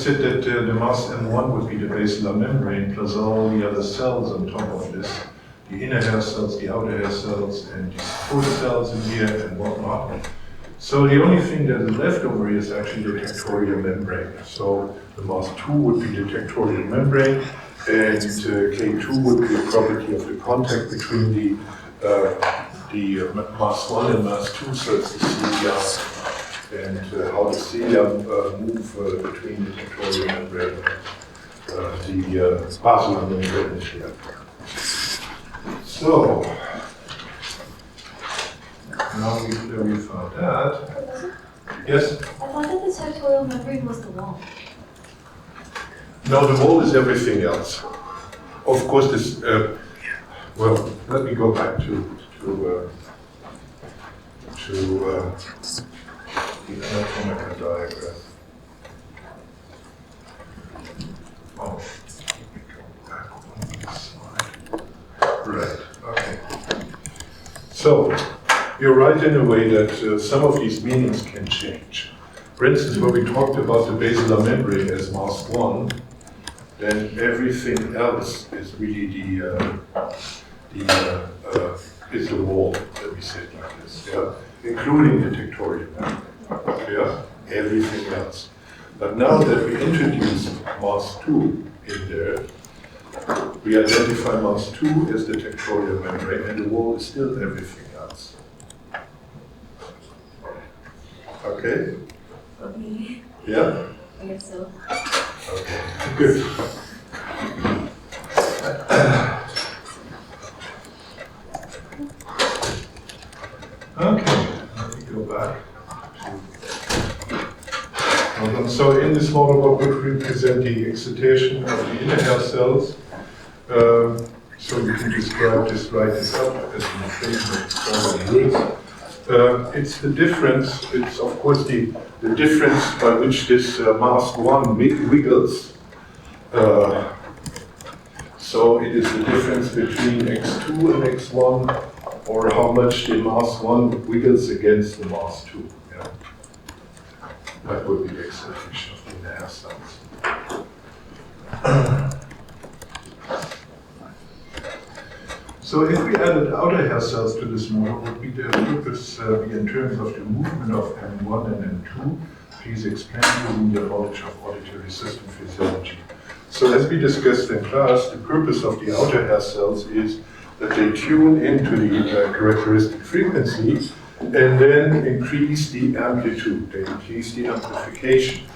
said that the mass M1 would be the basilar membrane plus all the other cells on top of this, the inner hair cells, the outer hair cells, and these full cells in here and whatnot. So the only thing that is left over here is actually the tectorial membrane. So the mass 2 would be the tectorial membrane, and K2 would be a property of the contact between the mass 1 and mass 2, so it's the cilia, and how the cilia move between the tectorial membrane and the basilar membrane here. So, now we found that. Yes? I thought that the tectorial membrane was the wall. No, the wall is everything else. Of course, this. Well, let me go back to the anatomical diagram. Oh, let me go back on this slide. Right. Okay. So, you're right in a way that some of these meanings can change. For instance, when we talked about the basilar membrane as mass 1, then everything else is really is the wall, let me say it like this, yeah? Including the tectorial membrane, yeah? Everything else. But now that we introduce mass 2 in there, we identify mass 2 as the tectorial membrane, and the wall is still everything else. Okay? Okay. Yeah? I guess so. Okay, good. Okay, let me go back to. So in this model, what would represent the excitation of the inner hair cells? So you can describe this, write this up as an equation of formal rules. It's the difference, it's of course the difference by which this mass 1 wiggles. So it is the difference between x2 and x1, or how much the mass 1 wiggles against the mass 2. Yeah? That would be the excitation of the inner hair cells. So if we added outer hair cells to this model, would be the purpose be in terms of the movement of M1 and M2? Please explain using your knowledge of auditory system physiology. So as we discussed in class, the purpose of the outer hair cells is that they tune into the characteristic frequency and then increase the amplitude, they increase the amplification.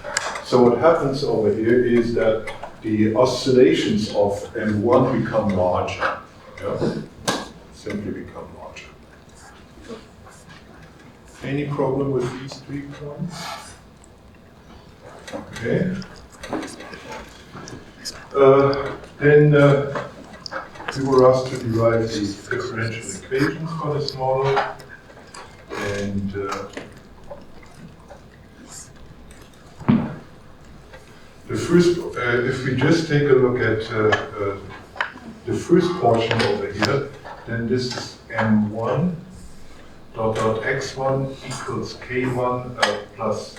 So what happens over here is that the oscillations of M1 become larger. Yeah? Simply become larger. Any problem with these 3 points? Okay. Then we were asked to derive the differential equations for this model, and the first, if we just take a look at the first portion over here, then this is M1 dot x1 equals k1 plus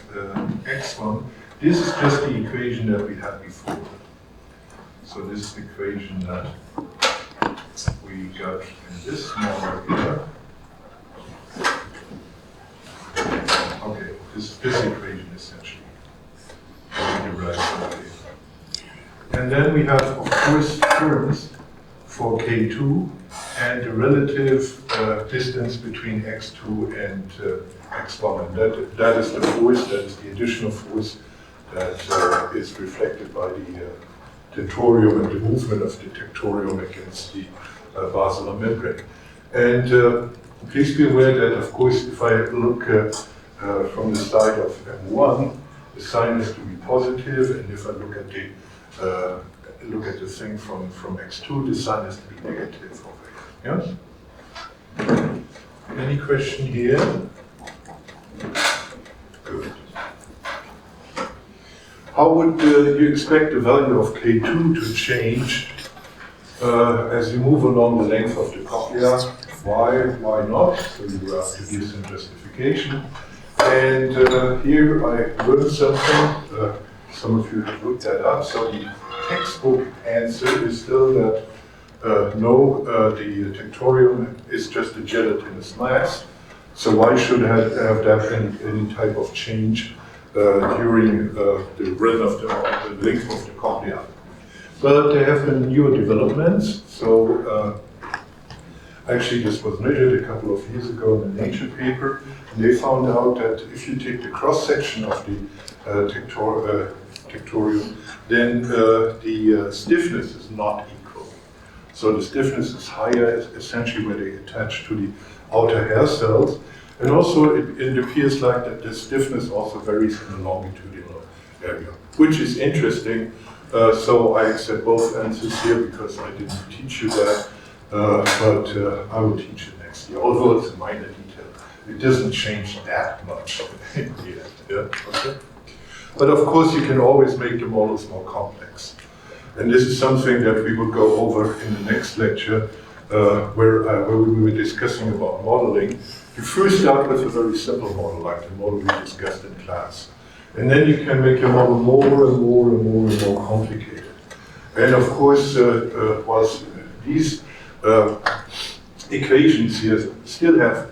x1. This is just the equation that we had before. So this is the equation that we got in this model here. Okay, this equation essentially. We derived from here. And then we have, of course, terms for K2 and the relative distance between x2 and x1. And that is the force, that is the additional force that is reflected by the tentorium and the movement of the tectorium against the basilar membrane. And please be aware that, of course, if I look from the side of M1, the sign has to be positive, and if I look at the thing from x2, the sign has to be negative over here. Yes? Any question here? Good. How would you expect the value of K2 to change as you move along the length of the cochlea? Why not? So you have to give some justification. And here I learned something. some of you have looked that up. So the textbook answer is still that no, the tectorium is just a gelatinous mass. So why should have that any type of change during the run of the length of the cochlea? But there have been newer developments. So actually, this was measured a couple of years ago in a Nature paper. And they found out that if you take the cross section of the tectorium, then the stiffness is not equal. So the stiffness is higher, essentially where they attach to the outer hair cells. And also it appears like that the stiffness also varies in the longitudinal area, which is interesting. So I accept both answers here because I didn't teach you that, but I will teach it next year, although it's a minor detail. It doesn't change that much in the end. Yeah? Okay. But of course you can always make the models more complex. And this is something that we will go over in the next lecture, where we will be discussing about modeling. You first start with a very simple model, like the model we discussed in class. And then you can make your model more and more and more and more complicated. And of course, whilst these equations here still are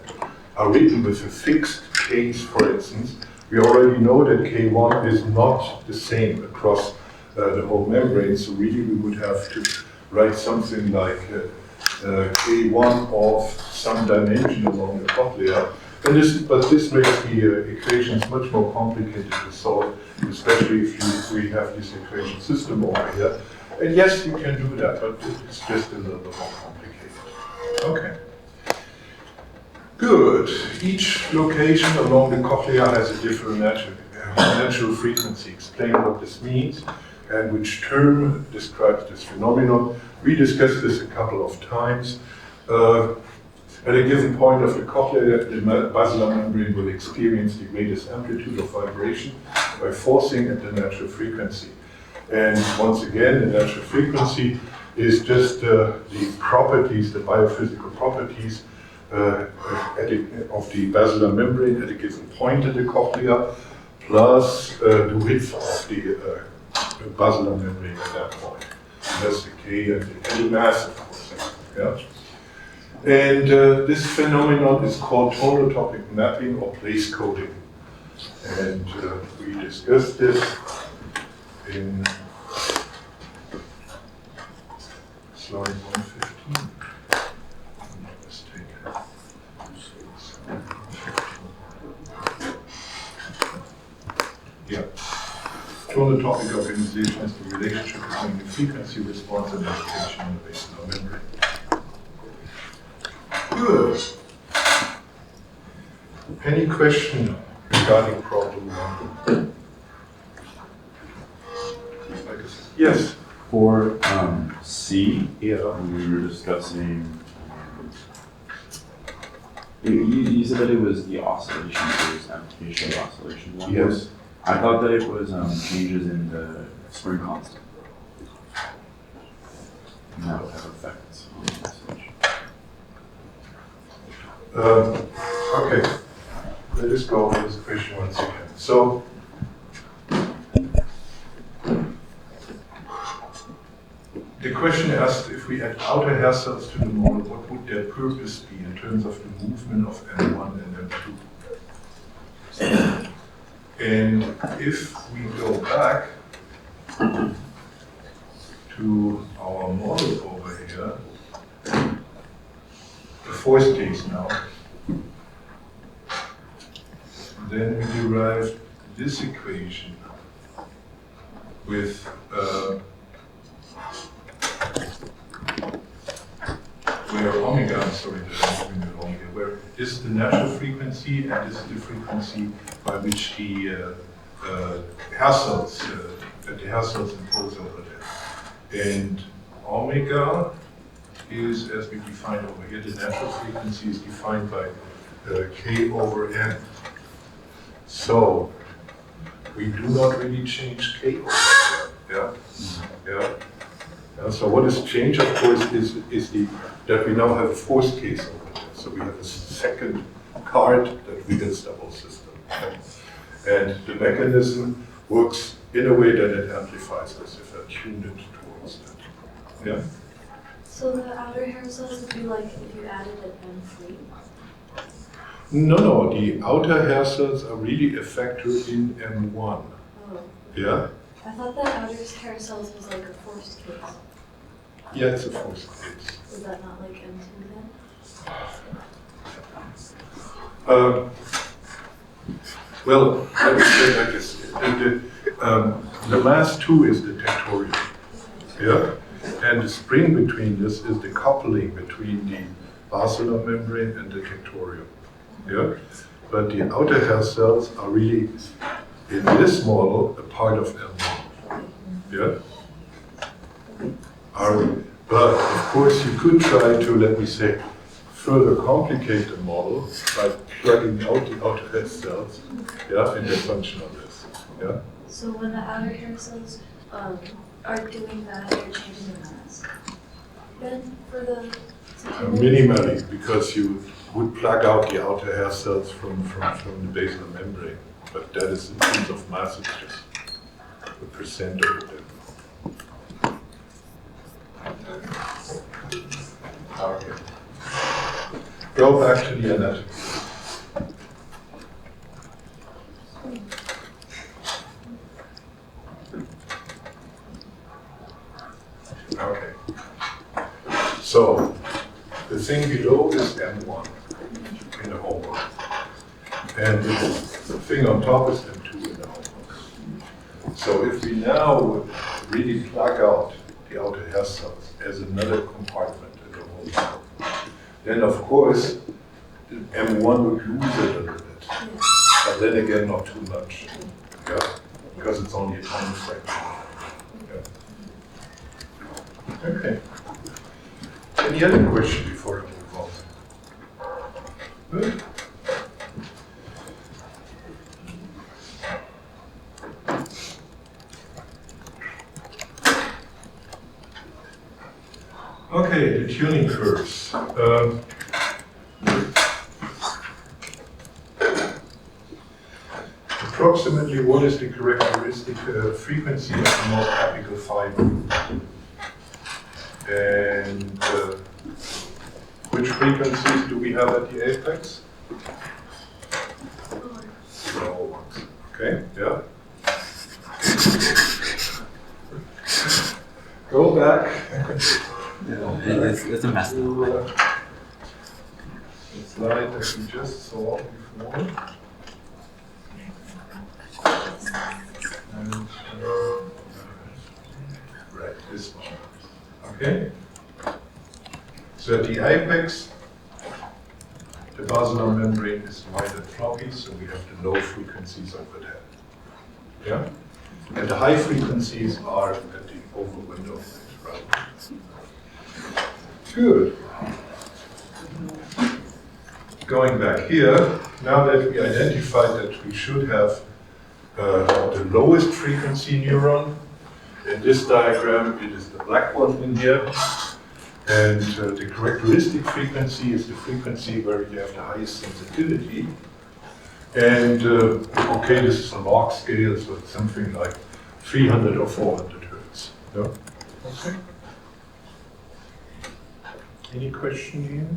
written with a fixed case, for instance, we already know that K1 is not the same across the whole membrane, so really we would have to write something like K1 of some dimension along the cochlea. But this makes the equations much more complicated to solve, especially if we have this equation system over here. And yes, you can do that, but it's just a little bit more complicated. Okay. Good. Each location along the cochlea has a different natural frequency. Explain what this means and which term describes this phenomenon. We discussed this a couple of times. At a given point of the cochlea, the basilar membrane will experience the greatest amplitude of vibration by forcing at the natural frequency. And once again, the natural frequency is just the properties, the biophysical properties of the basilar membrane at a given point in the cochlea, plus the width of the basilar membrane at that point. And that's the K and the mass, of course. Yeah? And this phenomenon is called tonotopic mapping or place coding. And we discussed this in slide 115. I'm not mistaken. Yeah. Tonotopic organization is the relationship between the frequency response and location on the basilar membrane. Good. Any question regarding problem 1? Yes. For C, we were discussing. You said that it was the oscillation, it was application of oscillation. Yes. I thought that it was changes in the spring constant. And that would have effects on the oscillation. Okay, let us go over this question once again. So, the question asked if we add outer hair cells to the model, what would their purpose be in terms of the movement of M1 and M2? And if we go back to our model over here, the fourth case now, then we derived this equation with where omega, I'm sorry, where this is the natural frequency and this is the frequency by which the hair cells impose over there. And omega is, as we defined over here, the natural frequency is defined by K over N. So we do not really change K over there. Yeah. So what is changed, of course, is that we now have a fourth case over there. So we have a second card that wiggles the whole system. And the mechanism works in a way that it amplifies us if I tune it towards that. Yeah? So the outer hair cells would be like if you added an M3? No, the outer hair cells are really a factor in M1. Oh. Yeah? I thought that outer hair cells was like a forced case. Yeah, it's a forced case. Was that not like M2 then? Well, let me say like this. The mass 2 is the tectorial. Yeah? And the spring between this is the coupling between the basilar membrane and the tectorial. Yeah? But the outer hair cells are really, in this model, a part of M1. Yeah? But of course you could try to, let me say, further complicate the model by plugging out the outer hair cells, yeah, and the function of this. Yeah? So when the outer hair cells are doing that, they're changing the mass? Then for the Minimally, because you would plug out the outer hair cells from the basilar membrane. But that is in terms of mass, it's just a percent of it. Okay. Go back to the anatomy. Okay. So, the thing below is M1 in the homework. And the thing on top is M2 in the homework. So if we now would really plug out the outer hair cells as another compartment in the homework, then of course M1 would lose it a little bit. But then again, not too much. Yeah? Because it's only a tiny fraction. Yeah. Okay. Any other question before I move on? Good. Okay, the tuning curves. Approximately what is the characteristic frequency of the most apical fiber? And which frequencies do we have at the apex? Low ones. Okay, yeah. Go back. It's a mess. The slide that we just saw before. And, right, this one. Okay? So at the apex, the basilar membrane is wide and floppy, so we have the low frequencies over there. Yeah? And the high frequencies are at the oval window. Right? Good. Going back here, now that we identified that we should have the lowest frequency neuron, in this diagram it is the black one in here, and the characteristic frequency is the frequency where you have the highest sensitivity. And okay, this is a log scale, so it's something like 300 or 400 hertz. Yeah? Okay. Any question here?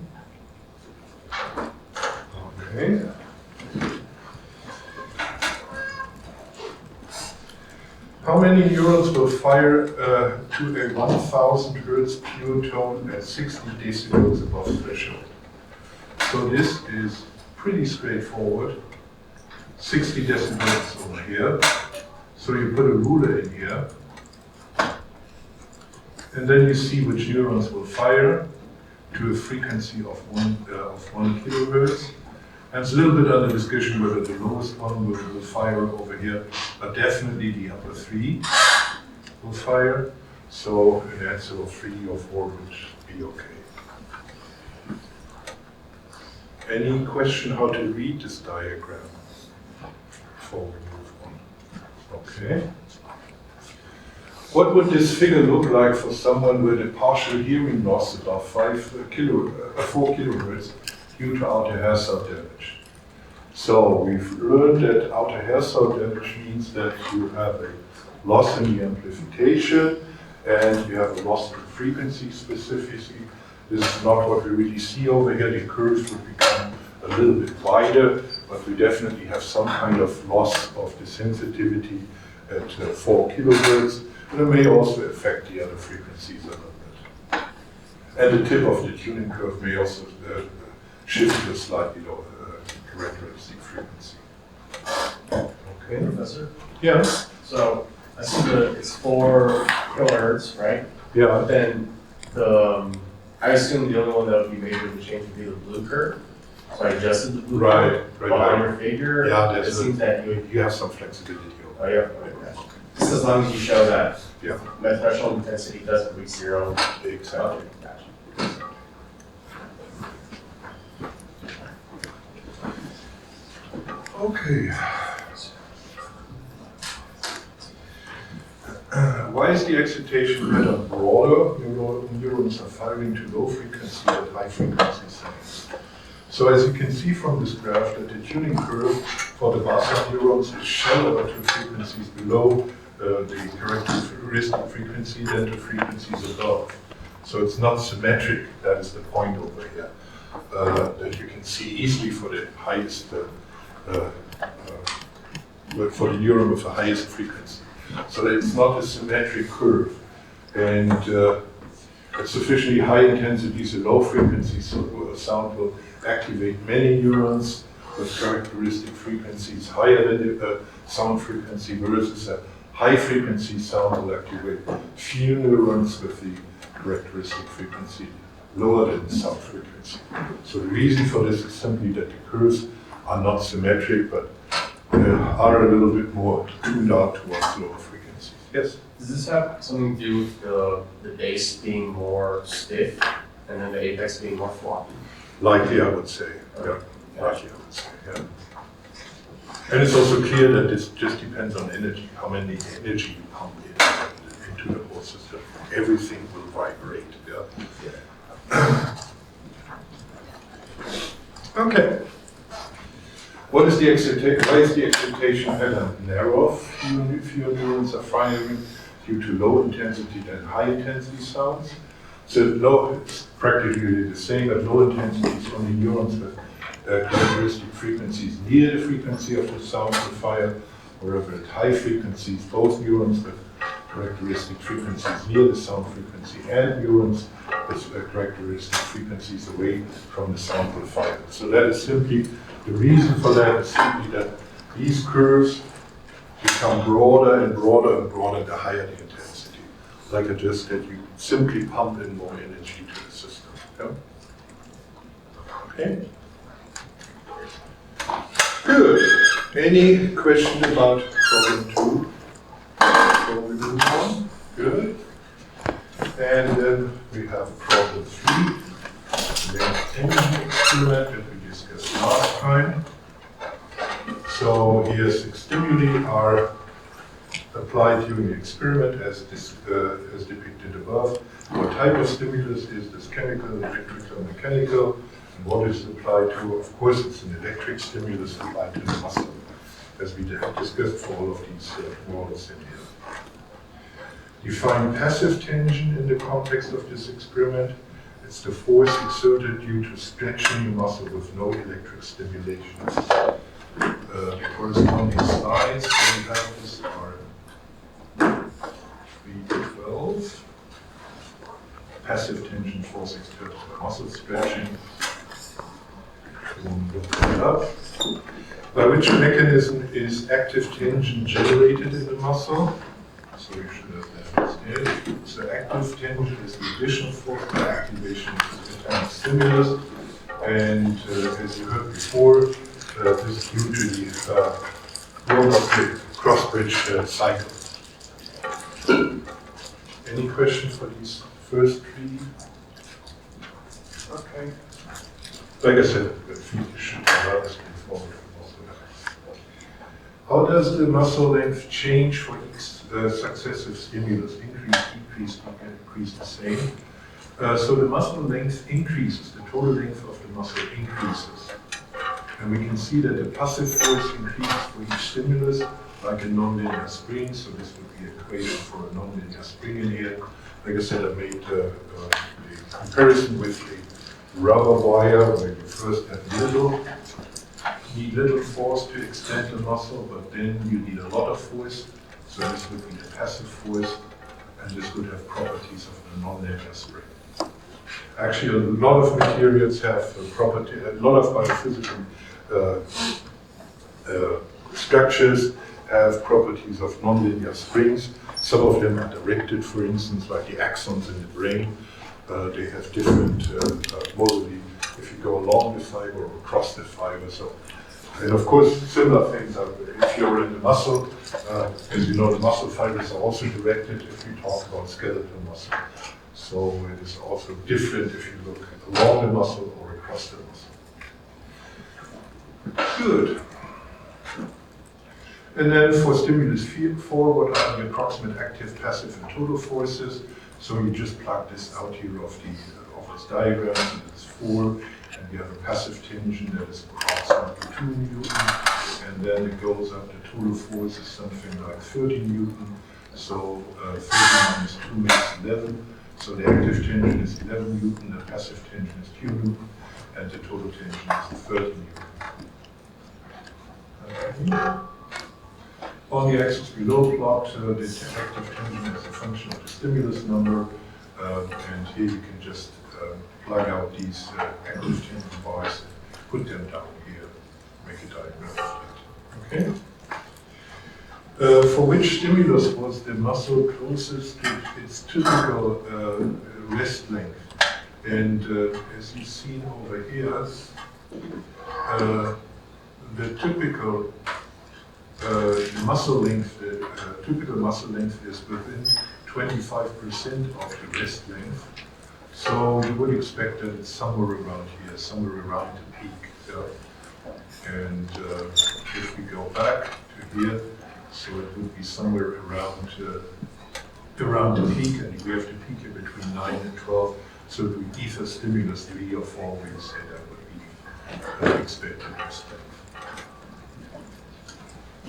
Okay. How many neurons will fire to a 1000 hertz pure tone at 60 decibels above threshold? So this is pretty straightforward. 60 decibels over here. So you put a ruler in here. And then you see which neurons will fire to a frequency of 1 kilohertz. And it's a little bit under discussion whether the lowest one will fire over here, but definitely the upper 3 will fire. So an answer of 3 or 4 would be okay. Any question how to read this diagram before we move on? Okay. What would this figure look like for someone with a partial hearing loss above 4 kilohertz due to outer hair cell damage? So we've learned that outer hair cell damage means that you have a loss in the amplification, and you have a loss in frequency specificity. This is not what we really see over here. The curves would become a little bit wider, but we definitely have some kind of loss of the sensitivity at 4 kilohertz. And it may also affect the other frequencies a little bit. And the tip of the tuning curve may also shift to a slightly lower characteristic frequency. Okay. Professor? Yeah. So I see that it's 4 kilohertz, right? Yeah. But then I assume the only one that would be major to change would be the blue curve. So I adjusted the blue curve. But on your figure, Yeah, it seems that you have some flexibility oh over yeah, okay. Just as long as you show that Yeah. my threshold intensity doesn't reach 0. there. Exactly. Okay, gotcha. Okay. Why is the excitation pattern broader? Neurons are firing to low frequency at high frequency signals. So as you can see from this graph, that the tuning curve for the basal neurons is shallower to frequencies below the characteristic frequency than to frequencies above. So it's not symmetric. That is the point over here that you can see easily for the highest, for the neuron with the highest frequency. So that it's not a symmetric curve. And at sufficiently high intensities and low frequencies, so sound will activate many neurons with characteristic frequencies higher than the sound frequency, versus a high frequency sound will activate few neurons with the characteristic frequency lower than the sound frequency. So the reason for this is simply that the curves are not symmetric, but are a little bit more tuned out towards lower frequencies. Yes? Does this have something to do with the base being more stiff and then the apex being more floppy? Likely, I would say. Yeah. Likely, I would say. Yeah. And it's also clear that this just depends on energy, how many energy you pump into the whole system. Everything will vibrate. Yeah. Okay. What is the excitation? Why is the excitation pattern narrow? Fewer neurons are firing due to low intensity than high intensity sounds. So it's practically the same at low intensities, only neurons with characteristic frequencies near the frequency of the sound will fire, wherever at high frequencies, both neurons with characteristic frequencies near the sound frequency and neurons with characteristic frequencies away from the sound will fire. So that is simply, the reason for that is simply that these curves become broader and broader and broader the higher the intensity. Like I just said, you simply pump in more energy to the system. Yeah? Okay. Good. Any question about problem 2? So we move on. Good. And then we have problem 3. The energy experiment that we discussed last time. So here 6 stimuli are applied during the experiment as depicted above. What type of stimulus is this? Chemical, electrical, mechanical? And what is it applied to? Of course, it's an electric stimulus applied to the muscle, as we have discussed for all of these models in here. Define passive tension in the context of this experiment. It's the force exerted due to stretching the muscle with no electric stimulation. The corresponding slides where we have this are 312. Passive tension force exerted by muscle stretching. Look that up. By which mechanism is active tension generated in the muscle? So you should have that instead. So active tension is the additional force by activation of the stimulus. And as you heard before, this is due to the cross-bridge cycle. Any questions for these first 3? Okay. Like I said, the feet should be rather straightforward. How does the muscle length change for each successive stimulus? Increase, decrease, decrease the same. So the muscle length increases, the total length of the muscle increases. And we can see that the passive force increases for each stimulus, like a nonlinear spring. So this would be an equation for a nonlinear spring in here. Like I said, I made a comparison with the rubber wire, where you first need little force to extend the muscle, but then you need a lot of force. So this would be the passive force, and this would have properties of a nonlinear spring. Actually, a lot of materials have a lot of biophysical structures have properties of nonlinear springs. Some of them are directed, for instance, like the axons in the brain. They have different, mostly if you go along the fiber or across the fiber. So, and of course, similar things are if you're in the muscle, as you know, the muscle fibers are also directed if you talk about skeletal muscle. So it is also different if you look along the muscle or across the muscle. Good. And then for stimulus 4, what are the approximate active, passive, and total forces? So you just plug this out here of this diagram, and it's 4, and you have a passive tension that is approximately 2 Newton, and then it goes up, the total force is something like 30 Newton, so 30 minus 2 makes 11, so the active tension is 11 Newton, the passive tension is 2 Newton, and the total tension is 30 Newton. Okay. On the axis below, plot the active tension as a function of the stimulus number, and here you can just plug out these active tension bars and put them down here, make a diagram of that. Okay. For which stimulus was the muscle closest to its typical rest length? And as you've seen over here, the typical muscle length, typical muscle length is within 25% of the rest length. So you would expect that it's somewhere around here, somewhere around the peak. And if we go back to here, so it would be somewhere around the peak, and we have the peak in between 9 and 12. So it would be either stimulus 3 or 4, we say that would be the expected rest length.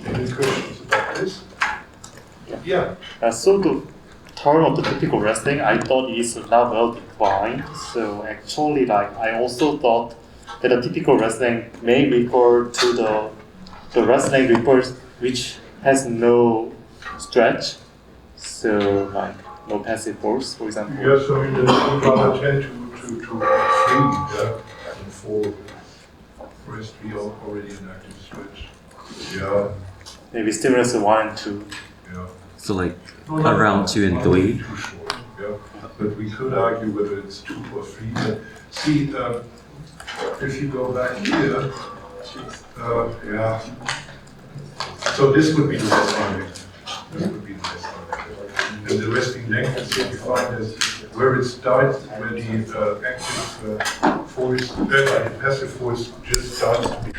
Any questions about this? Yeah. So the term of the typical resting, I thought is not well defined. So actually, like I also thought that the typical resting may refer to the resting refers which has no stretch. So like no passive force, for example. Yes, I mean, the rather tend to free, and for rest we are already in active stretch. Yeah. Maybe stimulus 1 and 2. Yeah. So like around 2 and 3. Too short, yeah. But we could argue whether it's 2 or 3. But see, if you go back here, yeah. So this would be the resting length. This would be the resting length. And the resting length is here defined as where it starts, where the active force, the passive force just starts to be.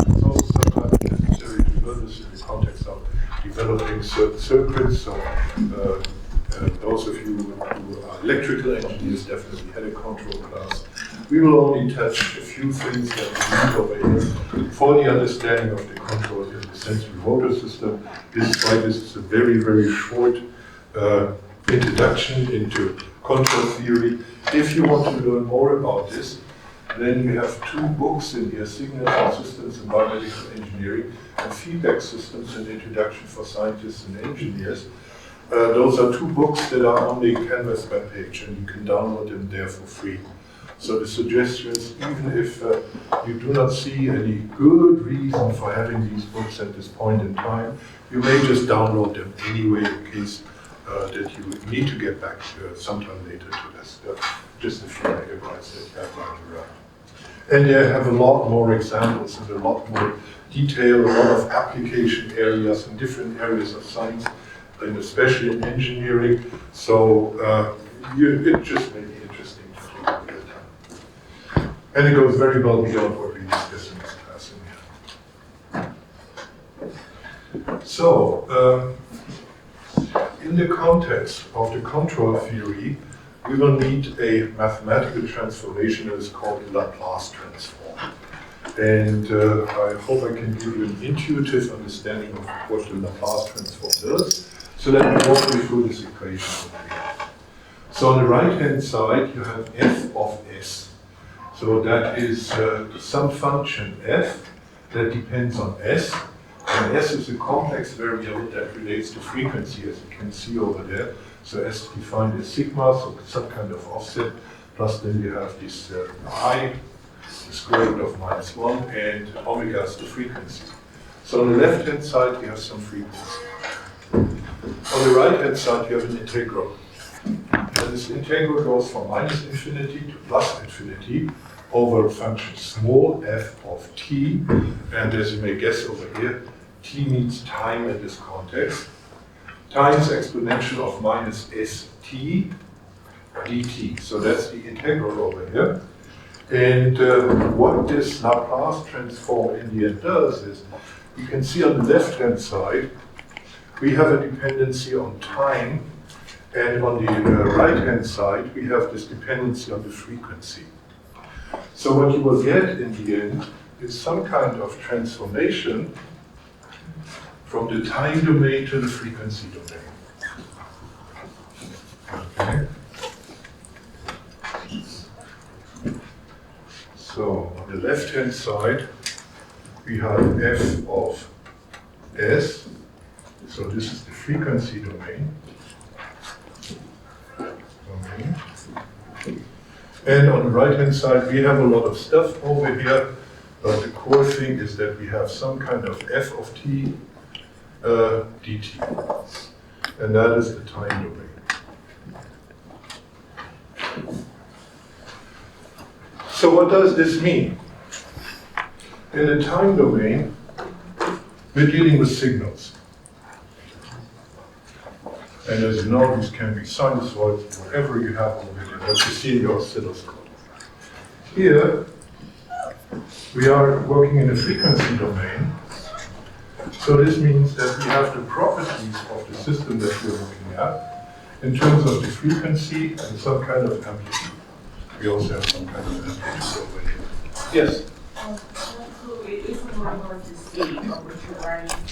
It's also sometimes necessary to learn this in the context of developing certain circuits. So those of you who are electrical engineers definitely had a control class. We will only touch a few things that we need over here for the understanding of the control in the sensory motor system. This is why this is a very, very short introduction into control theory. If you want to learn more about this, then you have 2 books in here, Signals and Systems in Biomedical Engineering and Feedback Systems, an Introduction for Scientists and Engineers. Those are 2 books that are on the Canvas webpage, and you can download them there for free. So the suggestion is, even if you do not see any good reason for having these books at this point in time, you may just download them anyway in case that you need to get back sometime later to this. Just a few megabytes that you have lying around. And they have a lot more examples and a lot more detail, a lot of application areas in different areas of science, and especially in engineering. So it just may be interesting to take a look at that. And it goes very well beyond what we discussed in this class in here. So, in the context of the control theory, we will need a mathematical transformation that is called the Laplace transform. And I hope I can give you an intuitive understanding of what the Laplace transform does. So let me walk you through this equation. So on the right-hand side, you have f of s. So that is some function f that depends on s. And s is a complex variable that relates to frequency, as you can see over there. So s is defined as sigma, so some kind of offset, plus then you have this I, the square root of -1, and omega is the frequency. So on the left-hand side, you have some frequency. On the right-hand side, you have an integral. And this integral goes from -infinity to +infinity over a function small f of t. And as you may guess over here, t means time in this context, times exponential of -st dt. So that's the integral over here. And what this Laplace transform in the end does is, you can see on the left-hand side, we have a dependency on time, and on the right-hand side, we have this dependency on the frequency. So what you will get in the end is some kind of transformation from the time domain to the frequency domain. Okay. So on the left-hand side, we have f of s. So this is the frequency domain. And on the right-hand side, we have a lot of stuff over here, but the core thing is that we have some kind of f of t dt. And that is the time domain. So what does this mean? In the time domain, we're dealing with signals. And as you know, these can be sinusoids, whatever you have over here, what you see in your oscilloscope. Here, we are working in a frequency domain. So this means that we have the properties of the system that we're looking at in terms of the frequency and some kind of amplitude. We also have some kind of amplitude over here. Yes? So it isn't more hard to see what you're writing.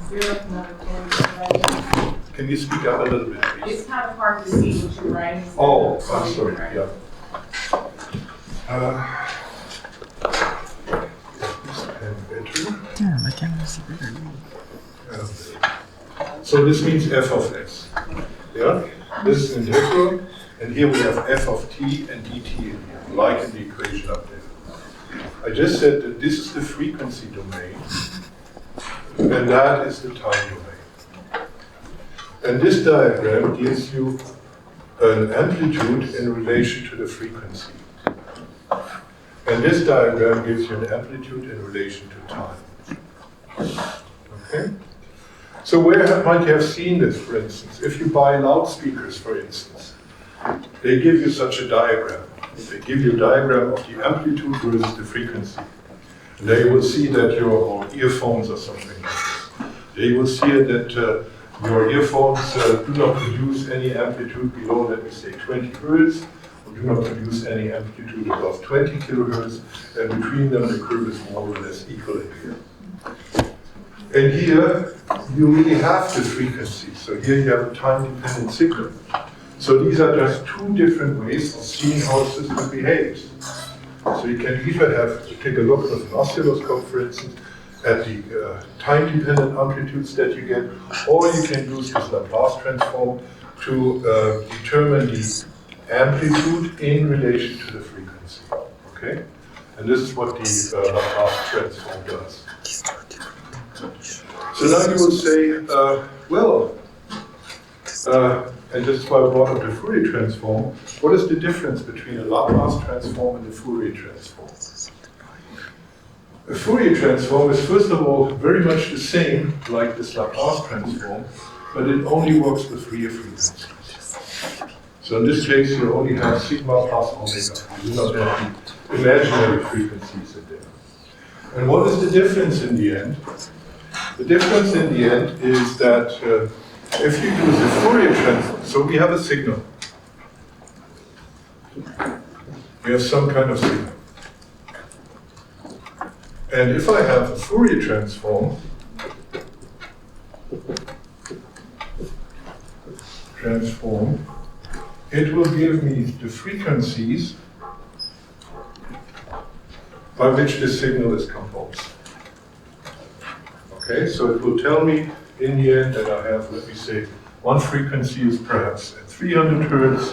Zero another code. Can you speak up a little bit, please? It's kind of hard to see what you're writing. Oh, I'm sorry, yeah. Damn, I can't see better. So this means f of s. Yeah? This is an integral, and here we have f of t and dt in here, like in the equation up there. I just said that this is the frequency domain, and that is the time domain. And this diagram gives you an amplitude in relation to the frequency. And this diagram gives you an amplitude in relation to time. Okay? So where might you have seen this, for instance? If you buy loudspeakers, for instance, they give you such a diagram. They give you a diagram of the amplitude versus the frequency. And they will see that your earphones or something like this. They will see that your earphones do not produce any amplitude below, let me say, 20 hertz, or do not produce any amplitude above 20 kilohertz, and between them the curve is more or less equal in here. And here, you really have the frequency. So here you have a time-dependent signal. So these are just two different ways of seeing how a system behaves. So you can either take a look at an oscilloscope, for instance, at the time-dependent amplitudes that you get, or you can use this Laplace transform to determine the amplitude in relation to the frequency. Okay? And this is what the Laplace transform does. So now you will say, and this is why I brought up the Fourier transform, what is the difference between a Laplace transform and a Fourier transform? A Fourier transform is first of all very much the same like this Laplace transform, but it only works with real frequencies. So in this case you only have sigma plus omega. You do not have the imaginary frequencies in there. And what is the difference in the end? The difference in the end is that if you use a Fourier transform, so we have a signal. We have some kind of signal. And if I have a Fourier transform, it will give me the frequencies by which this signal is composed. Okay, so it will tell me in the end that I have, let me say, one frequency is perhaps at 300 hertz,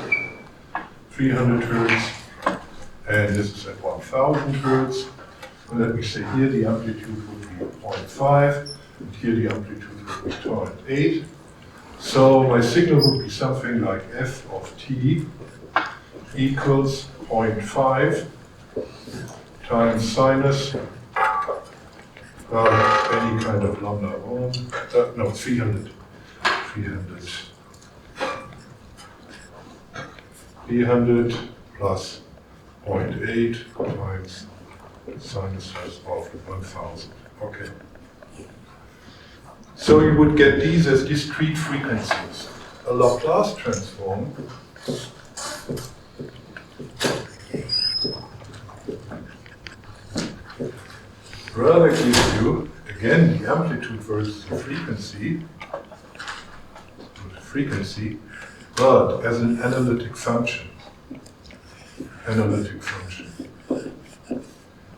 and this is at 1000 hertz. And let me say here the amplitude would be 0.5, and here the amplitude would be 0.8. So my signal would be something like f of t equals 0.5 times sinus any kind of lambda 1, no, 300 plus 0.8 times sinus of 1000. Okay. So you would get these as discrete frequencies. A Laplace transform rather gives you, again, the amplitude versus the frequency, but as an analytic function.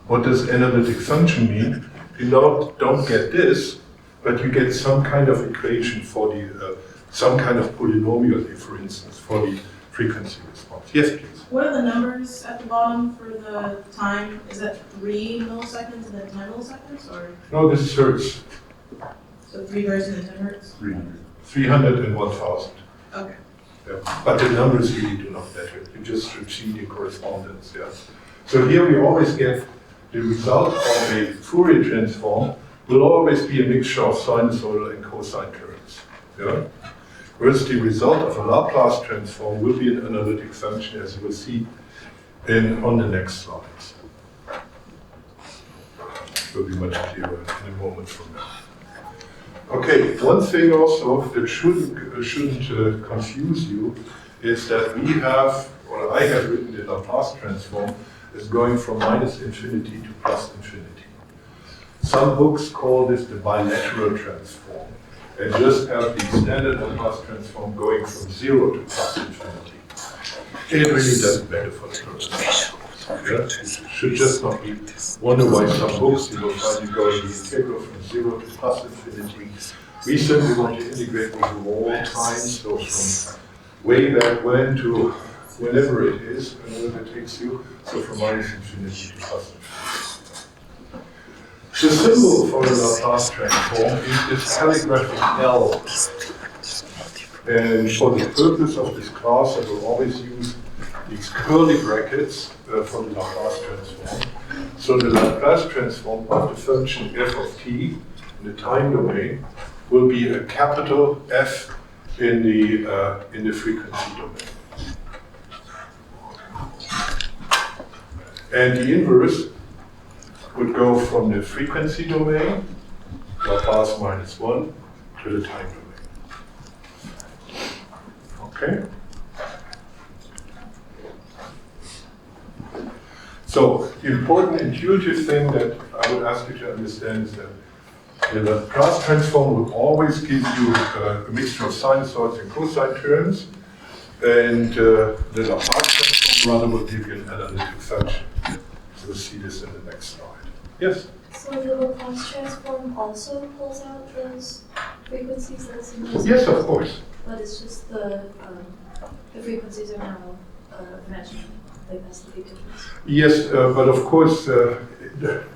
What does analytic function mean? You don't get this, but you get some kind of equation for the, some kind of polynomial, for instance, for the frequency response. Yes, please. What are the numbers at the bottom for the time? Is that 3 milliseconds and then 10 milliseconds, or? No, this is hertz. So 3 hertz and then 10 hertz? 300 and 1000. Okay. Yeah. But the numbers really do not matter. You just see the correspondence. Yeah. So here we always get the result of a Fourier transform will always be a mixture of sinusoidal and cosine terms. Yeah? Whereas the result of a Laplace transform will be an analytic function, as you will see on the next slides. It will be much clearer in a moment from now. Okay, one thing also that shouldn't confuse you is that we have, or I have written the Laplace transform as going from minus infinity to plus infinity. Some books call this the bilateral transform, and just have the standard Laplace transform going from 0 to plus infinity. It really doesn't matter for the purpose. Yeah? It should just not be wonder why some books you will find you going the integral from 0 to plus infinity. We simply want to integrate over all time, so from way back when to whenever it is, whenever it takes you, so from minus infinity to plus infinity. The symbol for the Laplace transform is this calligraphic L. And for the purpose of this class, I will always use these curly brackets for the Laplace transform. So the Laplace transform of the function f of t in the time domain will be a capital F in the frequency domain. And the inverse would go from the frequency domain, Laplace minus 1, to the time domain. Okay? So, the important intuitive thing that I would ask you to understand is that the Laplace transform will always give you a mixture of sinusoids and cosine terms, and the Laplace transform rather will give you an analytic function. So we'll see this in the next slide. Yes? So the Laplace transform also pulls out those frequencies that it's in those Yes, of course. But it's just the frequencies are now imaginary. Like that's the big difference. Yes, but of course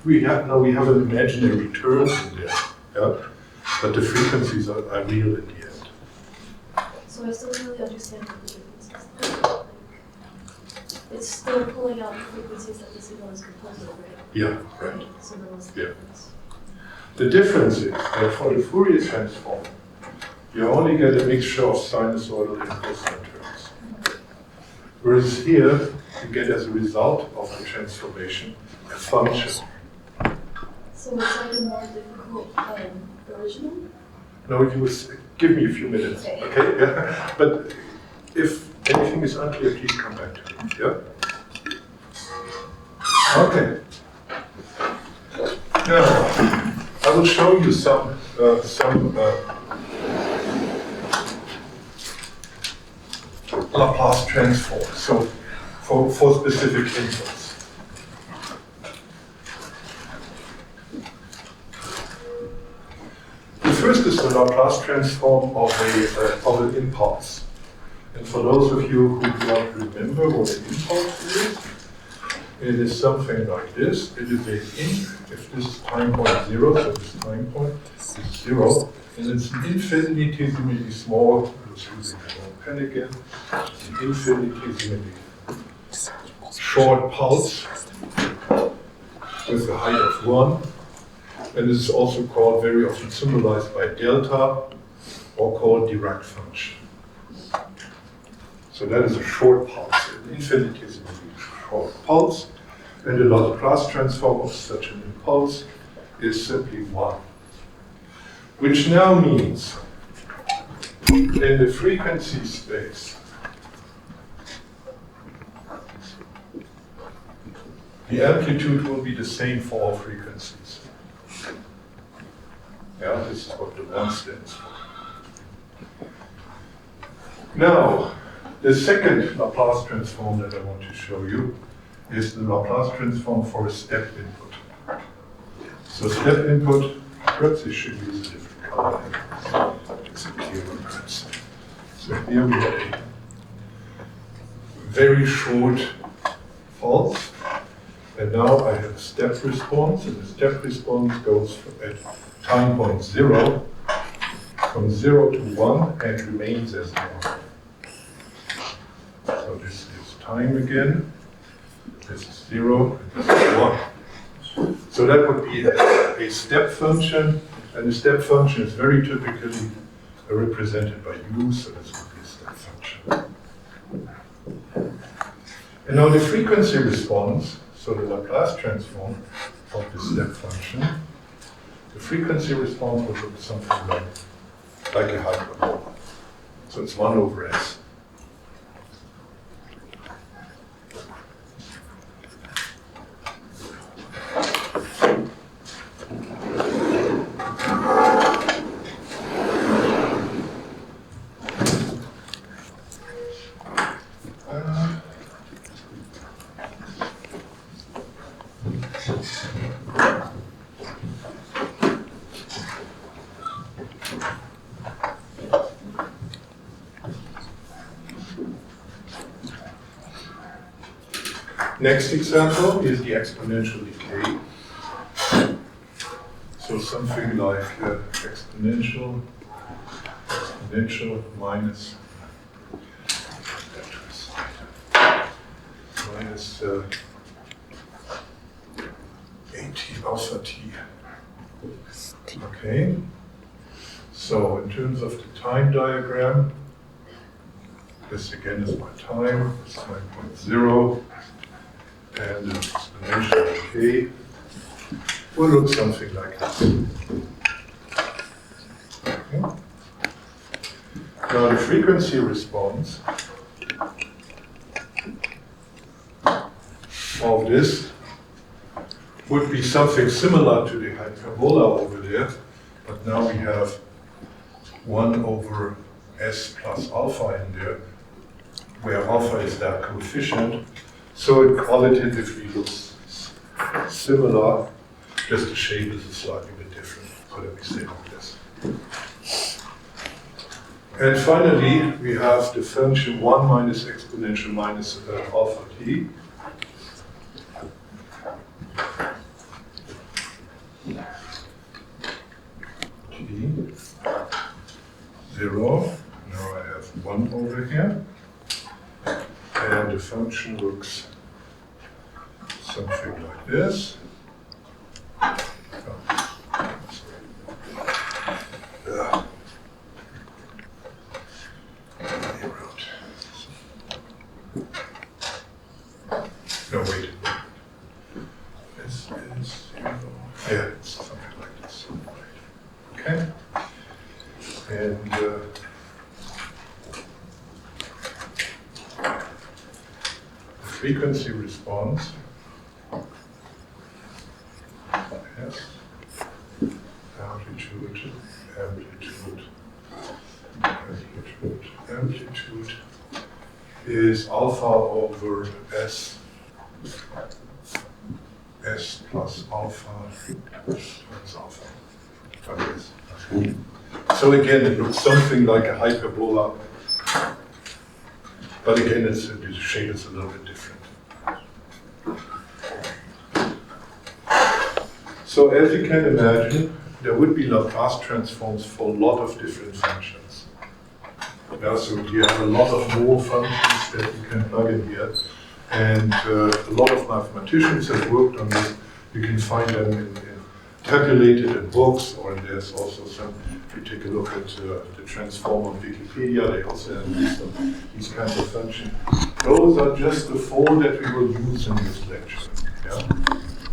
we have an imaginary term in there, yeah? But the frequencies are real in the end. So I still don't really understand what the difference is. Like, it's still pulling out the frequencies that the signal is composed of, right? Yeah, right. So then what's the Yeah. difference? The difference is that for the Fourier transform, you only get a mixture of sinusoidal and cosine terms. Whereas here, you get as a result of the transformation a function. So it's like a more difficult original? No, you will give me a few minutes, okay? Yeah. But if anything is unclear, please come back to me, yeah? Okay. Now, I will show you some Laplace transforms. So for specific inputs. The first is the Laplace transform of an impulse. And for those of you who do not remember what an impulse is, it is something like this. It is if this is time point 0, so this time point is 0, and it's an infinitesimally small, let's use the pen again, it's an infinitesimally short pulse with a height of 1, and this is also called, very often symbolized by delta, or called Dirac function. So that is a short pulse, an infinitesimally short pulse, and the Laplace transform of such an impulse is simply 1. Which now means, in the frequency space, the amplitude will be the same for all frequencies. Yeah, this is what the 1 stands for. Now, the second Laplace transform that I want to show you is the Laplace transform for a step input. So step input, perhaps I should use a different color. It's a clearer perhaps. So here we have a very short pulse, and now I have a step response, and the step response goes at time point 0, from 0 to 1, and remains as 1. So this is time again, this is 0, and this is 1. So that would be a step function, and the step function is very typically represented by u, so this would be a step function. And now the frequency response, so the Laplace transform of the step function, the frequency response would look something like a hyperbola. So it's 1 over s. Next example is the exponential decay. So something like exponential minus at alpha t. Okay. So in terms of the time diagram, this again is my time, this is my point 0. And the exponential decay will look something like this. Okay. Now the frequency response of this would be something similar to the hyperbola over there, but now we have 1 over s plus alpha in there, where alpha is that coefficient. So it qualitatively looks similar, just the shape is slightly bit different. So let me say it like this. And finally, we have the function 1 minus exponential minus alpha t. T 0. Now I have 1 over here. And the function looks something like this. No, wait. This is 0. Yeah, it's something like this. Okay. And frequency response, yes, amplitude is alpha over S plus alpha times alpha. Okay. So again, it looks something like a hyperbola, but again, the shape is a little bit different. So as you can imagine, there would be Laplace transforms for a lot of different functions. Yeah, so you have a lot of more functions that you can plug in here. And a lot of mathematicians have worked on this. You can find them tabulated in books, or there's also some, if you take a look at the transform on Wikipedia, they also have these kinds of functions. Those are just the four that we will use in this lecture. Yeah?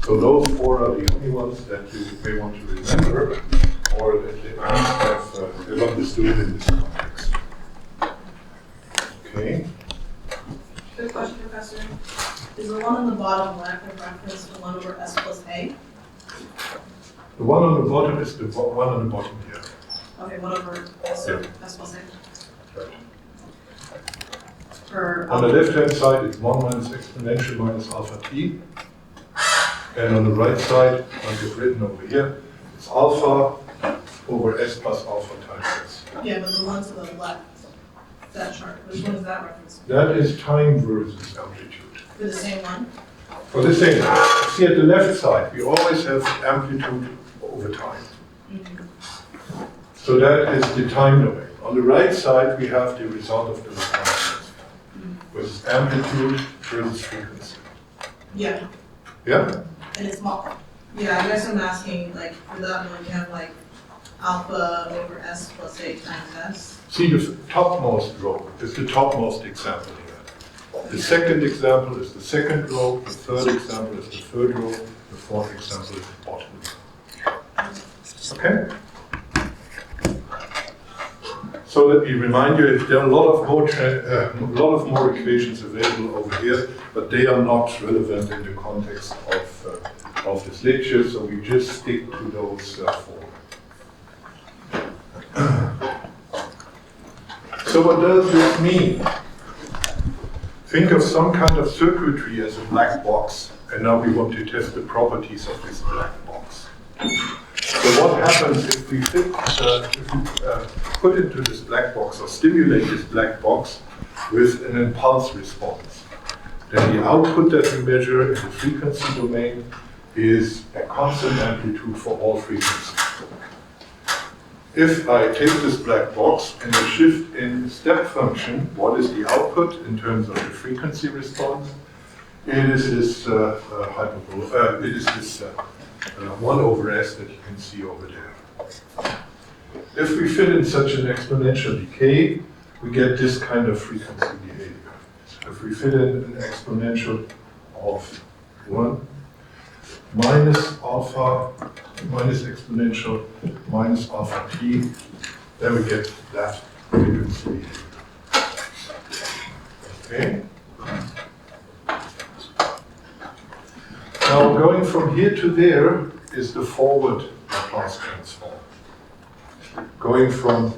So those four are the only ones that you may want to remember, or that they have understood in this context. Okay. Good question, Professor. Is the one on the bottom left in reference to 1 over S plus A? The one on the bottom is the one on the bottom here. Okay, 1 over S, Yeah. S plus A. Right. For On the left-hand side, it's 1 minus exponential minus alpha t. And on the right side, like it's written over here, it's alpha over S plus alpha times S. Yeah, but the one to the left, that chart, which one is that reference to? That is time versus amplitude. For the same one? For the same, see at the left side, we always have amplitude over time. Mm-hmm. So that is the time domain. On the right side, we have the result of the Laplace transform, which is amplitude versus frequency. Yeah, Yeah? and it's small. Yeah, I guess I'm asking, like, for that one, you have like alpha over S plus A times S. See, the topmost row is the topmost example here. The second example is the second row, the third example is the third row, the fourth example is the bottom row. Okay? So let me remind you, there are a lot of more equations available over here, but they are not relevant in the context of this lecture, so we just stick to those four. So what does this mean? Think of some kind of circuitry as a black box, and now we want to test the properties of this black box. So what happens if we put into this black box or stimulate this black box with an impulse response? Then the output that we measure in the frequency domain is a constant amplitude for all frequencies. If I take this black box and I shift in step function, what is the output in terms of the frequency response? It is this hyperbola. It is this 1 over S that you can see over there. If we fit in such an exponential decay, we get this kind of frequency behavior. If we fit in an exponential of 1 minus alpha minus exponential minus alpha t, then we get that frequency behavior. Okay? Now going from here to there is the forward Laplace transform. Going from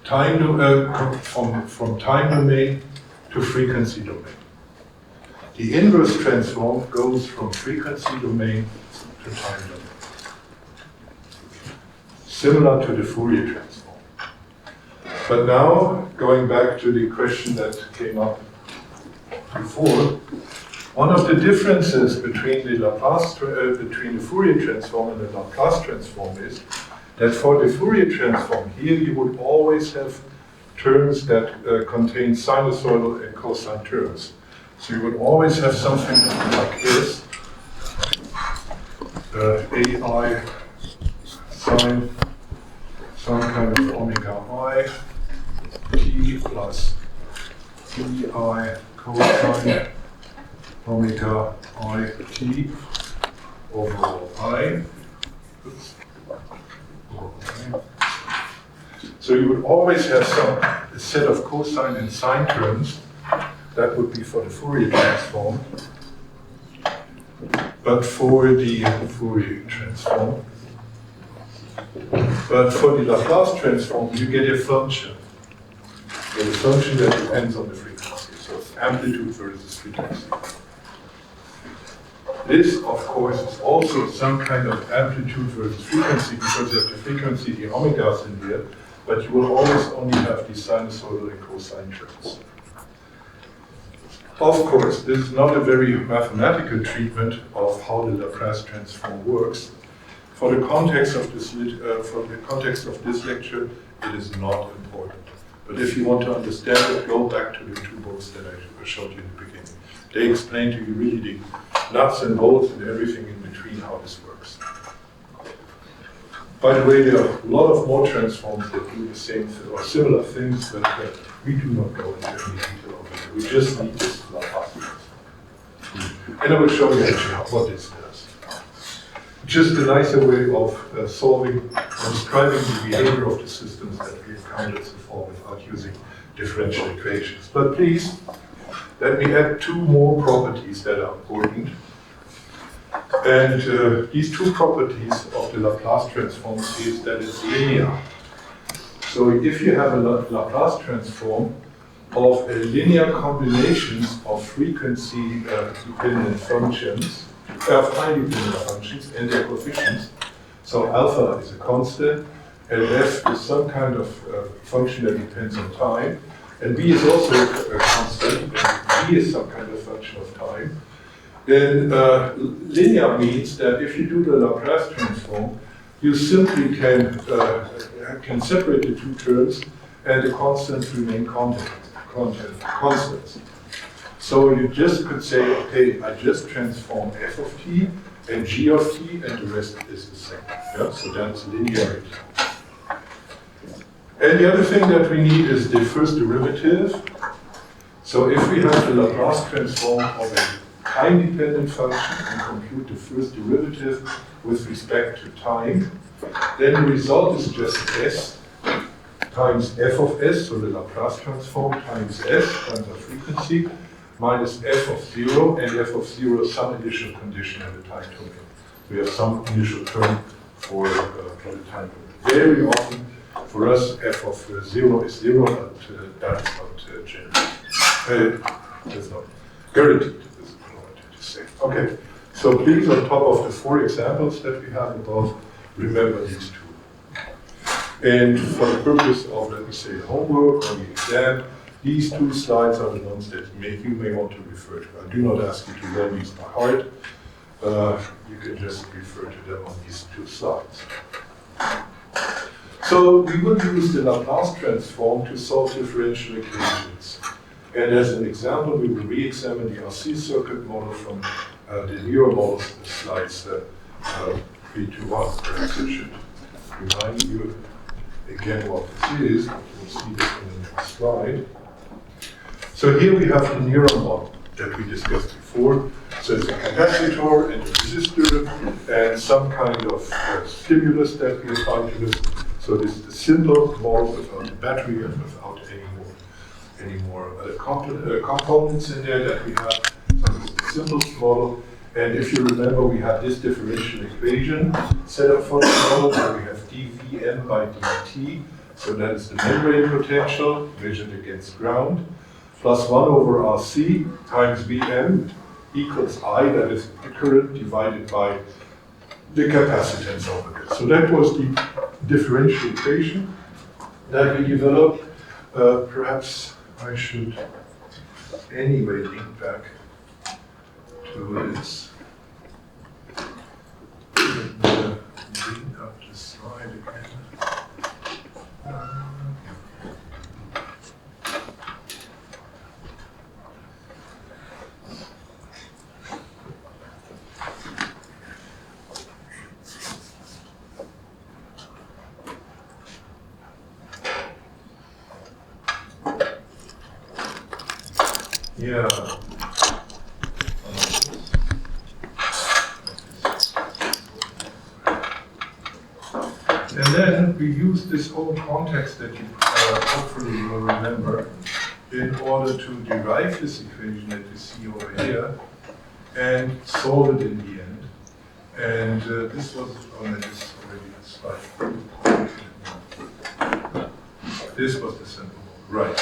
time from time domain to frequency domain. The inverse transform goes from frequency domain to time domain. Similar to the Fourier transform. But now, going back to the question that came up before, one of the differences between between the Fourier transform and the Laplace transform is that for the Fourier transform here you would always have terms that contain sinusoidal and cosine terms. So you would always have something like this, AI sine some kind of omega I t plus EI cosine omega I t over I. Oops. So you would always have a set of cosine and sine terms. That would be for the Fourier transform. But for the Fourier transform, but for the Laplace transform, you get a function. So the function that depends on the frequency. So it's amplitude versus frequency. This, of course, is also some kind of amplitude versus frequency because you have the frequency, the omegas in here, but you will always only have the sinusoidal and cosine terms. Of course, this is not a very mathematical treatment of how the Laplace transform works. For the context of this lecture, it is not important. But if you want to understand it, go back to the two books that I showed you in the beginning. They explain to you really the nuts and bolts and everything in between how this works. By the way, there are a lot of more transforms that do the same or similar things, but we do not go into any detail of it. We just need this Laplace transform. And I will show you actually what this does. Just a nicer way of solving or describing the behavior of the systems that we encountered so far without using differential equations. But please, let me add two more properties that are important. And these two properties of the Laplace transform is that it's linear. So if you have a Laplace transform of a linear combinations of frequency dependent functions, time dependent functions and their coefficients. So alpha is a constant, and f is some kind of function that depends on time, and b is also a constant, and g is some kind of function of time. Then linear means that if you do the Laplace transform, you simply can separate the two terms, and the constants remain constants. So you just could say, okay, I just transform f of t and g of t, and the rest is the same. Yeah? So that's linearity. And the other thing that we need is the first derivative. So if we have the Laplace transform of a time-dependent function and compute the first derivative with respect to time, then the result is just s times f of s, so the Laplace transform times s times the frequency, minus f of 0, and f of 0 is some initial condition at the time domain. We have some initial term for the time domain. Very often, for us, f of 0 is 0, but that is not general. That's not guaranteed, is what I wanted to say. Okay, so please, on top of the 4 examples that we have above, remember these two. And for the purpose of, let me say, homework or the exam, these 2 slides are the ones that you may want to refer to. I do not ask you to learn these by heart. You can just refer to them on these 2 slides. So we will use the Laplace transform to solve differential equations. And as an example, we will re-examine the RC circuit model from the Nero model slides 3 to 1. Perhaps I should remind you again what this is. You'll see this in the next slide. So here we have the Nero model that we discussed before. So it's a capacitor and a resistor and some kind of stimulus that we apply to this. So this is the simple model without the battery and without any more components in there that we have. So this is the simplest model. And if you remember, we had this differential equation set up for the model where we have dVm by dt. So that is the membrane potential measured against ground, plus 1 over Rc times Vm equals I, that is the current, divided by the capacitance over it. So that was the differential equation that we developed. Perhaps I should anyway link back to this. Bring up the slide again. Yeah. And then we use this whole context that you hopefully will remember in order to derive this equation that you see over here and solve it in the end. And this was already a slide. This was the simple one, right?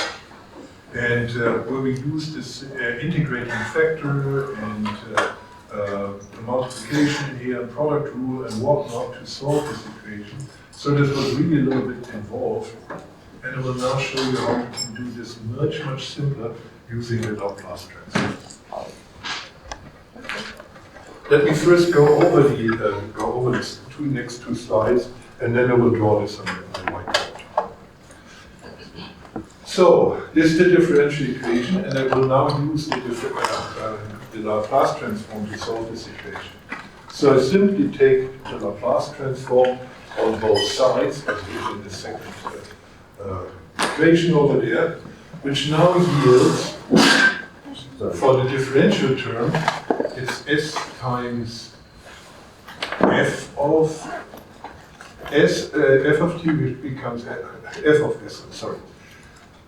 and where we use this integrating factor and the multiplication here, product rule and whatnot to solve this equation. So this was really a little bit involved. And I will now show you how we can do this much simpler using the Laplace transform. Let me first go over the next two slides, and then I will draw this on the whiteboard. So this is the differential equation, and I will now use the Laplace transform to solve this equation. So I simply take the Laplace transform on both sides, as it is in the second equation over there, which now yields, for the differential term, it's s times f of t, which becomes f of s, sorry,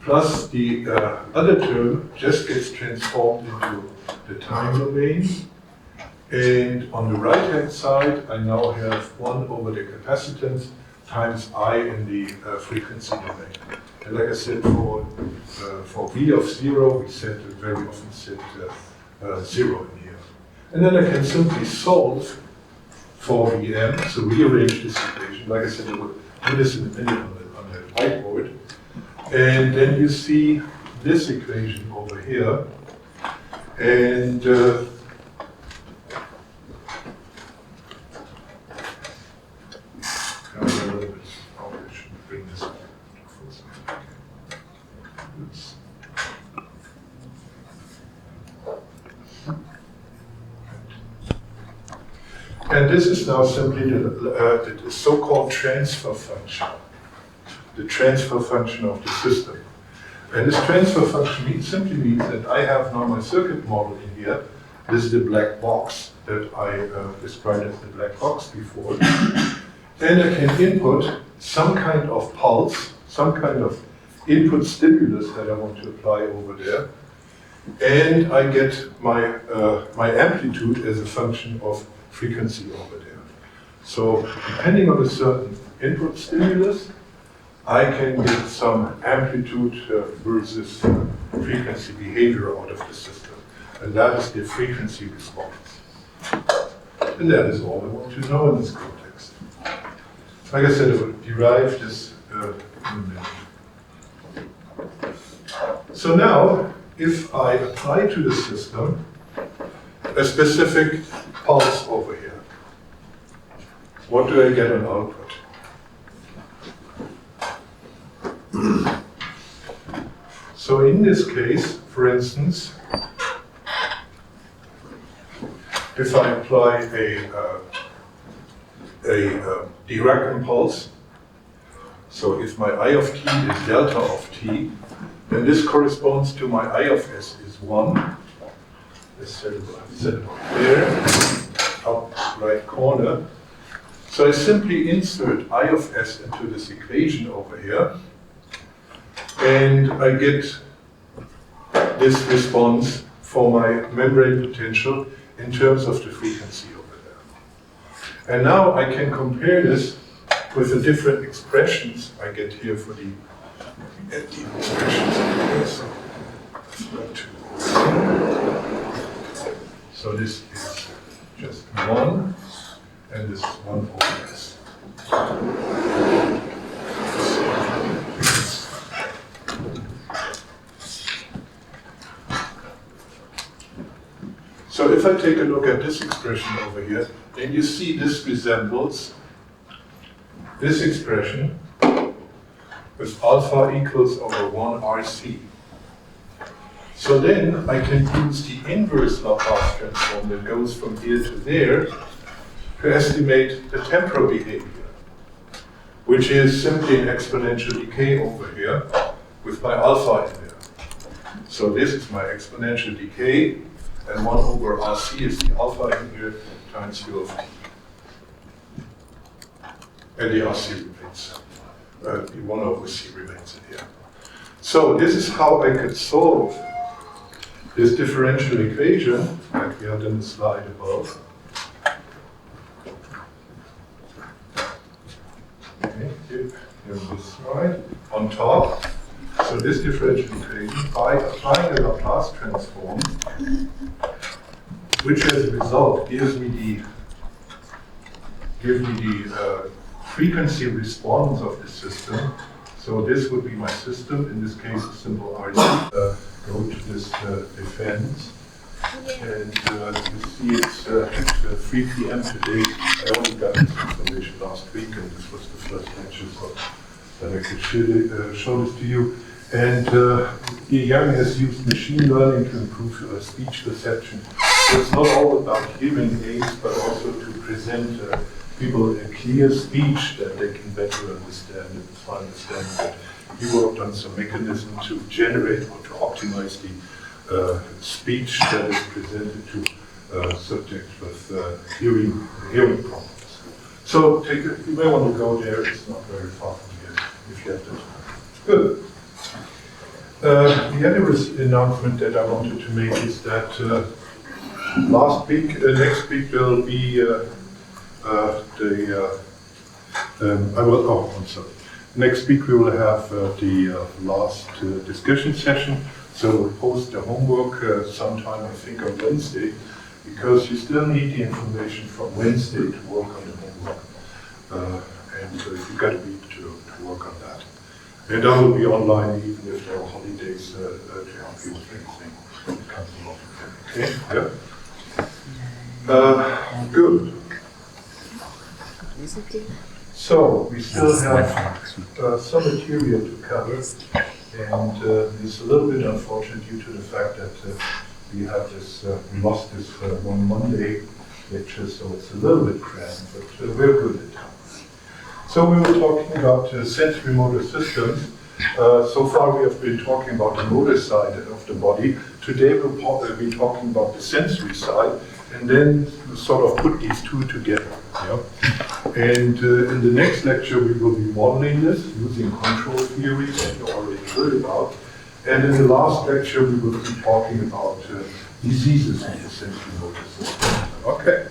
plus the other term just gets transformed into the time domain. And on the right-hand side, I now have 1 over the capacitance times I in the frequency domain. And like I said, for v of 0, we very often set 0 in here. And then I can simply solve for Vm, so rearrange this equation. Like I said, I will do this in a minute on the whiteboard. And then you see this equation over here. And And this is now simply the so-called transfer function, the transfer function of the system. And this transfer function simply means that I have now my circuit model in here. This is the black box that I described as the black box before. And I can input some kind of pulse, some kind of input stimulus that I want to apply over there. And I get my amplitude as a function of frequency over there. So depending on a certain input stimulus, I can get some amplitude versus frequency behavior out of the system. And that is the frequency response. And that is all I want to know in this context. Like I said, I will derive this in a minute. So now, if I apply to the system a specific pulse over here, what do I get on output? So in this case, for instance, if I apply a Dirac impulse, so if my I of t is delta of t, then this corresponds to my I of s is 1. Let's set it there, top right corner. So I simply insert I of s into this equation over here, and I get this response for my membrane potential in terms of the frequency over there. And now I can compare this with the different expressions I get here for the expressions over here. So this is just 1, and this is 1 over s. So if I take a look at this expression over here, then you see this resembles this expression with alpha equals over 1 RC. So then I can use the inverse Laplace transform that goes from here to there to estimate the temporal behavior, which is simply an exponential decay over here with my alpha in there. So this is my exponential decay, and 1 over RC is the alpha in here times U of t. And the RC remains, the 1 over C remains in here. So this is how I could solve this differential equation like we had in the slide above. Okay, here on this slide, on top. So this differential equation, by applying a Laplace transform, which as a result gives me the frequency response of the system. So this would be my system, in this case a simple RC. Go to this defense, and you see it's at 3 p.m. today. I only got this information last week, and this was the first lecture, so that I could show this to you. And Yang has used machine learning to improve speech perception. So it's not all about hearing aids, but also to present people a clear speech that they can better understand. And it's my understanding that he worked on some mechanism to generate or to optimize the speech that is presented to subjects with hearing problems. So you may want to go there. It's not very far from here if you have the time. Good. The other announcement that I wanted to make is that next week will be I'm sorry. Next week we will have the last discussion session. So we'll post the homework sometime, I think, on Wednesday, because you still need the information from Wednesday to work on the homework. And you've got a week to work on that. And I will be online even if there are holidays to help you with anything that comes along. Okay? Yeah? Good. So, we still have some material to cover, and it's a little bit unfortunate due to the fact that we lost this one Monday lecture, so it's a little bit cramped, but we're good at time. So we were talking about sensory motor systems. So far we have been talking about the motor side of the body. Today we'll be talking about the sensory side, and then sort of put these two together. Yeah? And in the next lecture we will be modeling this using control theory that you already heard about. And in the last lecture we will be talking about diseases in the sensory motor system. Okay.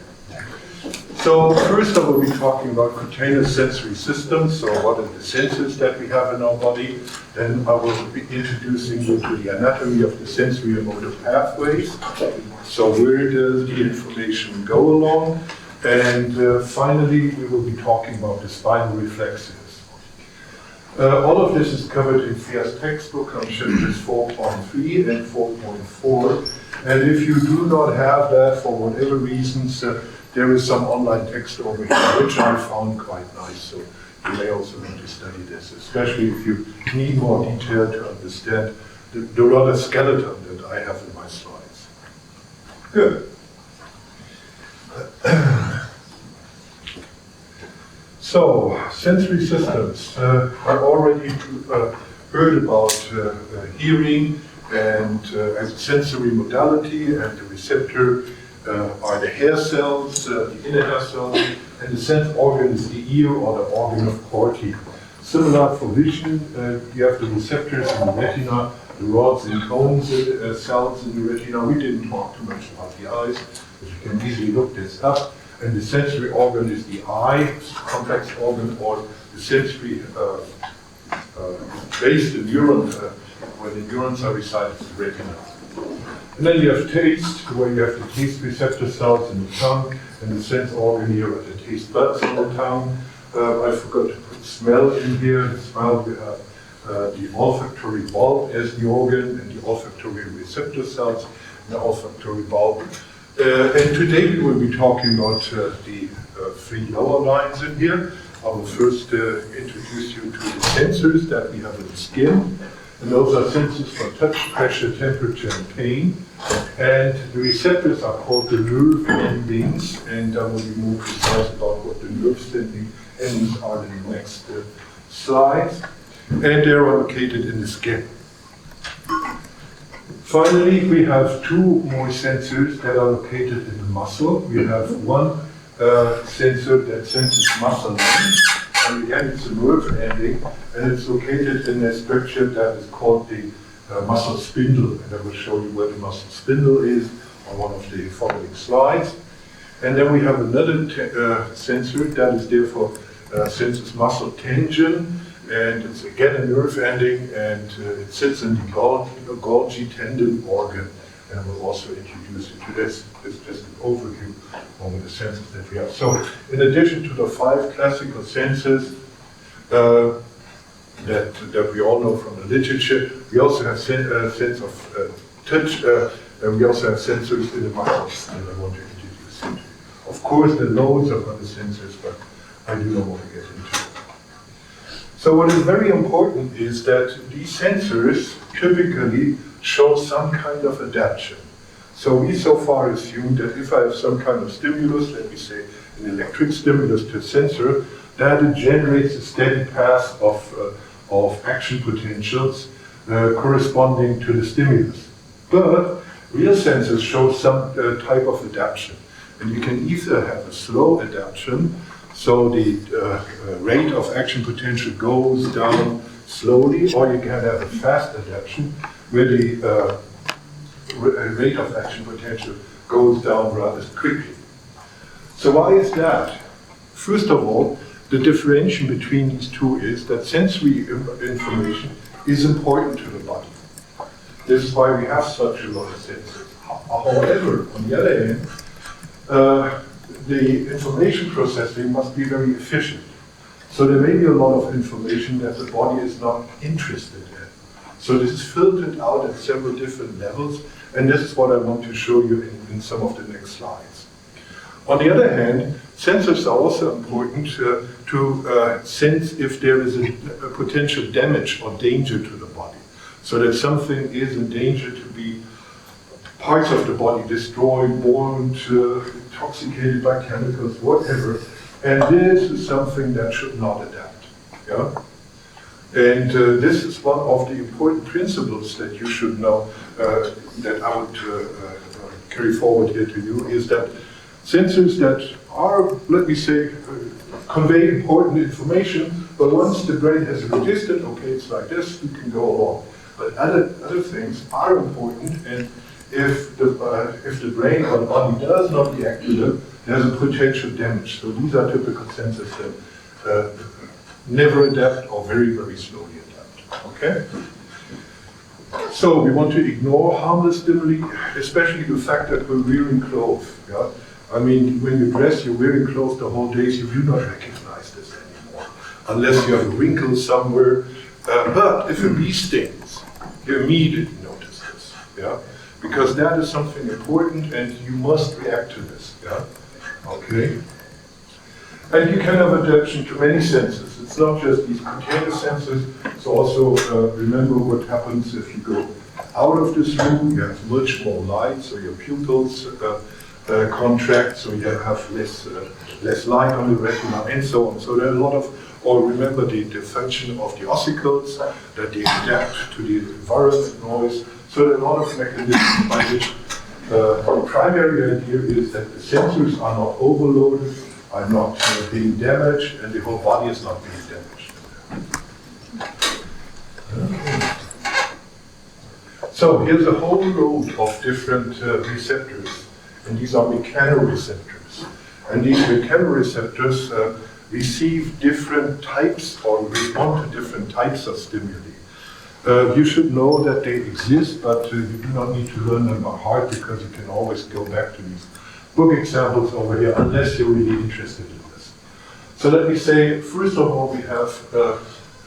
So first I will be talking about cutaneous sensory systems, so what are the sensors that we have in our body. Then I will be introducing you to the anatomy of the sensory and motor pathways. So where does the information go along? And finally we will be talking about the spinal reflexes. All of this is covered in Fair's textbook on chapters 4.3 and 4.4. And if you do not have that for whatever reasons, there is some online text over here, which I found quite nice, so you may also want to study this, especially if you need more detail to understand the rather skeleton that I have in my slides. Good. So, sensory systems. I already heard about hearing and as a sensory modality, and the receptor are the hair cells, the inner hair cells, and the sense organ is the ear or the organ of Corti. Similar for vision, you have the receptors in the retina, the rods and cones cells in the retina. We didn't talk too much about the eyes, but you can easily look this up. And the sensory organ is the eye, complex organ, or the sensory base, the neuron, where the neurons are resided in the retina. And then you have taste, where you have the taste receptor cells in the tongue, and the sense organ here are the taste buds in the tongue. I forgot to put smell in here. The smell, we have the olfactory bulb as the organ, and the olfactory receptor cells in the olfactory bulb. And today we will be talking about the three lower lines in here. I will first introduce you to the sensors that we have in the skin. And those are sensors for touch, pressure, temperature, and pain. And the receptors are called the nerve endings, and I will be more precise about what the nerve endings are in the next slides. And they are located in the skin. Finally, we have two more sensors that are located in the muscle. We have one sensor that senses muscle length, and again it's a nerve ending, and it's located in a structure that is called the muscle spindle, and I will show you where the muscle spindle is on one of the following slides. And then we have another sensor that is therefore senses muscle tension, and it's again a nerve ending, and it sits in the Golgi tendon organ. And we'll also introduce you to this. This is just an overview over the senses that we have. So, in addition to the 5 classical senses that we all know from the literature, we also have sense of touch, and we also have sensors in the muscles that I want to introduce you to. Of course, there are loads of other sensors, but I do not want to get into it. So what is very important is that these sensors typically show some kind of adaptation. So we so far assume that if I have some kind of stimulus, let me say an electric stimulus to a sensor, that it generates a steady path of action potentials corresponding to the stimulus. But real sensors show some type of adaptation. And you can either have a slow adaptation, so the rate of action potential goes down slowly, or you can have a fast adaptation, where the rate of action potential goes down rather quickly. So why is that? First of all, the differentiation between these two is that sensory information is important to the body. This is why we have such a lot of senses. However, on the other hand, the information processing must be very efficient. So there may be a lot of information that the body is not interested in. So this is filtered out at several different levels, and this is what I want to show you in some of the next slides. On the other hand, sensors are also important to sense if there is a potential damage or danger to the body. So that something is in danger to be parts of the body destroyed, burned, intoxicated by chemicals, whatever. And this is something that should not adapt. Yeah? And this is one of the important principles that you should know, that I would carry forward here to you, is that sensors that are, let me say, convey important information, but once the brain has registered, okay, it's like this, you can go along. But other things are important, and if the brain or the body does not react to them, there's a potential damage. So these are typical sensors that never adapt or very, very slowly adapt. Okay? So we want to ignore harmless stimuli, especially the fact that we're wearing clothes. Yeah? I mean, when you dress, you're wearing clothes the whole day, so you do not recognize this anymore, unless you have a wrinkle somewhere. But if a bee stings, you immediately notice this. Yeah? Because that is something important, and you must react to this. Yeah? Okay? And you can have adaptation to many senses. It's not just these container senses, it's also, remember what happens if you go out of this room, you have much more light, so your pupils contract, so you have less light on the retina, and so on. So there are a lot of, or remember the function of the ossicles, that they adapt to the environment noise. So there are a lot of mechanisms by which the primary idea is that the sensors are not overloaded, are not being damaged, and the whole body is not being damaged. Okay. So here's a whole load of different receptors, and these are mechanoreceptors. And these mechanoreceptors receive different types or respond to different types of stimuli. You should know that they exist, but you do not need to learn them by heart, because you can always go back to these book examples over here, unless you're really interested in this. So let me say, first of all, we have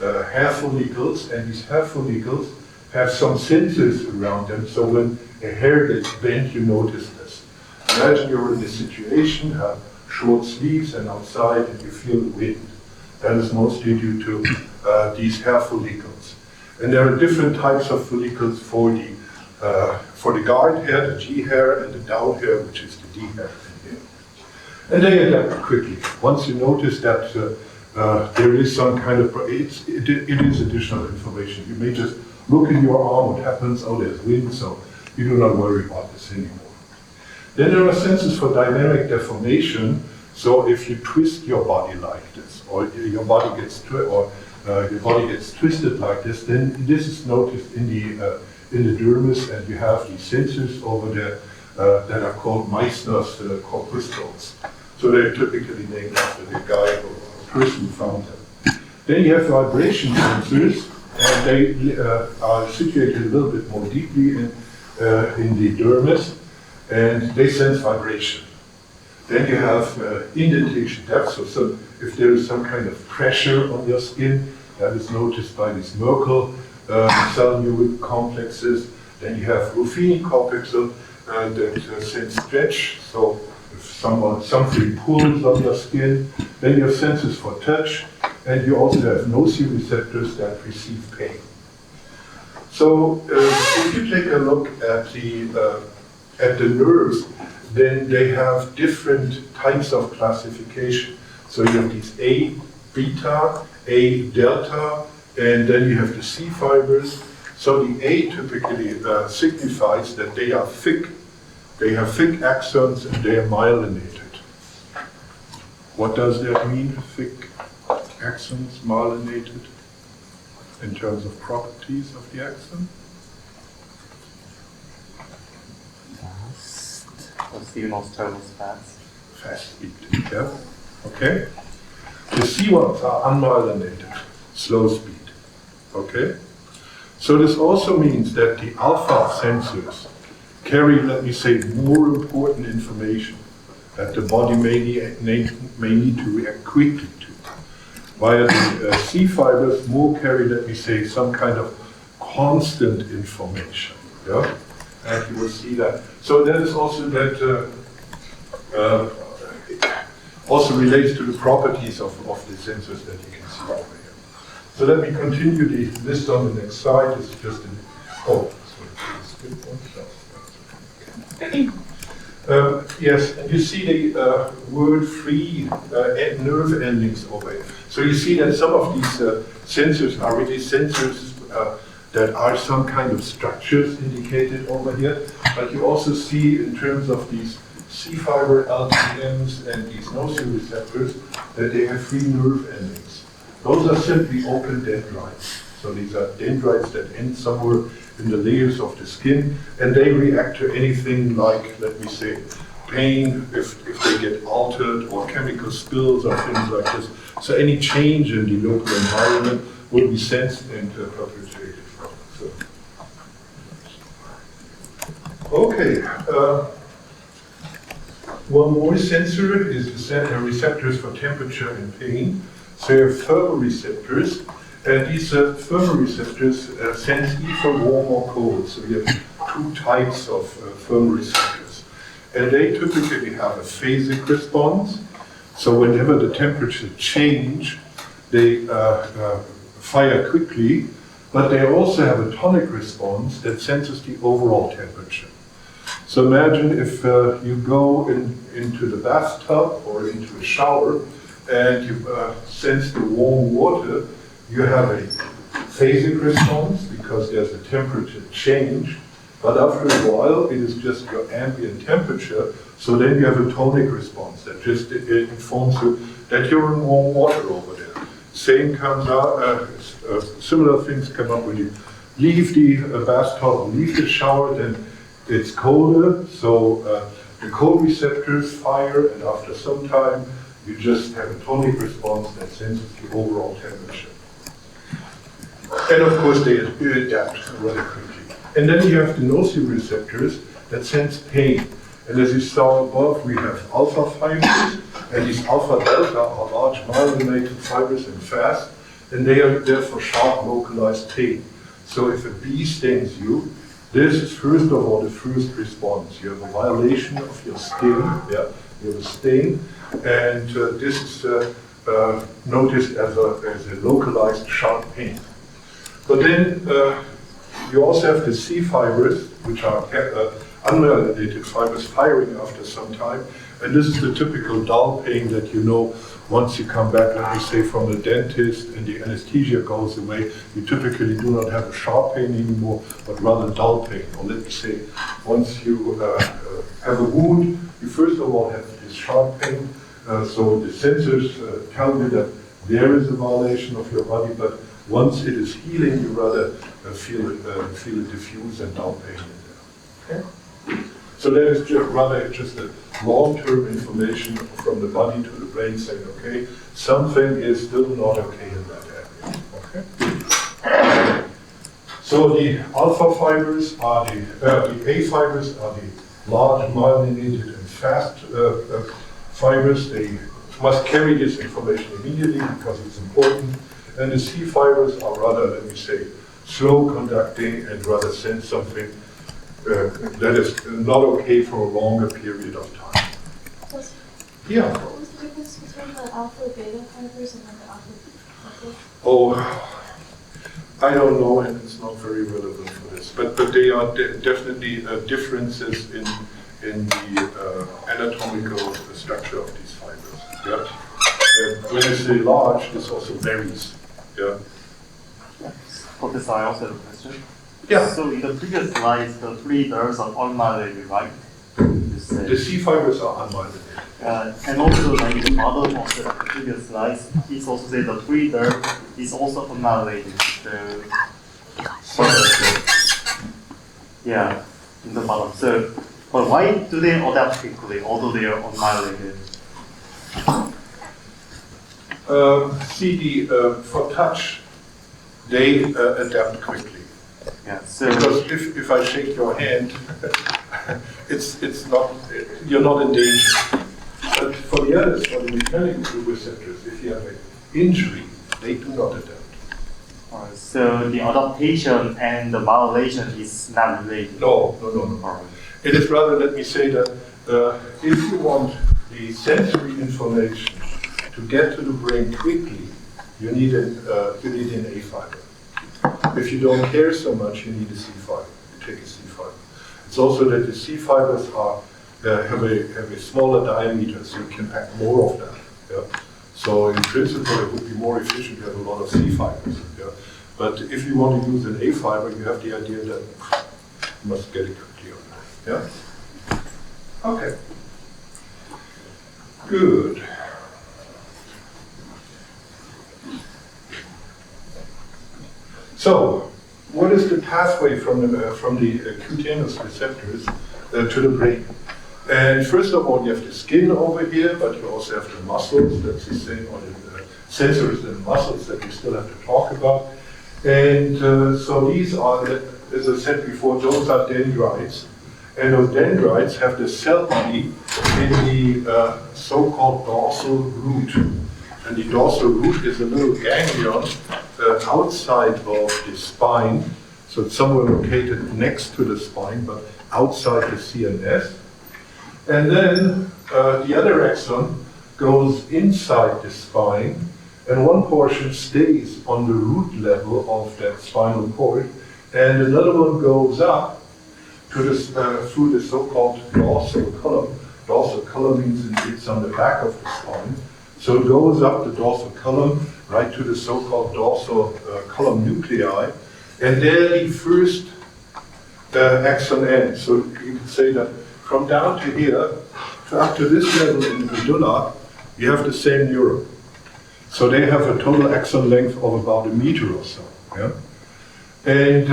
hair follicles, and these hair follicles have some sensors around them, so when a hair gets bent, you notice this. Imagine you're in a situation, have short sleeves and outside, and you feel the wind. That is mostly due to these hair follicles. And there are different types of follicles for the guard hair, the G hair, and the down hair, which is the D hair in here. And they adapt quickly. Once you notice that there is some kind of, it is additional information. You may just look in your arm, what happens, oh, there's wind, so you do not worry about this anymore. Then there are sensors for dynamic deformation. So if you twist your body like this, or your body gets twisted like this, then this is noticed in the dermis, and you have these sensors over there that are called Meissner's corpuscles. So they're typically named after the guy or person who found them. Then you have vibration sensors, and they are situated a little bit more deeply in the dermis, and they sense vibration. Then you have indentation depth, so if there is some kind of pressure on your skin, that is noticed by these Merkel cell complexes. Then you have ruffini corpuscle that sense stretch, so if something pulls on your skin. Then you have sensors for touch, and you also have nociceptors that receive pain. So if you take a look at the nerves, then they have different types of classification. So you have these A beta, A delta, and then you have the C fibers. So the A typically signifies that they are thick. They have thick axons and they are myelinated. What does that mean, thick axons, myelinated, in terms of properties of the axon? The signals travels fast. Fast speed, yeah, okay. The C ones are unmyelinated, slow speed, okay. So this also means that the alpha sensors carry, let me say, more important information that the body may need to react quickly to. While the C fibers more carry, let me say, some kind of constant information, yeah. And you will see that. So that is also also relates to the properties of the sensors that you can see over here. So let me continue the list on the next slide. It's just an, yes, and you see the word-free nerve endings over here. So you see that some of these sensors are really sensors that are some kind of structures indicated over here, but you also see in terms of these C fiber LTMs and these nociceptors that they have free nerve endings. Those are simply open dendrites. So these are dendrites that end somewhere in the layers of the skin, and they react to anything like, let me say, pain, if they get altered, or chemical spills or things like this. So any change in the local environment will be sensed and perpetuated. Okay, one more sensor is the receptors for temperature and pain. So you have thermoreceptors, and these thermoreceptors sense either warm or cold. So you have two types of thermoreceptors. And they typically have a phasic response. So whenever the temperature change, they fire quickly, but they also have a tonic response that senses the overall temperature. So imagine if you go into the bathtub or into a shower and you sense the warm water, you have a phasic response because there's a temperature change, but after a while it is just your ambient temperature, so then you have a tonic response that just informs you that you're in warm water over there. Same comes out, similar things come up when you leave the bathtub or leave the shower, then it's colder, so the cold receptors fire, and after some time you just have a tonic response that senses the overall temperature. And of course they adapt rather quickly. And then you have the nociceptors that sense pain. And as you saw above, we have alpha fibers, and these alpha delta are large myelinated fibers and fast, and they are there for sharp localized pain. So if a bee stings you, this is first of all the first response. You have a violation of your skin, yeah? You have a sting, and this is noticed as a localized sharp pain. But then you also have the C fibers, which are unmyelinated fibers firing after some time, and this is the typical dull pain that you know once you come back, let me say, from the dentist and the anesthesia goes away. You typically do not have a sharp pain anymore, but rather dull pain. Or let me say, once you have a wound, you first of all have this sharp pain, so the sensors tell you that there is a violation of your body, but once it is healing, you rather feel it diffuse and dull pain in there. Okay? So that is just a long-term information from the body to the brain saying, okay, something is still not okay in that area. Okay? So the alpha fibers are the A fibers are the large myelinated and fast fibers. They must carry this information immediately because it's important. And the C fibers are rather, let me say, slow conducting and rather send something that is not okay for a longer period of time. Yeah. What was the difference between the alpha beta fibers and then the alpha beta? Oh, I don't know, and it's not very relevant for this. But they are definitely differences in the anatomical structure of these fibers. Yeah. When I say large, this also varies. Yeah. Professor, I also have a question. Yeah. So in the previous slides, the three nerves are unmyelinated, right? You said. The C fibers are unmyelinated. And also, like the bottom of the previous slides, he's also said the three nerve is also unmyelinated. So, yeah, in the bottom. So, but why do they adapt quickly, although they are unmyelinated? For touch, they adapt quickly. Yeah. So Because if I shake your hand, it's not, you're not in danger. But for the others, for the mechanical receptors, if you have an injury, they do not adapt. so the adaptation and the myelation is not related. No. It is rather, let me say that if you want the sensory information to get to the brain quickly, you need an A fiber. If you don't care so much, you need a C fiber. You take a C fiber. It's also that the C fibers have a smaller diameter, so you can pack more of them. Yeah? So in principle, it would be more efficient to have a lot of C fibers. Yeah? But if you want to use an A fiber, you have the idea that you must get it quickly on that. Yeah? Okay. Good. So, what is the pathway from the cutaneous receptors to the brain? And first of all, you have the skin over here, but you also have the muscles. That's the same, or the sensors and muscles that we still have to talk about. And so these are, as I said before, those are dendrites. And those dendrites have the cell body in the so-called dorsal root. And the dorsal root is a little ganglion outside of the spine. So it's somewhere located next to the spine, but outside the CNS. And then the other axon goes inside the spine, and one portion stays on the root level of that spinal cord, and another one goes up to through the so-called dorsal column. Dorsal column means it's on the back of the spine. So it goes up the dorsal column right to the so-called dorsal column nuclei, and there the first axon ends. So you can say that from down to here, to up to this level in the medulla, you have the same neuron. So they have a total axon length of about 1 meter or so. Yeah? And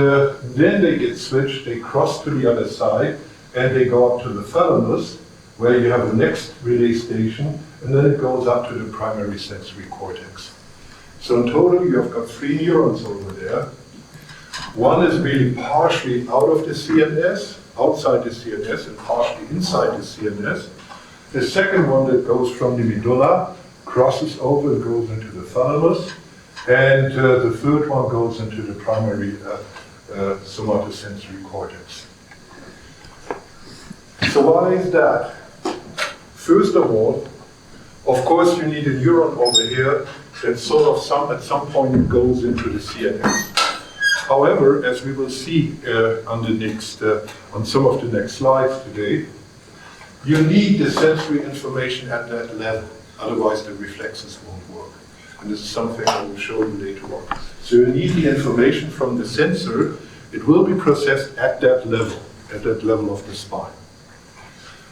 then they get switched, they cross to the other side, and they go up to the thalamus, where you have the next relay station, and then it goes up to the primary sensory cortex. So in total, you have got 3 neurons over there. One is really partially out of the CNS, outside the CNS, and partially inside the CNS. The second one that goes from the medulla, crosses over and goes into the thalamus. And the third one goes into the primary somatosensory cortex. So why is that? First of all, of course, you need a neuron over here that sort of at some point goes into the CNS. However, as we will see on some of the next slides today, you need the sensory information at that level, otherwise the reflexes won't work. And this is something I will show you later on. So you need the information from the sensor. It will be processed at that level of the spine.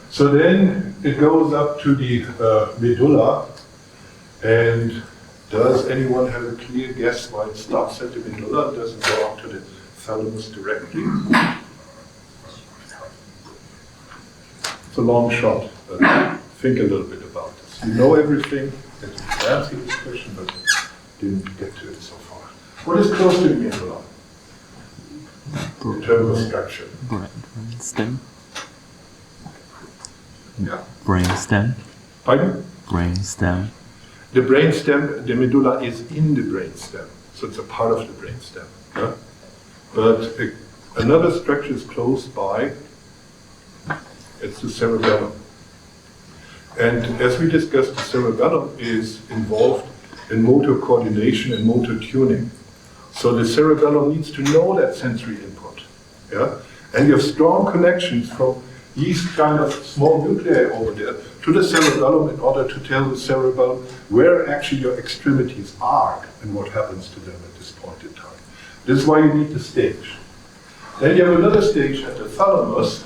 So then it goes up to the medulla, and does anyone have a clear guess why it stops at the medulla and doesn't go up to the thalamus directly? It's a long shot. think a little bit about this. You know everything, and you can answer this question, but didn't get to it so far. What is close to the medulla in terms of structure? Stem. Yeah. Brain stem. Pardon? Brain stem. The brain stem, the medulla is in the brain stem, so it's a part of the brain stem. Yeah? But another structure is close by, it's the cerebellum. And as we discussed, the cerebellum is involved in motor coordination and motor tuning. So the cerebellum needs to know that sensory input. Yeah? And you have strong connections from these kind of small nuclei over there to the cerebellum in order to tell the cerebellum where actually your extremities are and what happens to them at this point in time. This is why you need the stage. Then you have another stage at the thalamus.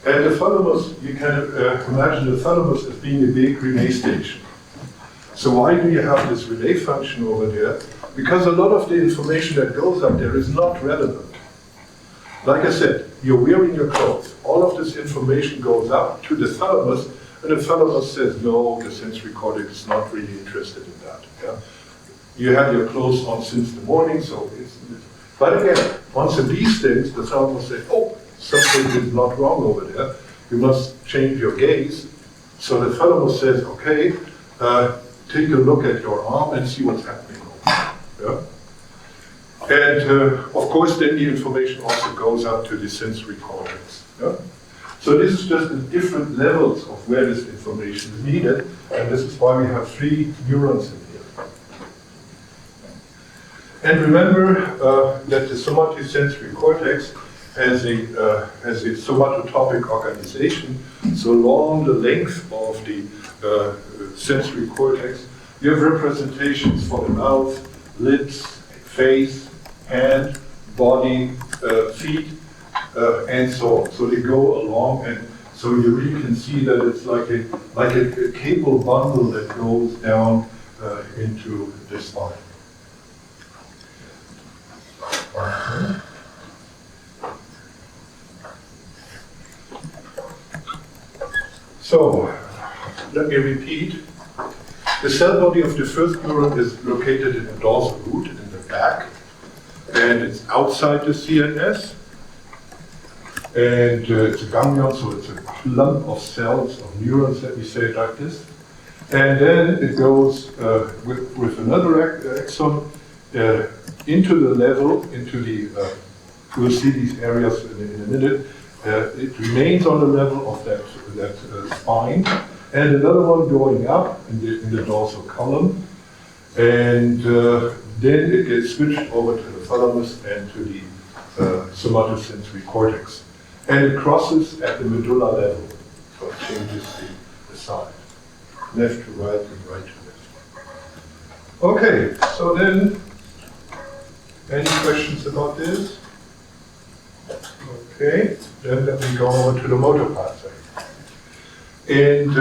And the thalamus, you can imagine the thalamus as being a big relay station. So why do you have this relay function over there? Because a lot of the information that goes up there is not relevant. Like I said, you're wearing your clothes. All of this information goes up to the thalamus, and the thalamus says, no, the sensory cortex is not really interested in that. Yeah? You have your clothes on since the morning, so it's... But again, once in these things, the thalamus says, oh, something is not wrong over there. You must change your gaze. So the thalamus says, okay, take a look at your arm and see what's happening over there. Yeah? And of course, then the information also goes up to the sensory cortex. Yeah? So this is just the different levels of where this information is needed, and this is why we have 3 neurons in here. And remember that the somatosensory cortex has a somatotopic organization. So along the length of the sensory cortex, you have representations for the mouth, lips, face, hand, body, feet, and so on. So they go along, and so you really can see that it's like a cable bundle that goes down into the spine. So, let me repeat. The cell body of the first neuron is located in the dorsal root, in the back, and it's outside the CNS. And it's a ganglion, so it's a clump of cells, of neurons, let me say it like this. And then it goes with another axon into the level, into the, we'll see these areas in a minute. It remains on the level of that spine, and another one going up in the dorsal column, and then it gets switched over to the thalamus and to the somatosensory cortex. And it crosses at the medulla level, so it changes the side, left to right and right to left. Okay, so then, any questions about this? Okay, then let me go over to the motor pathway. And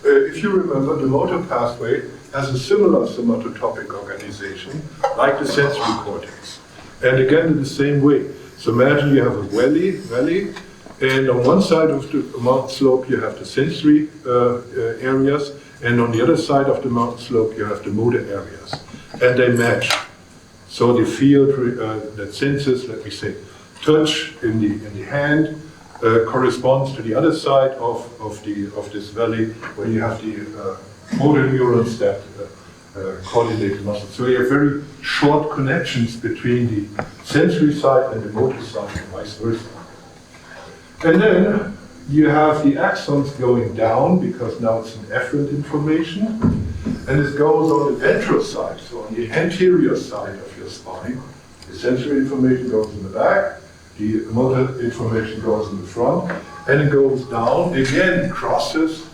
if you remember, the motor pathway has a similar somatotopic organization, like the sensory cortex. And again, in the same way. So imagine you have a valley, and on one side of the mountain slope you have the sensory areas, and on the other side of the mountain slope you have the motor areas. And they match. So the field that senses, let me say, touch in the hand corresponds to the other side of this valley, where you have the motor neurons that coordinate the muscles. So you have very short connections between the sensory side and the motor side, and vice versa. And then you have the axons going down, because now it's an efferent information, and it goes on the ventral side, so on the anterior side of your spine. The sensory information goes in the back, the motor information goes in the front, and it goes down, again crosses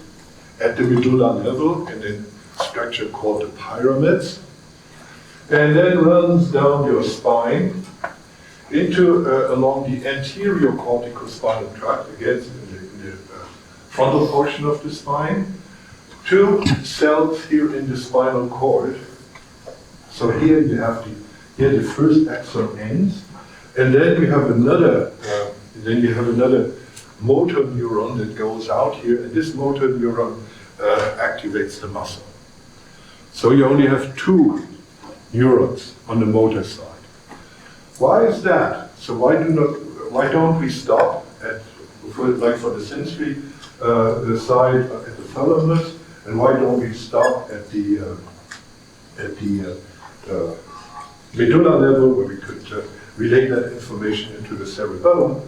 at the medulla level in a structure called the pyramids, and then runs down your spine into along the anterior corticospinal tract, again in the frontal portion of the spine, to cells here in the spinal cord. So here you have the first axon ends, and then you have another motor neuron that goes out here, and this motor neuron activates the muscle. So you only have 2 neurons on the motor side. Why is that? So why don't we stop at, for the sensory side at the thalamus, and why don't we stop at the medulla level, where we could relay that information into the cerebellum?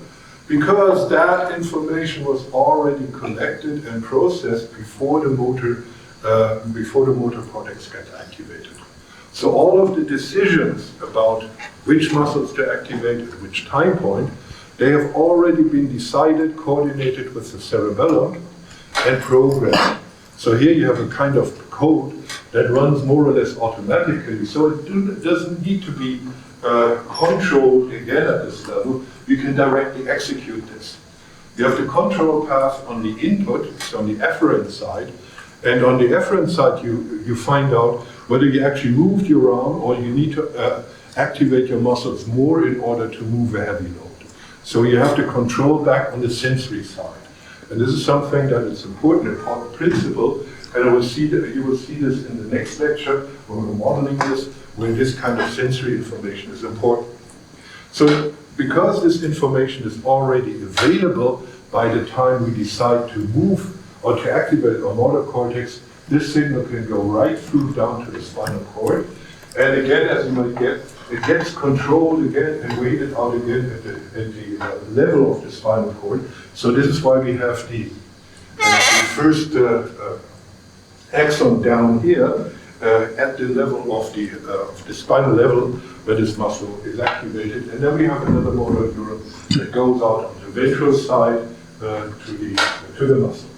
Because that information was already collected and processed before the motor cortex got activated. So all of the decisions about which muscles to activate at which time point, they have already been decided, coordinated with the cerebellum, and programmed. So here you have a kind of code that runs more or less automatically. So it doesn't need to be controlled again at this level. You can directly execute this. You have the control path on the input, so on the efferent side, and on the efferent side you find out whether you actually moved your arm or you need to activate your muscles more in order to move a heavy load. So you have the control back on the sensory side. And this is something that is important principle, and you will see this in the next lecture when we're modeling this, where this kind of sensory information is important. So because this information is already available by the time we decide to move or to activate our motor cortex, this signal can go right through down to the spinal cord. And again, as you might get, it gets controlled again and weighted out again at the level of the spinal cord. So this is why we have the first axon down here at the level of the spinal level where this muscle is activated. And then we have another motor neuron that goes out on the ventral side to the muscle.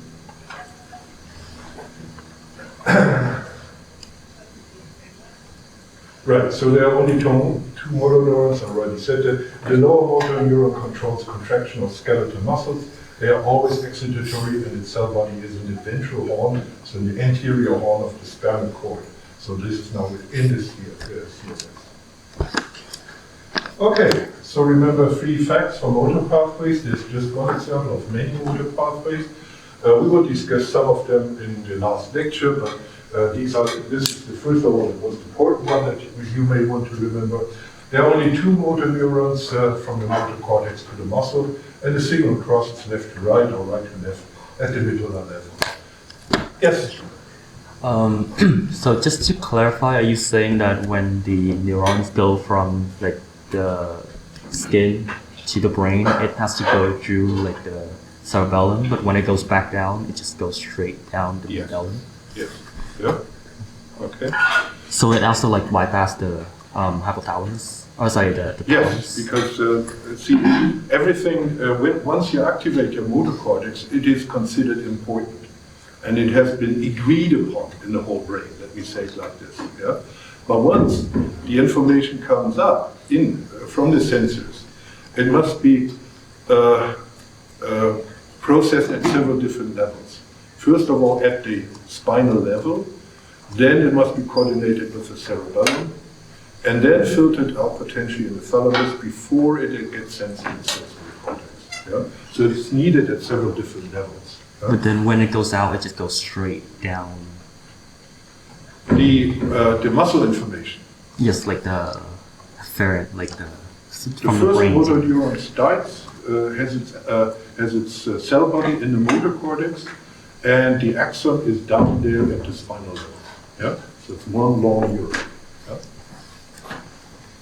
Right, so there are only two motor neurons. I already said that. The lower motor neuron controls contraction of skeletal muscles. They are always excitatory, and its cell body is in the ventral horn, so in the anterior horn of the spinal cord. So this is now within the CSS. Okay, so remember 3 facts for motor pathways. There's just one example of many motor pathways. We will discuss some of them in the last lecture, but this is the first of all, the most important one that you may want to remember. There are only 2 motor neurons from the motor cortex to the muscle, and the signal crosses left to right or right to left at the medulla level. Yes? So just to clarify, are you saying that when the neurons go from like the skin to the brain, it has to go through like the cerebellum, but when it goes back down, it just goes straight down the medullum? Yes. Yeah. Okay. So it also like bypass the hypothalamus? Or sorry, the Yes, because see, everything, once you activate your motor cortex, it is considered important. And it has been agreed upon in the whole brain, let me say it like this. Yeah? But once the information comes up from the sensors, it must be processed at several different levels. First of all, at the spinal level, then it must be coordinated with the cerebellum, and then filtered out potentially in the thalamus before it gets sent in the sensory cortex. Yeah? So it's needed at several different levels. But then when it goes out, it just goes straight down. The muscle information. Yes, like the afferent, like the The from the first brain. motor neuron starts, has its cell body in the motor cortex, and the axon is down there at the spinal level. Yeah? So it's one long neuron. Yeah?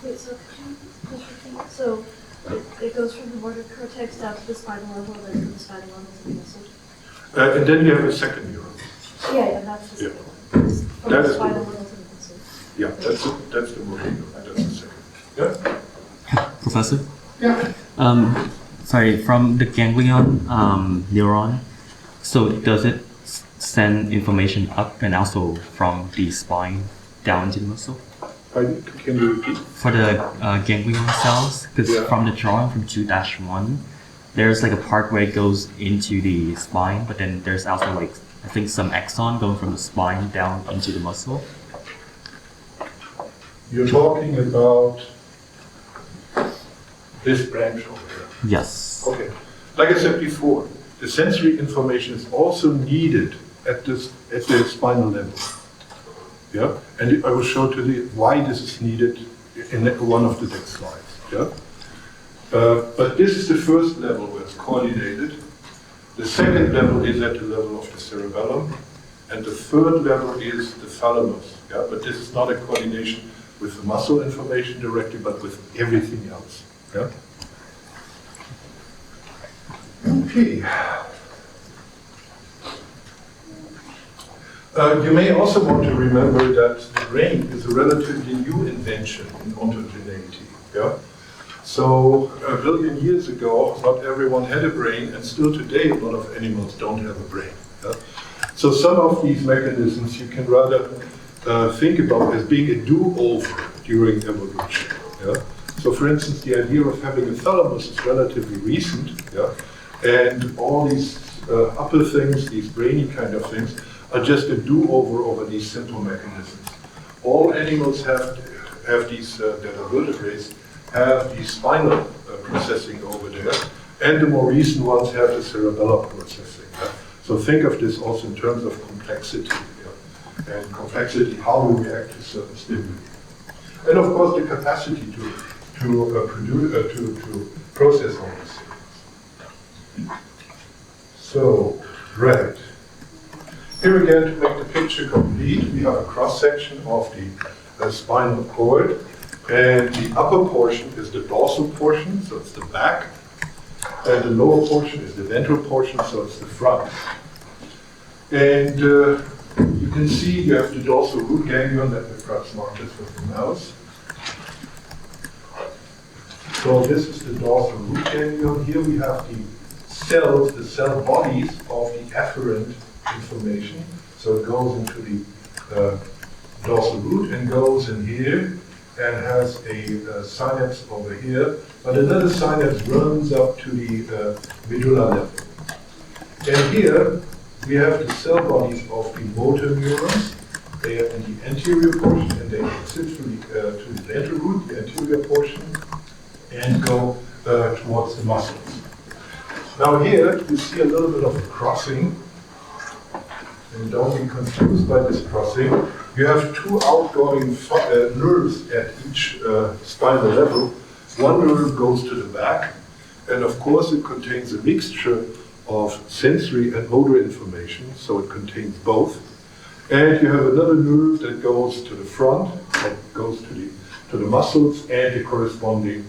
Wait, so could you just repeat? So it goes from the motor cortex down to the spinal level, and then from the spinal level to the muscle? And then you have a second neuron. Yeah, that's the Yeah. second one. From That the is spinal the- level to the muscle. Yeah, that's the motor neuron. That's the second. Yeah? Professor? Yeah. Sorry, from the ganglion neuron, so does it send information up and also from the spine down to the muscle? Can you repeat? For the ganglion cells, because Yeah. from the drawing from 2-1, there's like a part where it goes into the spine, but then there's also like, I think some axon going from the spine down into the muscle. You're talking about this branch over here. Yes. Okay. like I said before, the sensory information is also needed at the spinal level. Yeah, and I will show to you why this is needed in one of the next slides. Yeah, but this is the first level where it's coordinated. The second level is at the level of the cerebellum, and the third level is the thalamus. Yeah, but this is not a coordination with the muscle information directly, but with everything else. Yeah. Okay. You may also want to remember that the brain is a relatively new invention in ontogeneity. Yeah? So a billion years ago, not everyone had a brain, and still today a lot of animals don't have a brain. Yeah? So some of these mechanisms you can rather think about as being a do-over during evolution. Yeah? So for instance, the idea of having a thalamus is relatively recent, yeah? And all these upper things, these brainy kind of things, are just a do-over over these simple mechanisms. All animals have these, that are vertebrates, have the spinal processing over there, and the more recent ones have the cerebellar processing. Yeah? So think of this also in terms of complexity, yeah? And complexity, how we react to certain stimuli. And of course the capacity to process all these things. So, right. Here again, to make the picture complete, we have a cross-section of the spinal cord, and the upper portion is the dorsal portion, so it's the back, and the lower portion is the ventral portion, so it's the front. And you can see you have the dorsal root ganglion, that we perhaps mark this with the mouse. So this is the dorsal root ganglion. Here we have the cells, the cell bodies of the afferent information. So it goes into the dorsal root and goes in here and has a synapse over here. But another synapse runs up to the medulla level. And here we have the cell bodies of the motor neurons. They are in the anterior portion and they exit to the ventral root, the anterior portion, and go towards the muscles. Now here you see a little bit of a crossing. And don't be confused by this crossing. You have two outgoing nerves at each spinal level. One nerve goes to the back, and of course it contains a mixture of sensory and motor information, so it contains both. And you have another nerve that goes to the front, that goes to the muscles and the corresponding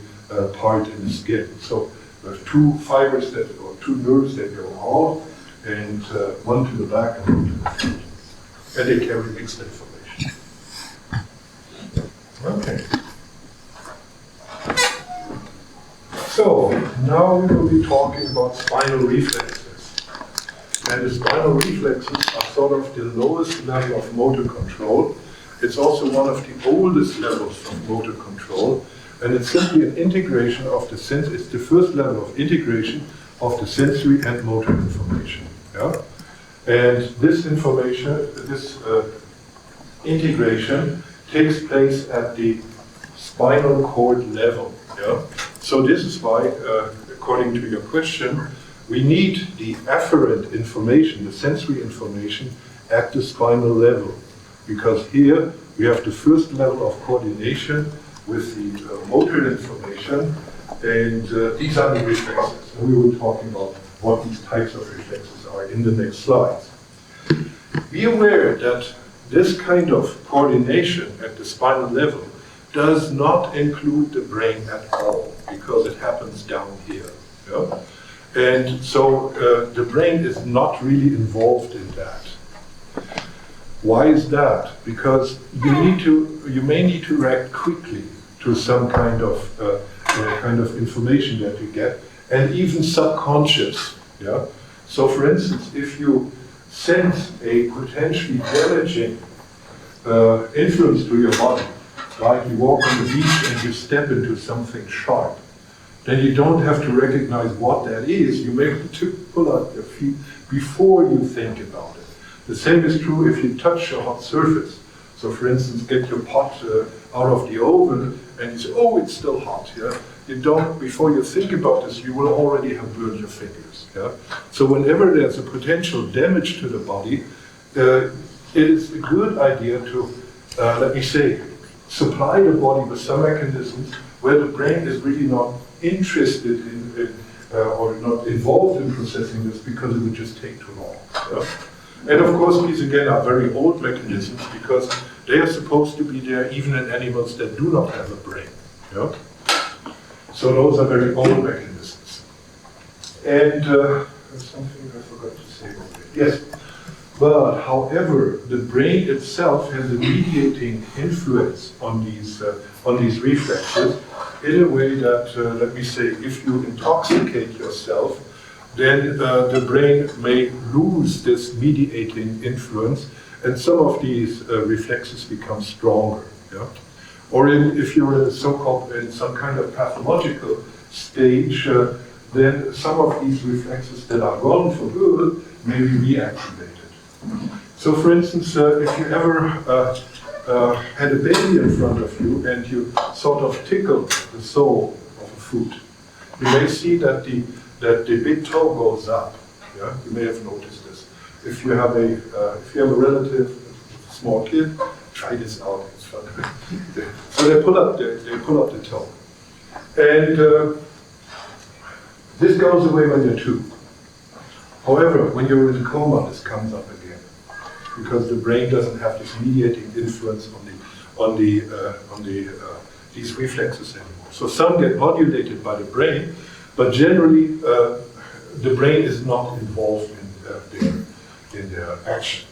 part in the skin. So there's two fibers or two nerves that go out, and one to the back and one to the front. And they carry mixed information. Okay. So, now we will be talking about spinal reflexes. And the spinal reflexes are sort of the lowest level of motor control. It's also one of the oldest levels of motor control. And it's simply an integration of the sense, it's the first level of integration of the sensory and motor information. Yeah? And this information, this integration takes place at the spinal cord level. Yeah? So this is why, according to your question, we need the afferent information, the sensory information, at the spinal level. Because here we have the first level of coordination with the motor information, and these are the reflexes. And we were talking about what these types of reflexes are in the next slides. Be aware that this kind of coordination at the spinal level does not include the brain at all, because it happens down here. Yeah? And so the brain is not really involved in that. Why is that? Because you may need to react quickly to some kind of information that you get, and even subconscious. Yeah. So, for instance, if you sense a potentially damaging influence to your body, like you walk on the beach and you step into something sharp, then you don't have to recognize what that is. You may have to pull out your feet before you think about it. The same is true if you touch a hot surface. So for instance, get your pot out of the oven and you say, oh, it's still hot. Yeah? you don't, before you think about this, you will already have burned your fingers. Yeah? So whenever there's a potential damage to the body, it is a good idea to, let me say, supply the body with some mechanisms where the brain is really not interested in or not involved in processing this because it would just take too long. Yeah? And of course, these again are very old mechanisms because they are supposed to be there even in animals that do not have a brain. Yeah? So those are very old mechanisms. And there's something I forgot to say. Yes. But however, the brain itself has a mediating influence on these reflexes in a way that, let me say, if you intoxicate yourself, then the brain may lose this mediating influence, and some of these reflexes become stronger. Yeah? Or if you're in so-called in some kind of pathological stage, then some of these reflexes that are gone for good may be reactivated. So, for instance, if you ever had a baby in front of you and you sort of tickled the sole of a foot, you may see that the big toe goes up. Yeah, you may have noticed this. If you have a relative, a small kid, try this out. It's fun. So they pull up the toe, and this goes away when you're 2. However, when you're in a coma, this comes up again because the brain doesn't have this mediating influence on these reflexes anymore. So some get modulated by the brain, but generally the brain is not involved in their action.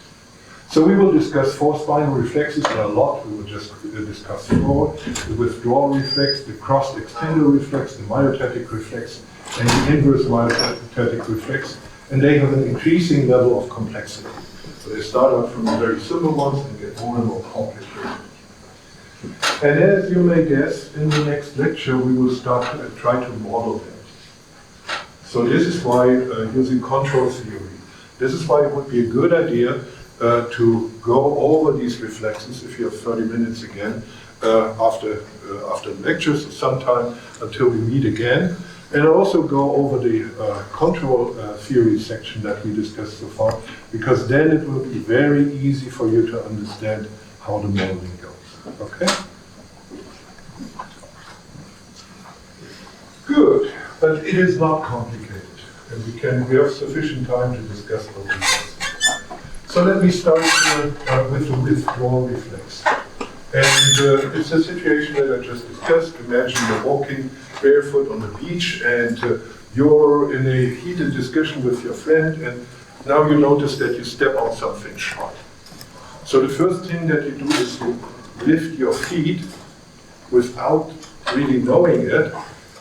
So we will discuss 4 spinal reflexes. There are a lot. We will just discuss 4: the withdrawal reflex, the crossed extender reflex, the myotatic reflex, and the inverse myotatic reflex. And they have an increasing level of complexity. So they start out from the very simple ones and get more and more complicated. And as you may guess, in the next lecture we will start to try to model them. So this is why, using control theory, this is why it would be a good idea to go over these reflexes if you have 30 minutes again after the lectures, sometime until we meet again. And also go over the control theory section that we discussed so far, because then it will be very easy for you to understand how the modeling goes. Okay? Good, but it is not complicated, and we have sufficient time to discuss all these. So let me start with the withdrawal reflex. And it's a situation that I just discussed. Imagine you're walking barefoot on the beach and you're in a heated discussion with your friend, and now you notice that you step on something sharp. So the first thing that you do is to lift your feet without really knowing it,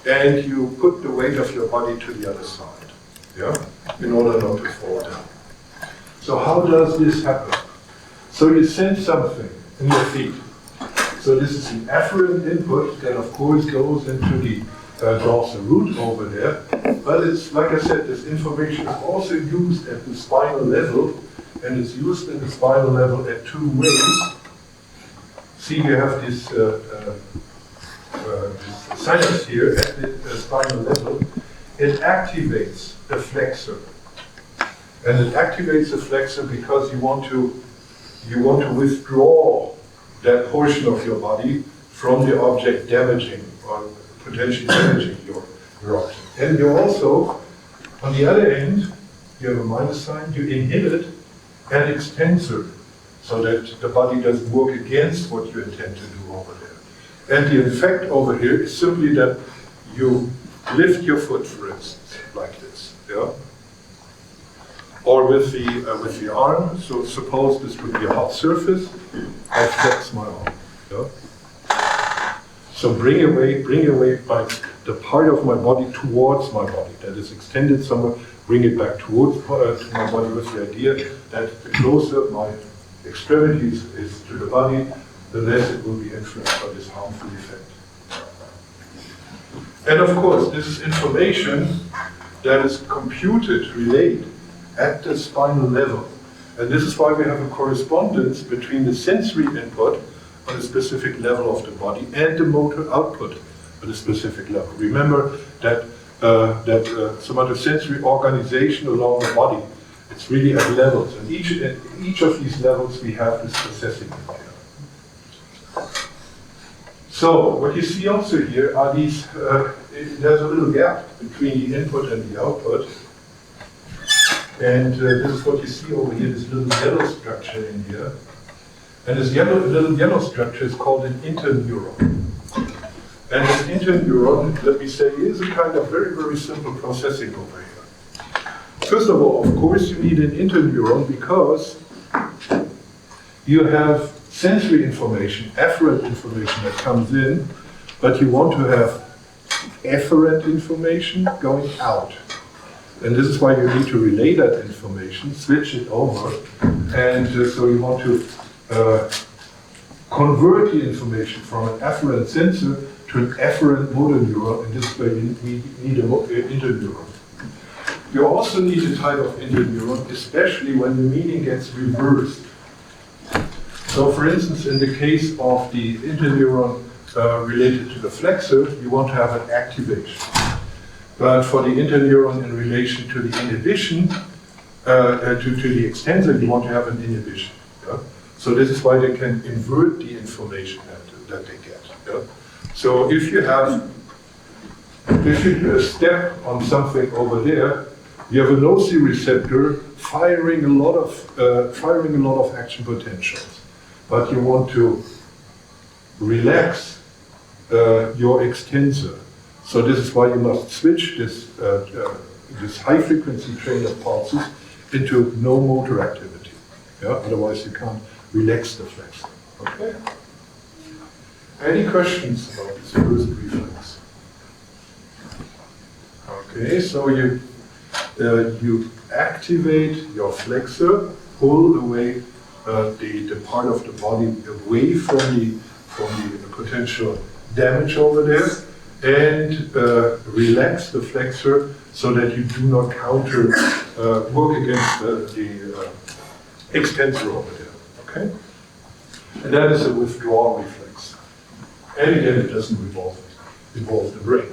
and you put the weight of your body to the other side, yeah, in order not to fall down. So how does this happen? So you sense something in your feet. So this is an afferent input that of course goes into the dorsal root over there, but it's, like I said, this information is also used at the spinal level, and it's used in the spinal level at 2 ways. See, you have this sinus here at the spinal level. It activates the flexor, and it activates the flexor because you want to withdraw that portion of your body from the object damaging or potentially damaging your object. And you also, on the other end, you have a minus sign, you inhibit an extensor so that the body doesn't work against what you intend to do over there. And the effect over here is simply that you lift your foot, for instance, like this, yeah? Or with the arm, so suppose this would be a hot surface, I flex my arm. Yeah? So bring away the part of my body towards my body that is extended somewhere, bring it back towards to my body with the idea that the closer my extremities is to the body, the less it will be influenced by this harmful effect. And of course, this is information that is computed, relayed at the spinal level. And this is why we have a correspondence between the sensory input on a specific level of the body and the motor output at a specific level. Remember that somatosensory organization along the body, it's really at levels, and each of these levels we have this processing in here. So what you see also here are these, there's a little gap between the input and the output. And this is what you see over here, this little yellow structure in here. And this little yellow structure is called an interneuron. And this interneuron, let me say, is a kind of very, very simple processing over here. First of all, of course, you need an interneuron because you have sensory information, afferent information that comes in, but you want to have efferent information going out. And this is why you need to relay that information, switch it over, and so you want to convert the information from an afferent sensor to an efferent motor neuron, and this way you need an interneuron. You also need a type of interneuron, especially when the meaning gets reversed. So for instance, in the case of the interneuron related to the flexor, you want to have an activation. But for the interneuron in relation to the inhibition, to the extensor, you want to have an inhibition. Yeah? So this is why they can invert the information that they get. Yeah? So if you step on something over there, you have a nociceptor firing a lot of action potentials, but you want to relax your extensor. So this is why you must switch this high frequency train of pulses into no motor activity. Yeah? Otherwise you can't relax the flexor. Okay? Any questions about this first reflex? Okay, so you activate your flexor, pull away the part of the body away from the potential damage over there, and relax the flexor so that you do not work against the extensor over there. Okay, and that is a withdrawal reflex. And again, it doesn't involve the brain.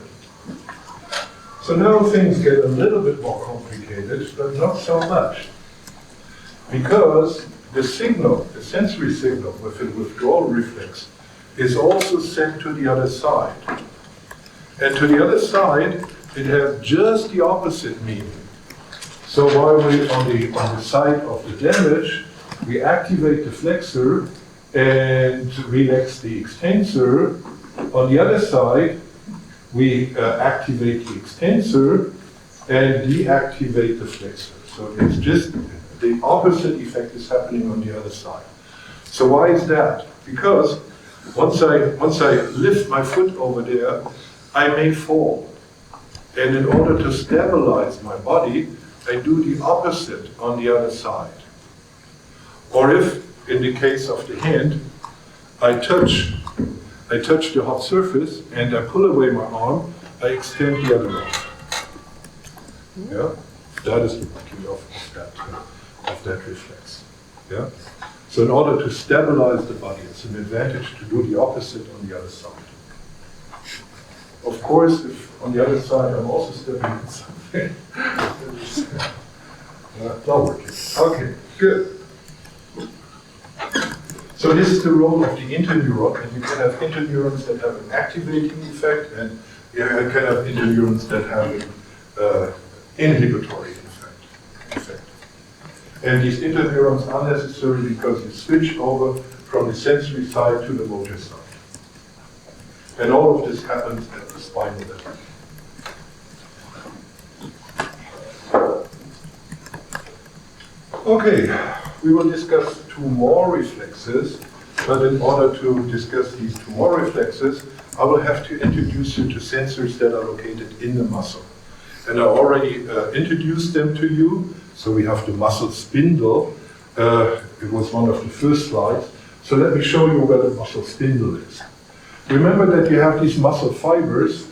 So now things get a little bit more complicated, but not so much. Because the signal, the sensory signal with the withdrawal reflex, is also sent to the other side. And to the other side, it has just the opposite meaning. So while we're on the side of the damage, we activate the flexor and relax the extensor. On the other side, we activate the extensor and deactivate the flexor. So it's just the opposite effect is happening on the other side. So why is that? Because once I lift my foot over there, I may fall. And in order to stabilize my body, I do the opposite on the other side. Or if, in the case of the hand, I touch the hot surface and I pull away my arm, I extend the other arm. Yeah, that is the working of that reflex. Yeah. So in order to stabilize the body, it's an advantage to do the opposite on the other side. Of course, if on the other side I'm also stepping in something, not working. Okay, good. So this is the role of the interneuron, and you can have interneurons that have an activating effect, and you can have interneurons that have an inhibitory effect. And these interneurons are necessary because you switch over from the sensory side to the motor side. And all of this happens at the spinal level. Okay, we will discuss two more reflexes, but in order to discuss these two more reflexes, I will have to introduce you to sensors that are located in the muscle. And I already introduced them to you. So we have the muscle spindle. It was one of the first slides. So let me show you where the muscle spindle is. Remember that you have these muscle fibers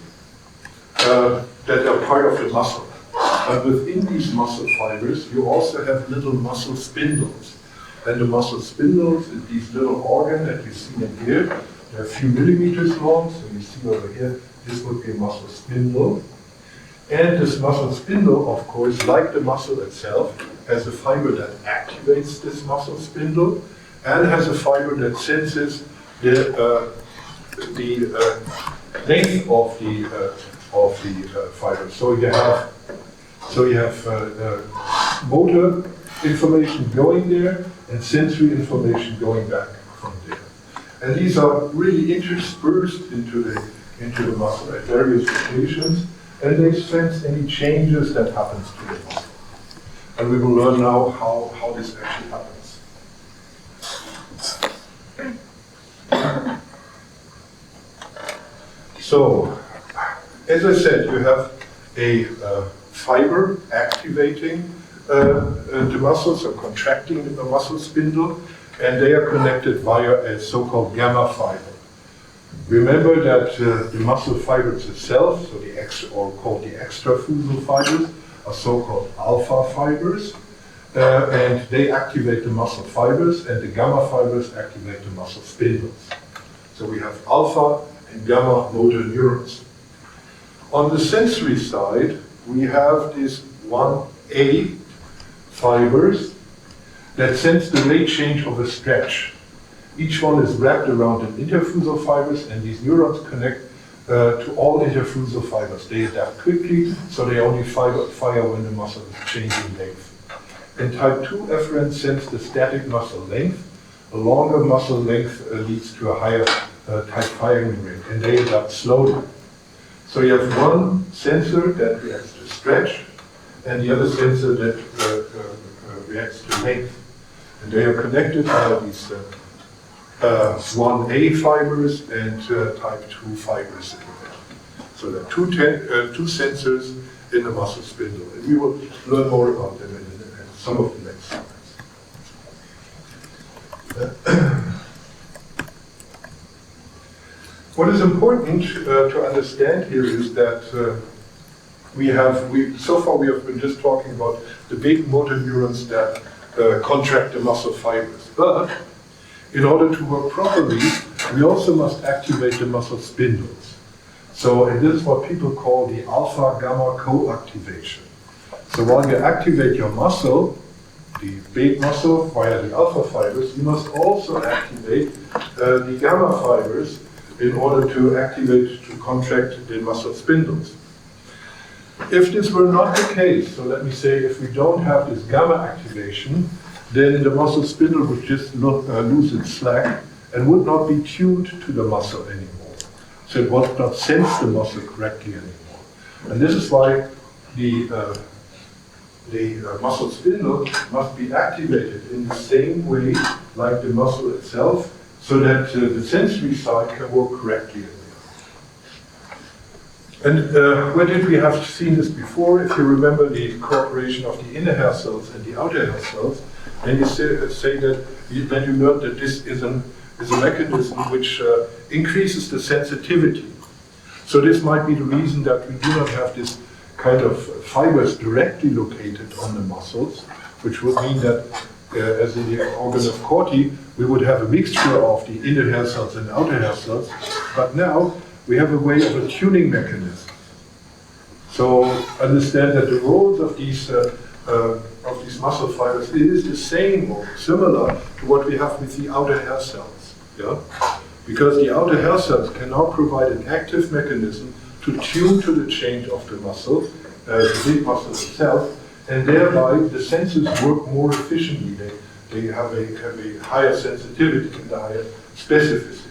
that are part of the muscle. But within these muscle fibers, you also have little muscle spindles. And the muscle spindles is these little organs that you see in here. They're a few millimeters long. So you see over here, This would be a muscle spindle. And this muscle spindle, of course, like the muscle itself, has a fiber that activates this muscle spindle and has a fiber that senses the length of the fiber. So you have motor information going there and sensory information going back from there. And these are really interspersed into the muscle at various locations, and they sense any changes that happens to the muscle. And we will learn now how this actually happens. So, as I said, you have a fiber activating the muscles or contracting the muscle spindle, and they are connected via a so-called gamma fiber. Remember that the muscle fibers itself, so called the extrafusal fibers, are so-called alpha fibers, and they activate the muscle fibers, and the gamma fibers activate the muscle spindles. So we have alpha and gamma motor neurons. On the sensory side, we have these 1A fibers that sense the rate change of a stretch. Each one is wrapped around an interfusal fibers, and these neurons connect to all interfusal fibers. They adapt quickly, so they only fire when the muscle is changing length. And type 2 efferents sense the static muscle length. A longer muscle length leads to a higher type firing rate, and they adapt slowly. So you have one sensor that reacts to stretch, and the other sensor that reacts to length. And they are connected by these 1A fibers and type 2 fibers. So there are two sensors in the muscle spindle, and we will learn more about them in some of the next slides. What is important to understand here is that so far we have been just talking about the big motor neurons that contract the muscle fibers. But in order to work properly, we also must activate the muscle spindles. So, and this is what people call the alpha-gamma co-activation. So while you activate your muscle, the big muscle via the alpha fibers, you must also activate the gamma fibers in order to contract the muscle spindles. If this were not the case, so let me say if we don't have this gamma activation, then the muscle spindle would just lose its slack and would not be tuned to the muscle anymore. So it would not sense the muscle correctly anymore. And this is why the muscle spindle must be activated in the same way like the muscle itself, so that the sensory side can work correctly. And where did we have seen this before? If you remember the cooperation of the inner hair cells and the outer hair cells, then you say that then you learned that this is a mechanism which increases the sensitivity. So this might be the reason that we do not have this kind of fibers directly located on the muscles, which would mean that as in the organ of Corti, we would have a mixture of the inner hair cells and outer hair cells, but now we have a way of a tuning mechanism. So understand that the roles of these muscle fibers, it is the same or similar to what we have with the outer hair cells. Yeah? Because the outer hair cells can now provide an active mechanism to tune to the change of the muscle, the big muscle itself, and thereby the senses work more efficiently. They have a higher sensitivity and a higher specificity.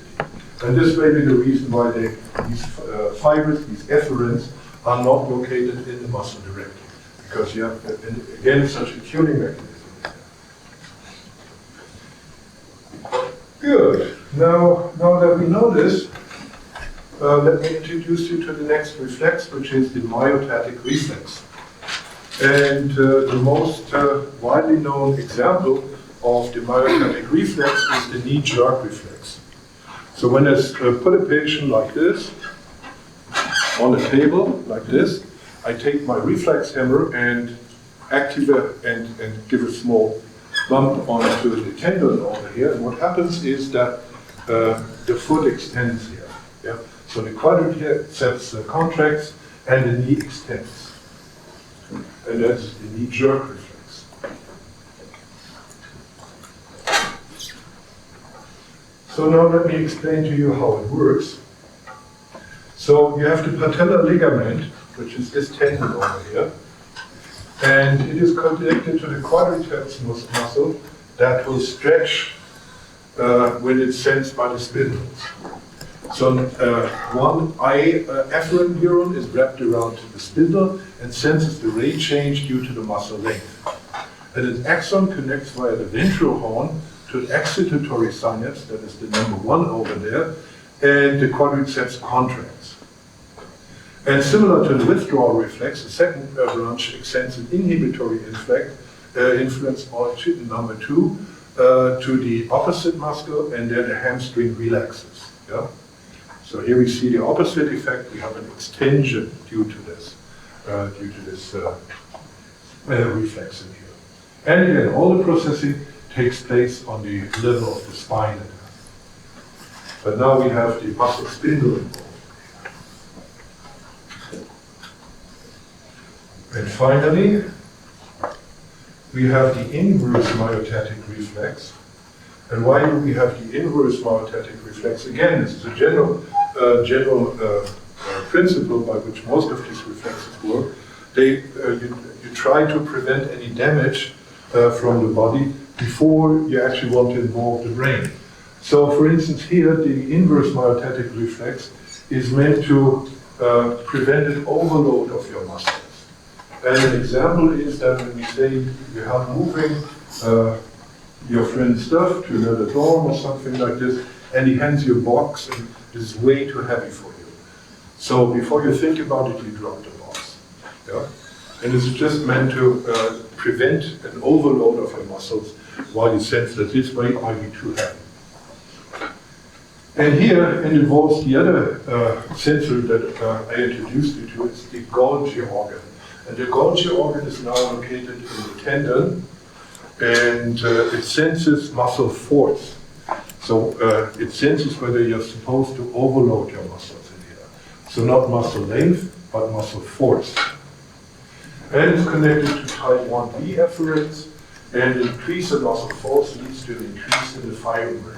And this may be the reason why these fibers, these efferents, are not located in the muscle directly. Because you have, again, such a tuning mechanism. Good. Now that we know this, let me introduce you to the next reflex, which is the myotatic reflex. And the most widely known example of the myotatic reflex is the knee jerk reflex. So when I put a patient like this on a table, like this, I take my reflex hammer and activate and give a small bump onto the tendon over here. And what happens is that the foot extends here. Yeah? So the quadriceps contracts and the knee extends. And that's the knee jerk reflex. So now let me explain to you how it works. So you have the patellar ligament, which is this tendon over here, and it is connected to the quadriceps muscle that will stretch when it's sensed by the spindles. So one afferent neuron is wrapped around the spindle and senses the rate change due to the muscle length. And an axon connects via the ventral horn to an excitatory synapse, that is the number 1 over there, and the quadriceps contracts. And similar to the withdrawal reflex, the second branch extends an inhibitory influence, or number 2, to the opposite muscle, and then the hamstring relaxes. Yeah? So here we see the opposite effect. We have an extension due to this reflex in here. And again, all the processing takes place on the level of the spine. But now we have the muscle spindle involved. And finally, we have the inverse myotatic reflex. And why do we have the inverse myotatic reflex? Again, this is a general principle by which most of these reflexes work. You try to prevent any damage from the body before you actually want to involve the brain. So, for instance, here the inverse myotatic reflex is meant to prevent an overload of your muscles. And an example is that when we say you have moving your friend's stuff to another dorm or something like this, and he hands you a box and it is way too heavy for you. So before you think about it, you drop the box. Yeah? And this is just meant to prevent an overload of your muscles while you sense that this weight might be too heavy. And here it involves the other sensor that I introduced you to, it's the Golgi organ. And the Golgi organ is now located in the tendon, and it senses muscle force. So it senses whether you're supposed to overload your muscles in here. So not muscle length, but muscle force. And it's connected to type 1B efferents, and increase in muscle force leads to an increase in the firing rate.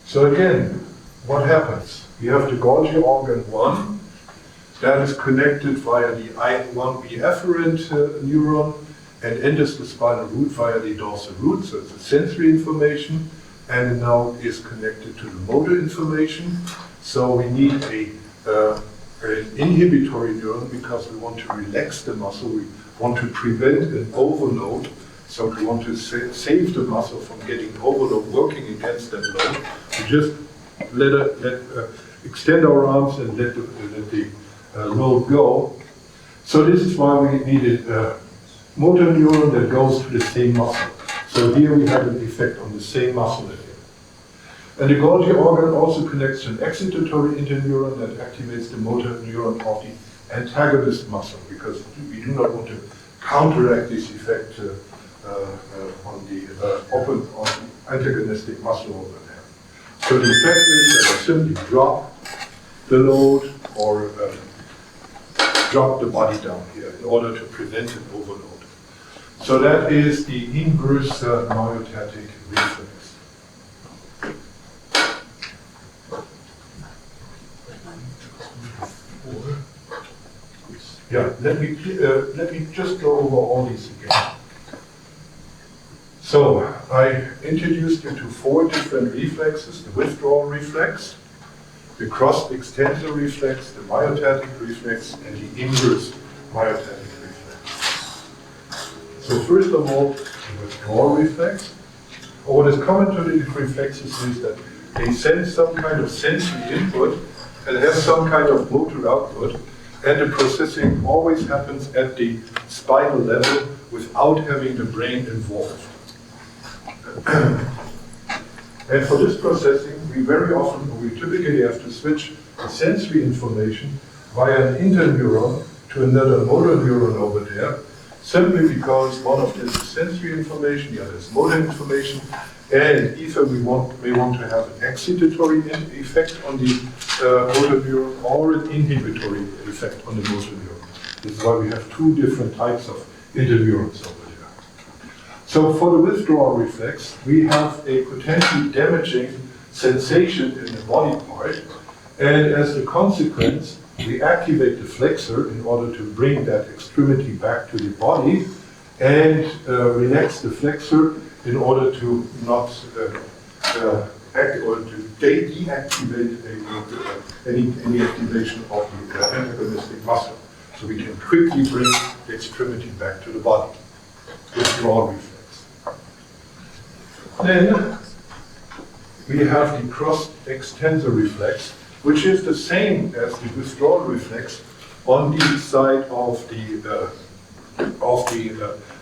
So again, what happens? We have the Golgi organ 1, that is connected via the I1B efferent neuron and enters the spinal root via the dorsal root, so it's a sensory information, and it now is connected to the motor information. So we need an inhibitory neuron because we want to relax the muscle, we want to prevent an overload. So we want to save the muscle from getting overload, working against that load. We just extend our arms and let the load go. So this is why we need a motor neuron that goes to the same muscle. So here we have an effect on the same muscle again. And the Golgi organ also connects to an excitatory interneuron that activates the motor neuron of the antagonist muscle, because we do not want to counteract this effect on the antagonistic muscle over there. So the effect is that I simply drop the load or drop the body down here in order to prevent an overload. So that is the inverse myotatic reflex. Yeah, let me just go over all these again. So I introduced you to 4 different reflexes: the withdrawal reflex, the cross-extensor reflex, the myotatic reflex, and the inverse myotatic reflex. So first of all, the withdrawal reflex. What is common to these reflexes is that they send some kind of sensory input and have some kind of motor output, and the processing always happens at the spinal level without having the brain involved. And for this processing, we typically have to switch the sensory information via an interneuron to another motor neuron over there. simply because one of them is sensory information, the other is motor information, and either we may want to have an excitatory effect on the motor neuron or an inhibitory effect on the motor neuron. This is why we have two different types of interneurons over here. So for the withdrawal reflex, we have a potentially damaging sensation in the body part, and as a consequence, we activate the flexor in order to bring that extremity back to the body and relax the flexor in order to not act or to deactivate any activation of the antagonistic muscle. So we can quickly bring the extremity back to the body. Withdrawal reflex. Then we have the cross-extensor reflex, which is the same as the withdrawal reflex on the side of the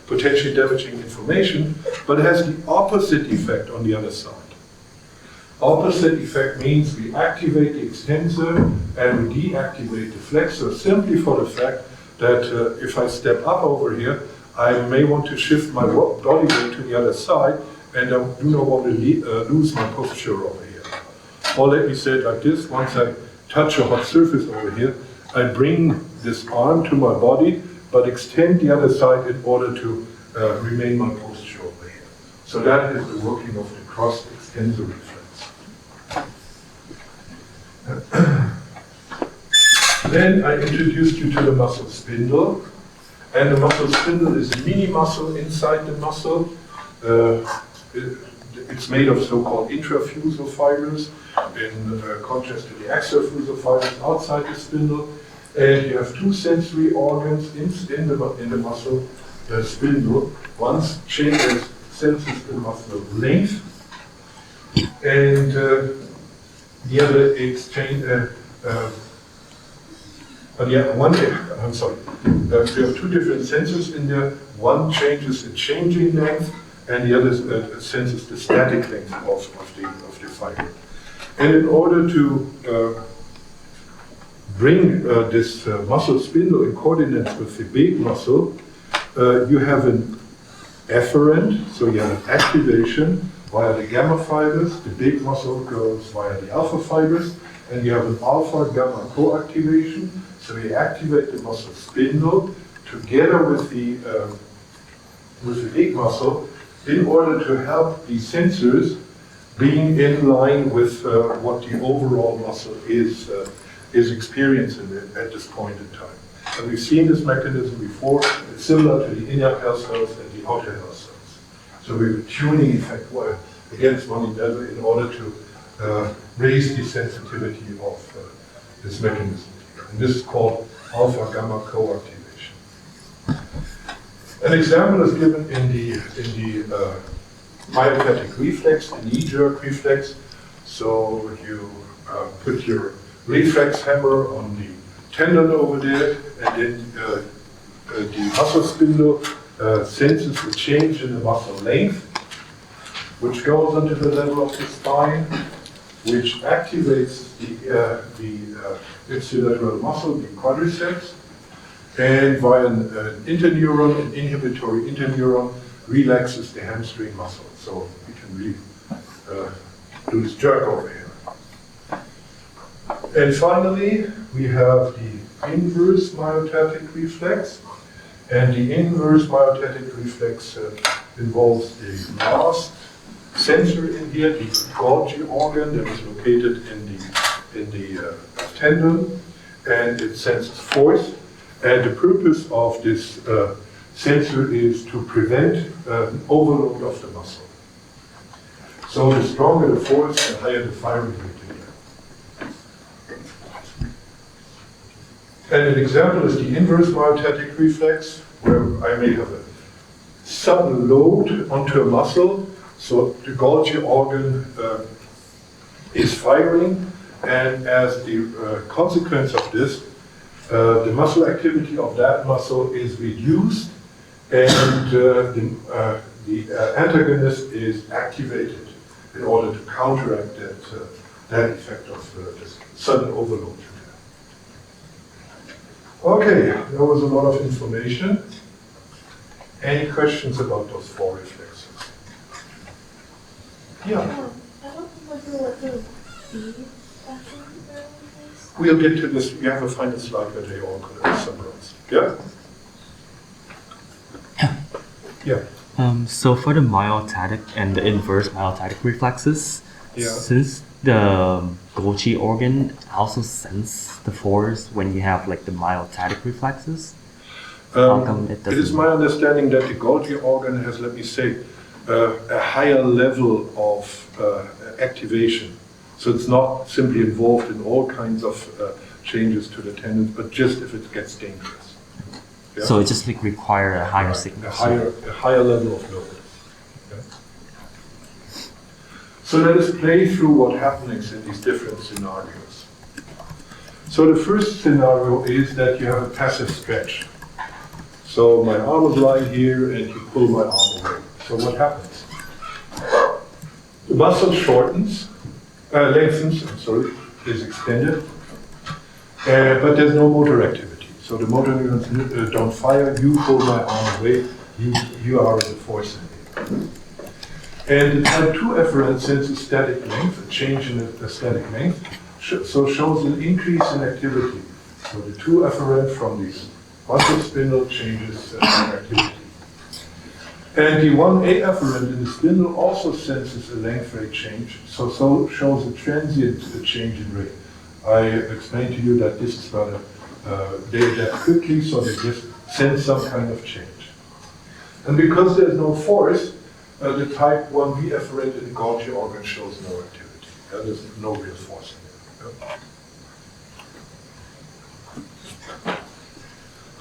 potentially damaging information, but has the opposite effect on the other side. Opposite effect means we activate the extensor and we deactivate the flexor simply for the fact that if I step up over here, I may want to shift my body weight to the other side, and I do not want to lose my posture over here. Or let me say it like this: once I touch a hot surface over here, I bring this arm to my body, but extend the other side in order to remain my posture over here. So that is the working of the cross-extensor reflex. Then I introduced you to the muscle spindle. And the muscle spindle is a mini muscle inside the muscle. It's made of so-called intrafusal fibers, in contrast to the extrafusal fibers outside the spindle. And you have two sensory organs in the muscle spindle. One senses the muscle length, and the other we have two different sensors in there. One changes the changing length, and the other senses the static length of the fiber. And in order to bring this muscle spindle in coordinates with the big muscle, you have an efferent, so you have an activation via the gamma fibers. The big muscle goes via the alpha fibers, and you have an alpha-gamma co-activation. So you activate the muscle spindle together with the big muscle in order to help the sensors being in line with what the overall muscle is experiencing at this point in time. And we've seen this mechanism before. It's similar to the inner hair cells and the outer hair cells. So we have a tuning effect against one another in order to raise the sensitivity of this mechanism. And this is called alpha-gamma co-activation. An example is given in the myotatic reflex, the knee-jerk reflex. So you put your reflex hammer on the tendon over there, and then the muscle spindle senses the change in the muscle length, which goes onto the level of the spine, which activates the ipsilateral muscle, the quadriceps, and via an interneuron, an inhibitory interneuron, relaxes the hamstring muscle. So we can really do this jerk over here. And finally, we have the inverse myotatic reflex. And the inverse myotatic reflex involves the last sensor in here, the Golgi organ that is located in the tendon, and it senses force. And the purpose of this sensor is to prevent an overload of the muscle. So the stronger the force, the higher the firing rate. And an example is the inverse myotatic reflex, where I may have a sudden load onto a muscle. So the Golgi organ is firing, and as the consequence of this, the muscle activity of that muscle is reduced, and the antagonist is activated in order to counteract that effect of this sudden overload. Okay, that was a lot of information. Any questions about those 4 reflexes? Yeah, I don't remember what the B actually is. we'll get to this. We have a final slide where they all summarize. Yeah? Yeah. So for the myotatic and the inverse myotatic reflexes, Yeah. since the Golgi organ also sense the force when you have like the myotatic reflexes, how come it It is doesn't? my understanding that the Golgi organ has, let me say, a higher level of activation. So it's not simply involved in all kinds of changes to the tendons, but just if it gets dangerous. Yeah? So it just like require a higher Right, signal. a higher level of load. Yeah? So let us play through what happens in these different scenarios. So the first scenario is that you have a passive stretch. So my arm is lying here and you pull my arm away. So what happens? The muscle lengthens, is extended, but there's no motor activity. So the motor neurons don't fire, you pull my arm away, you are in the force in it. And the type 2 efferent senses static length, a change in the static length, so shows an increase in activity. So the 2 efferent from the muscle spindle changes activity. And the 1A efferent in the spindle also senses a length rate change, so shows a transient change in rate. I explained to you that this is not they adapt quickly, so they just sense some kind of change. And because there's no force, the type 1B efferent in the Golgi organ shows no activity. There's no real force in it. Yeah.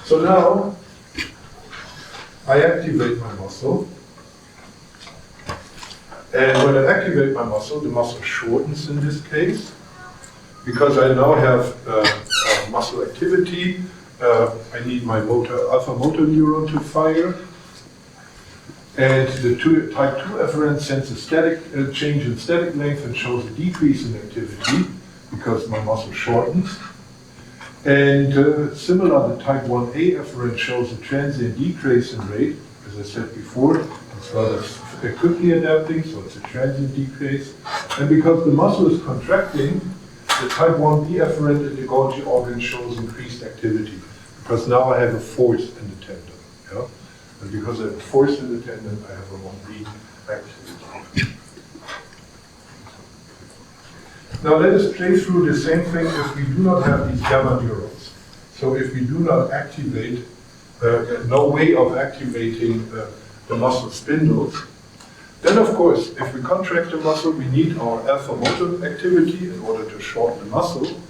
So now, I activate my muscle. And when I activate my muscle, the muscle shortens in this case. Because I now have muscle activity, I need my alpha motor neuron to fire. And the type 2 efferent senses static change in static length and shows a decrease in activity because my muscle shortens. And similar, the type 1A efferent shows a transient decrease in rate. As I said before, it's rather quickly adapting, so it's a transient decrease. And because the muscle is contracting, the type 1B efferent in the Golgi organ shows increased activity. Because now I have a force in the tendon. Yeah? And because I have a force in the tendon, I have a 1B activity. Now let us play through the same thing if we do not have these gamma neurons. So if we do not activate, no way of activating the muscle spindles, then of course, if we contract the muscle, we need our alpha motor activity in order to shorten the muscle,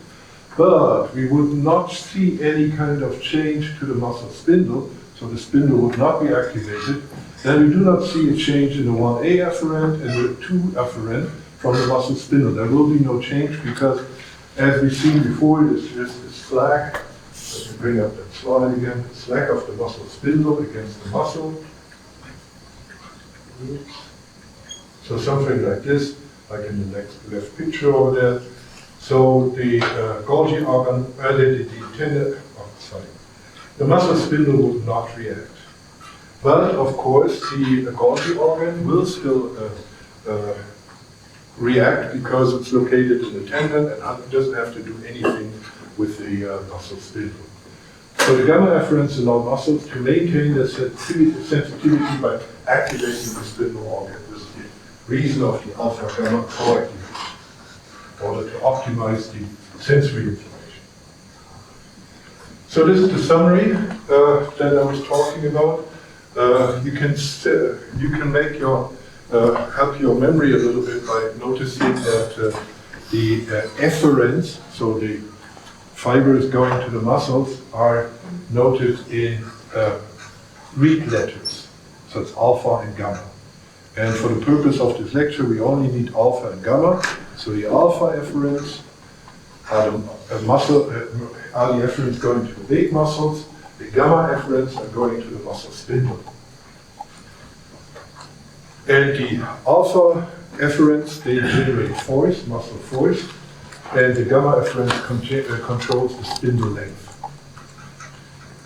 but we would not see any kind of change to the muscle spindle, so the spindle would not be activated. Then we do not see a change in the 1A efferent and the 2 efferent from the muscle spindle. There will be no change because, as we've seen before, it is just a slack. Let me bring up that slide again. Slack of the muscle spindle against the muscle. So something like this, like in the next left picture over there. So the Golgi organ, the muscle spindle would not react. But of course, the Golgi organ will still react because it's located in the tendon and doesn't have to do anything with the muscle spindle. So the gamma efferents allow muscles to maintain their sensitivity by activating the spindle organ. This is the reason of the alpha gamma co-activation, in order to optimize the sensory information. So this is the summary that I was talking about. You can make your help your memory a little bit by noticing that the efferents, so the fibers going to the muscles, are noted in Greek letters. So it's alpha and gamma. And for the purpose of this lecture, we only need alpha and gamma. So the alpha efferents are the efferents going to the big muscles. The gamma efferents are going to the muscle spindle. And the alpha efferents, they generate force, muscle force, and the gamma efferent controls the spindle length.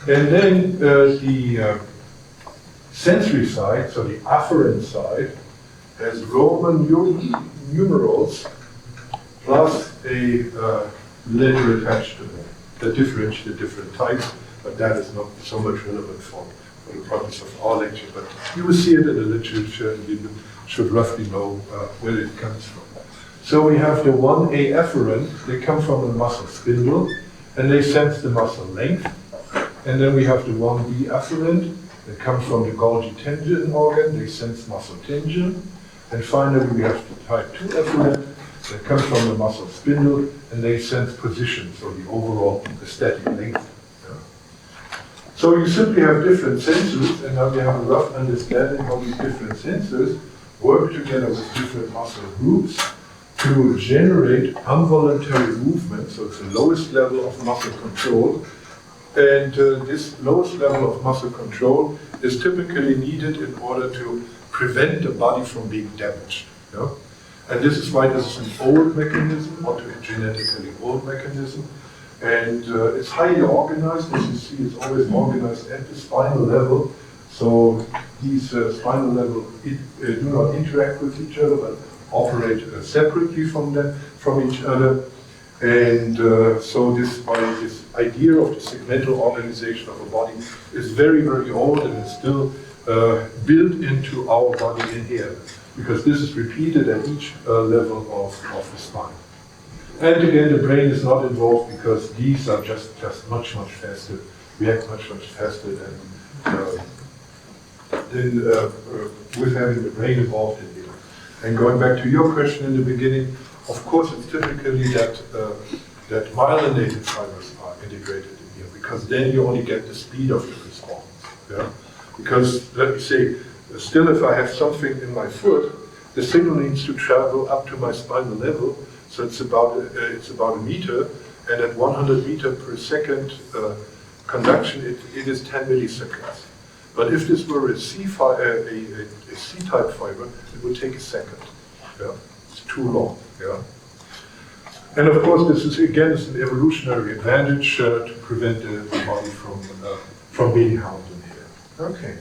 And then the sensory side, so the afferent side, has Roman numerals plus a letter attached to them that differentiate the different types, but that is not so much relevant for the purpose of our lecture. But you will see it in the literature and you should roughly know where it comes from. So we have the 1A afferent, they come from the muscle spindle, and they sense the muscle length. And then we have the 1B afferent, that come from the Golgi tendon organ, they sense muscle tension. And finally we have the type 2 afferent, that come from the muscle spindle, and they sense position, so the overall aesthetic length. So you simply have different sensors, and now we have a rough understanding how these different sensors work together with different muscle groups to generate involuntary movement, so it's the lowest level of muscle control. And this lowest level of muscle control is typically needed in order to prevent the body from being damaged. You know? And this is why this is an old mechanism, not a genetically old mechanism. And it's highly organized. As you see, it's always organized at the spinal level. So these spinal levels do not interact with each other, but operate separately from each other. And so this idea of the segmental organization of a body is very, very old, and it's still built into our body in here, because this is repeated at each level of the spine. And again, the brain is not involved because these are just much, much faster, react much, much faster than with having the brain involved in here. And going back to your question in the beginning, of course, it's typically that myelinated fibers are integrated in here, because then you only get the speed of the response. Yeah? Because, let me say, still if I have something in my foot, the signal needs to travel up to my spinal level, so it's about a meter, and at 100 meters per second conduction, it is 10 milliseconds. But if this were a C-type fiber, it would take a second. Yeah? It's too long. Yeah? And of course, this is again an evolutionary advantage to prevent the body from being harmed in here. Okay.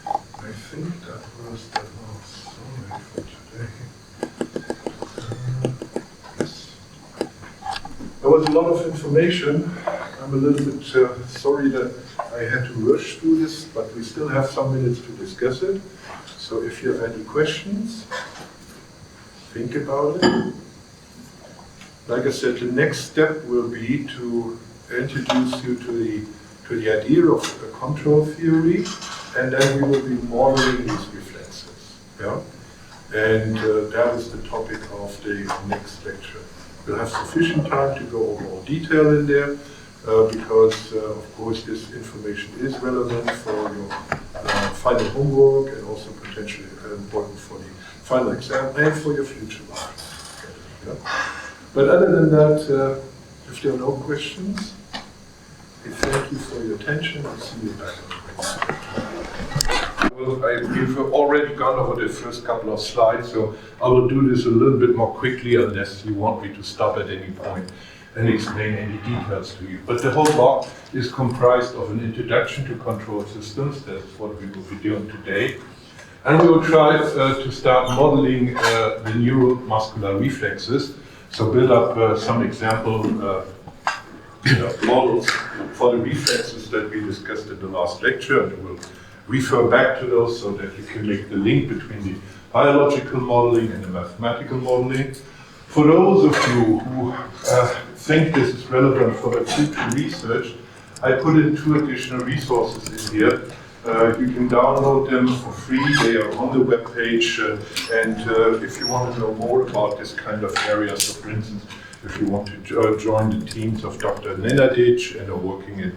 I think that was the last slide for today. Yes. There was a lot of information. I'm a little bit sorry that I had to rush through this, but we still have some minutes to discuss it. So if you have any questions, think about it. Like I said, the next step will be to introduce you to the idea of a control theory, and then we will be modeling these reflexes. Yeah? And that is the topic of the next lecture. We'll have sufficient time to go over more detail in there, because of course this information is relevant for your final homework and also potentially important for the final exam and for your future life. Yeah? But other than that, if there are no questions, I thank you for your attention and see you back on the next lecture. Well, we've already gone over the first couple of slides, so I will do this a little bit more quickly unless you want me to stop at any point and explain any details to you. But the whole block is comprised of an introduction to control systems. That's what we will be doing today. And we will try to start modeling the neuromuscular reflexes. So build up some example models for the reflexes that we discussed in the last lecture, and we'll refer back to those so that you can make the link between the biological modeling and the mathematical modeling. For those of you who think this is relevant for the future research, I put in 2 additional resources in here. You can download them for free. They are on the web page, and if you want to know more about this kind of area, so for instance, if you want to join the teams of Dr. Nenadic and are working in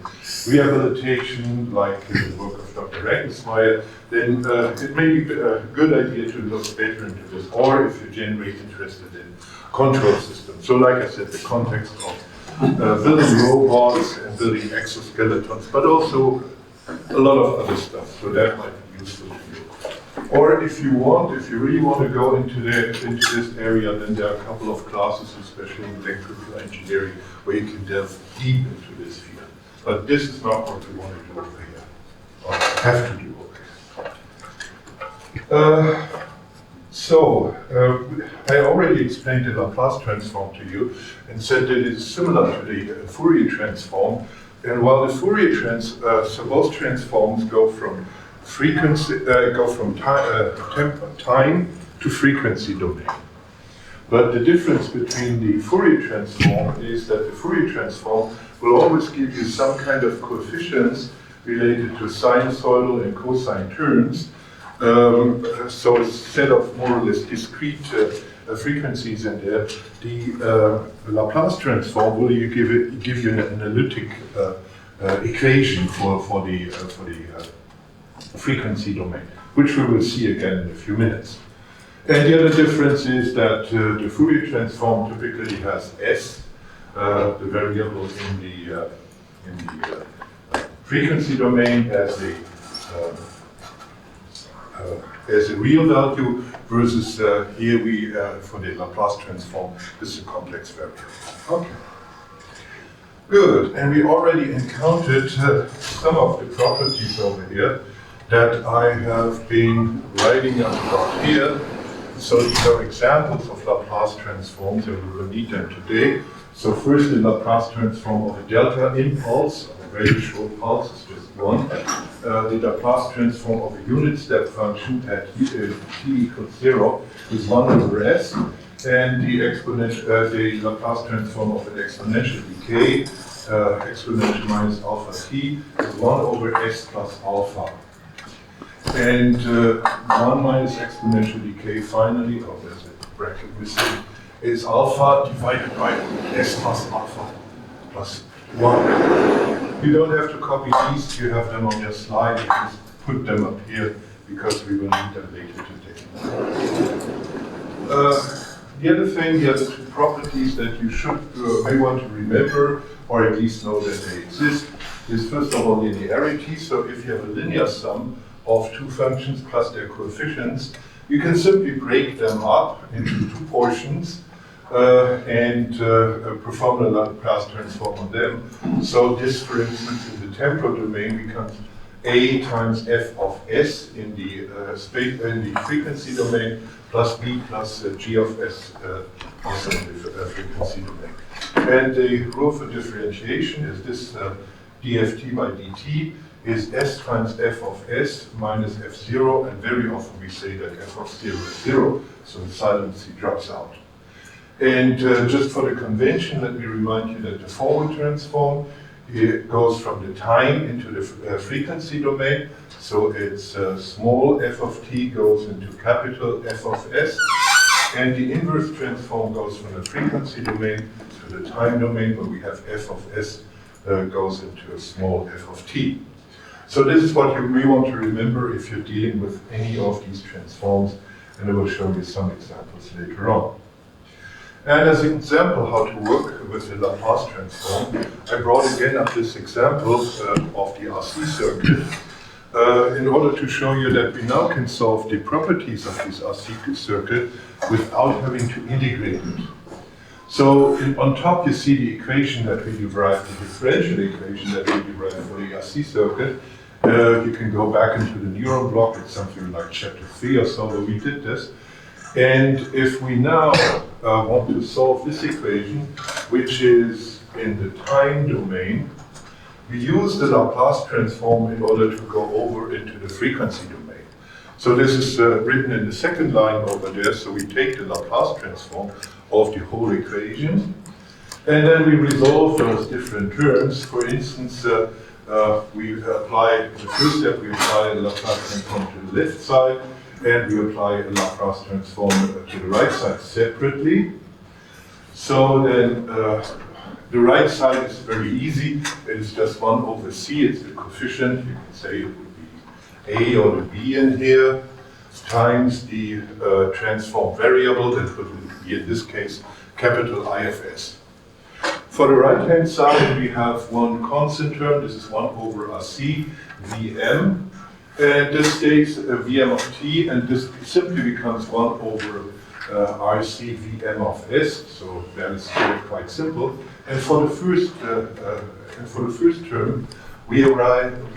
rehabilitation, like in the work of Dr. Regensmeyer, then it may be a good idea to look better into this, or if you're generally interested in control systems. So like I said, the context of building robots and building exoskeletons, but also a lot of other stuff, so that might be useful to you. Or if you really want to go into this area, then there are a couple of classes, especially in electrical engineering, where you can delve deep into this field. But this is not what we want to do over here, or have to do over here. I already explained the Laplace transform to you and said that it's similar to the Fourier transform. And while the Fourier both transforms go from time to frequency domain. But the difference between the Fourier transform is that the Fourier transform will always give you some kind of coefficients related to sinusoidal and cosine terms. So instead of more or less discrete frequencies in there, the Laplace transform will give you an analytic equation for the frequency domain, which we will see again in a few minutes. And the other difference is that the Fourier transform typically has S, the variable in the frequency domain, as a real value, versus here we, for the Laplace transform, this is a complex variable. Okay. Good, and we already encountered some of the properties over here that I have been writing about here. So these are examples of Laplace transforms, and we will need them today. So first, the Laplace transform of a delta impulse, a very short pulse is just one. The Laplace transform of a unit step function at t equals 0 is 1 over s, and the Laplace transform of an exponential decay, exponential minus alpha t, is 1 over s plus alpha. And 1 minus exponential decay finally, oh there's a bracket missing, is alpha divided by s plus alpha plus 1. You don't have to copy these, you have them on your slide, you just put them up here because we will need them later today. The other thing, the other two properties that you may want to remember, or at least know that they exist, is first of all linearity. So if you have a linear sum of two functions plus their coefficients, you can simply break them up into two portions and perform a Laplace transform on them. So this, for instance, in the temporal domain becomes a times f of s in the frequency domain plus b plus g of s also in the frequency domain. And the rule for differentiation is this dft by dt is s times f of s minus f0, and very often we say that f of 0 is 0, so the silency drops out. And just for the convention, let me remind you that the forward transform it goes from the time into the frequency domain, so it's small f of t goes into capital F of s, and the inverse transform goes from the frequency domain to the time domain, where we have f of s goes into a small f of t. So this is what you may want to remember if you're dealing with any of these transforms, and I will show you some examples later on. And as an example how to work with the Laplace transform, I brought again up this example of the RC circuit in order to show you that we now can solve the properties of this RC circuit without having to integrate it. So on top you see the equation that we derived, the differential equation that we derived for the RC circuit. You can go back into the neuron block, it's something like chapter 3 or so where we did this. And if we now want to solve this equation, which is in the time domain, we use the Laplace transform in order to go over into the frequency domain. So this is written in the second line over there, so we take the Laplace transform of the whole equation, and then we resolve those different terms. For instance, we apply, the first step, we apply a Laplace transform to the left side, and we apply a Laplace transform to the right side separately. So then the right side is very easy. It is just 1 over c, it's the coefficient. You can say it would be a or the b in here, times the transform variable, that would be in this case capital I of s. For the right-hand side, we have one constant term. This is 1 over RC, Vm. And this stays Vm of t, and this simply becomes 1 over RC Vm of s. So that is still quite simple. And for the first term, we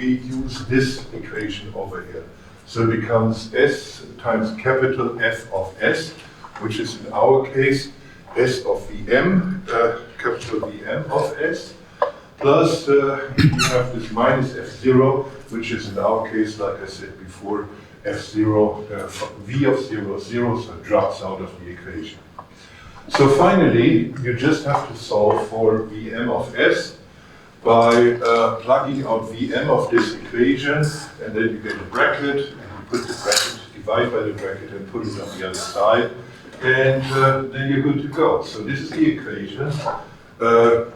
use this equation over here. So it becomes S times capital F of S, which is in our case S of Vm, capital Vm of S, plus you have this minus F0, which is in our case, like I said before, F0, V of 0, 0, so it drops out of the equation. So finally, you just have to solve for Vm of S by plugging out Vm of this equation, and then you get a bracket, and you put the bracket, divide by the bracket, and put it on the other side, and then you're good to go. So this is the equation that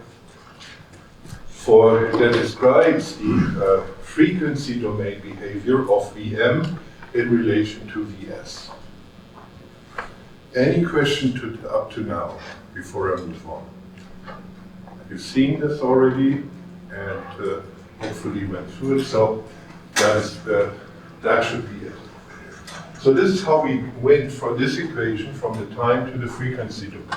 describes the frequency domain behavior of Vm in relation to Vs. Any question up to now, before I move on? You've seen this already, and hopefully went through it, so that should be it. So this is how we went for this equation from the time to the frequency domain.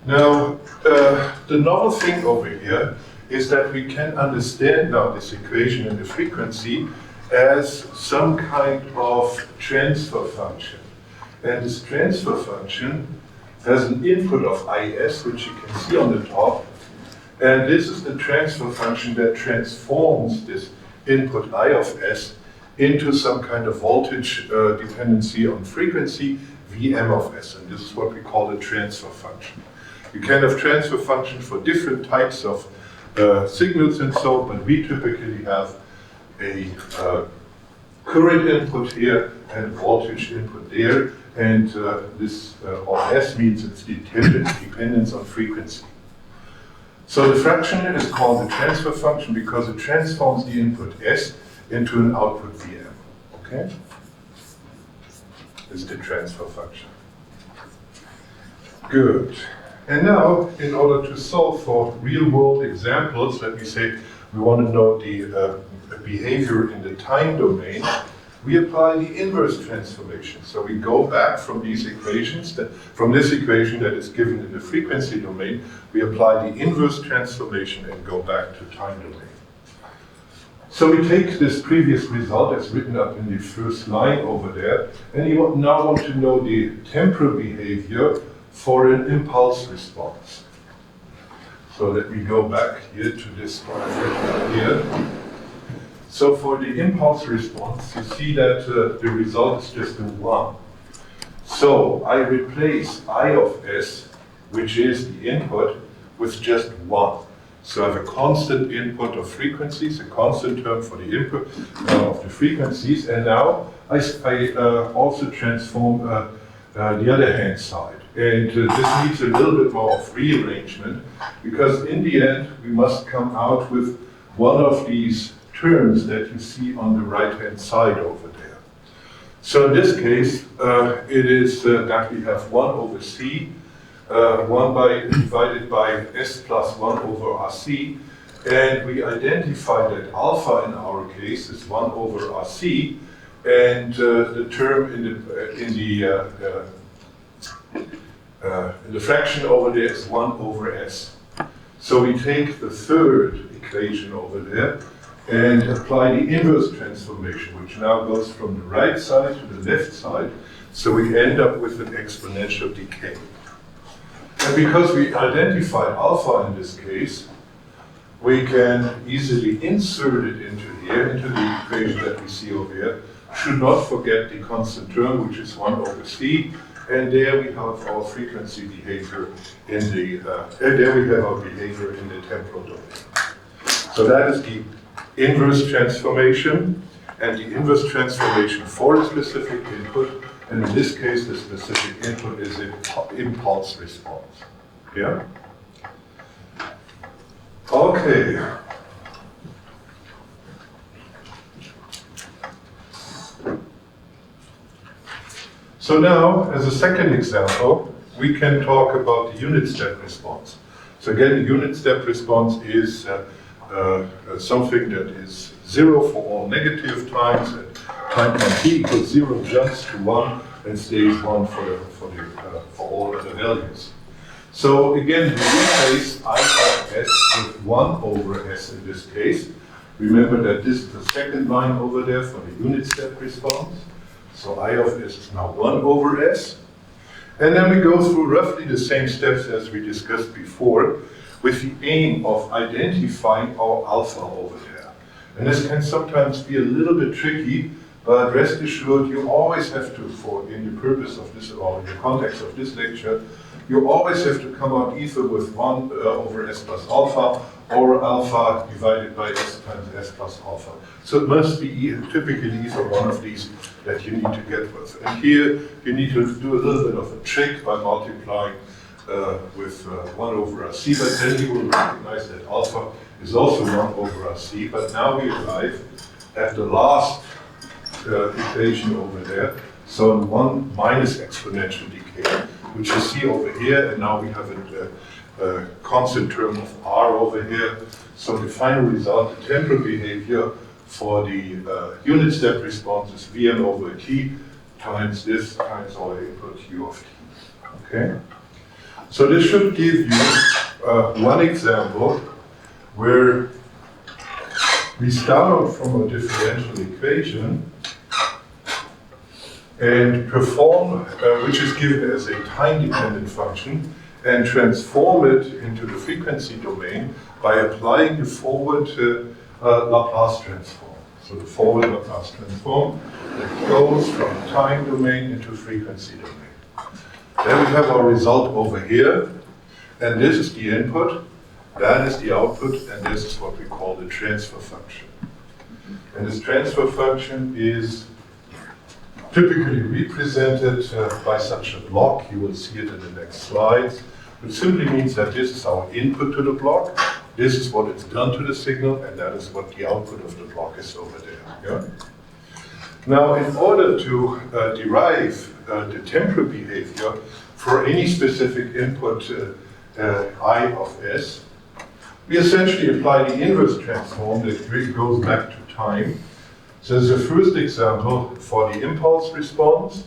Now, the novel thing over here is that we can understand now this equation and the frequency as some kind of transfer function. And this transfer function has an input of Is, which you can see on the top. And this is the transfer function that transforms this input I of S into some kind of voltage dependency on frequency, Vm of S. And this is what we call a transfer function. You can have transfer function for different types of signals and so, but we typically have a current input here and voltage input there, and this of S means it's dependence on frequency. So the fraction is called the transfer function because it transforms the input S into an output Vm. Okay? This is the transfer function. Good. And now, in order to solve for real-world examples, let me say we want to know the behavior in the time domain, we apply the inverse transformation. So we go back from these equations, from this equation that is given in the frequency domain, we apply the inverse transformation and go back to time domain. So we take this previous result as written up in the first line over there, and you now want to know the temporal behavior for an impulse response. So let me go back here to this one here. So for the impulse response, you see that the result is just a 1. So I replace I of S, which is the input, with just 1. So I have a constant input of frequencies, a constant term for the input of the frequencies, and now I also transform the other hand side. And this needs a little bit more of rearrangement, because in the end we must come out with one of these terms that you see on the right-hand side over there. So in this case, it is that we have 1 over C, divided by S plus 1 over RC, and we identify that alpha in our case is 1 over RC, and the term in the fraction over there is 1 over S. So we take the third equation over there and apply the inverse transformation, which now goes from the right side to the left side, so we end up with an exponential decay. And because we identified alpha in this case, we can easily insert it into here, into the equation that we see over here. Should not forget the constant term, which is 1 over C, and there we have our frequency behavior in the, there we have our behavior in the temporal domain. So that is the inverse transformation, and the inverse transformation for a specific input, and in this case the specific input is an impulse response. Yeah? Okay. So now, as a second example, we can talk about the unit step response. So again, the unit step response is something that is 0 for all negative times, and time point t equals 0 jumps to 1 and stays 1 for all other values. So again, we replace I of S with 1 over S in this case, Remember that this is the second line over there for the unit step response. So I of s is now 1 over s. And then we go through roughly the same steps as we discussed before, with the aim of identifying our alpha over there. And this can sometimes be a little bit tricky, but rest assured you always have to, in the purpose of this, or in the context of this lecture, you always have to come out either with 1 over s plus alpha, or alpha divided by s times s plus alpha. So it must be typically either one of these that you need to get with. And here you need to do a little bit of a trick by multiplying with 1 over rc, but then you will recognize that alpha is also 1 over rc, but now we arrive at the last equation over there, so 1 minus exponential decay, which you see over here, and now we have a constant term of r over here. So the final result, the temporal behavior for the unit step response is Vm over t times this times our input u of t. Okay? So this should give you one example where we start out from a differential equation and perform, which is given as a time-dependent function, and transform it into the frequency domain by applying the forward Laplace transform. So the forward Laplace transform that goes from time domain into frequency domain. Then we have our result over here, and this is the input, that is the output, and this is what we call the transfer function. And this transfer function is typically represented by such a block. You will see it in the next slides. It simply means that this is our input to the block, this is what it's done to the signal, and that is what the output of the block is over there. Yeah? Now, in order to derive the temporal behavior for any specific input I of s, we essentially apply the inverse transform that goes back to time. So this is the first example for the impulse response.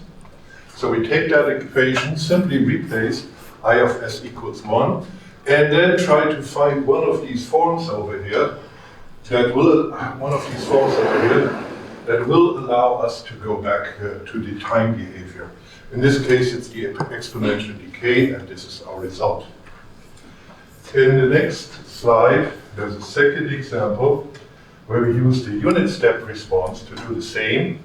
So we take that equation, simply replace I of s equals 1, and then try to find one of these forms over here that will allow us to go back to the time behavior. In this case, it's the exponential decay, and this is our result. In the next slide, there's a second example where we use the unit step response to do the same.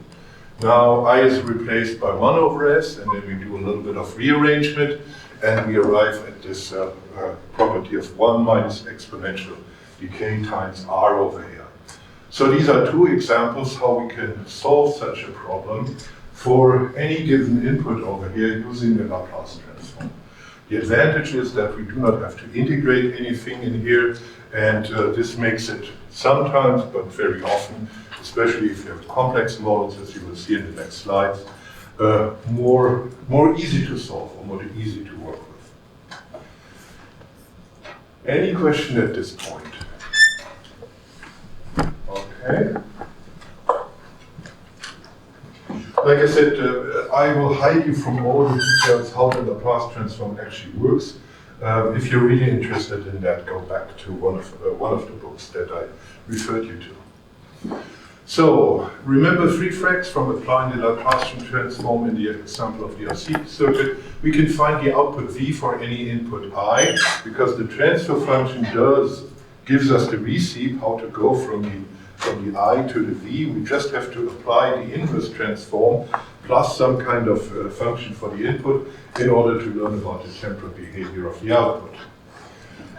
Now I is replaced by 1 over s, and then we do a little bit of rearrangement, and we arrive at this property of 1 minus exponential decay times r over here. So these are two examples how we can solve such a problem for any given input over here using the Laplace transform. The advantage is that we do not have to integrate anything in here, and this makes it sometimes, but very often, especially if you have complex models, as you will see in the next slides, more easy to solve, or more easy to work with. Any question at this point? Okay. Like I said, I will hide you from all the details how the Laplace transform actually works. If you're really interested in that, go back to one of the books that I referred you to. So, remember three facts from applying the Laplace transform in the example of the RC circuit. We can find the output V for any input I, because the transfer function gives us the receipt how to go from the I to the V. We just have to apply the inverse transform plus some kind of function for the input in order to learn about the temporal behavior of the output.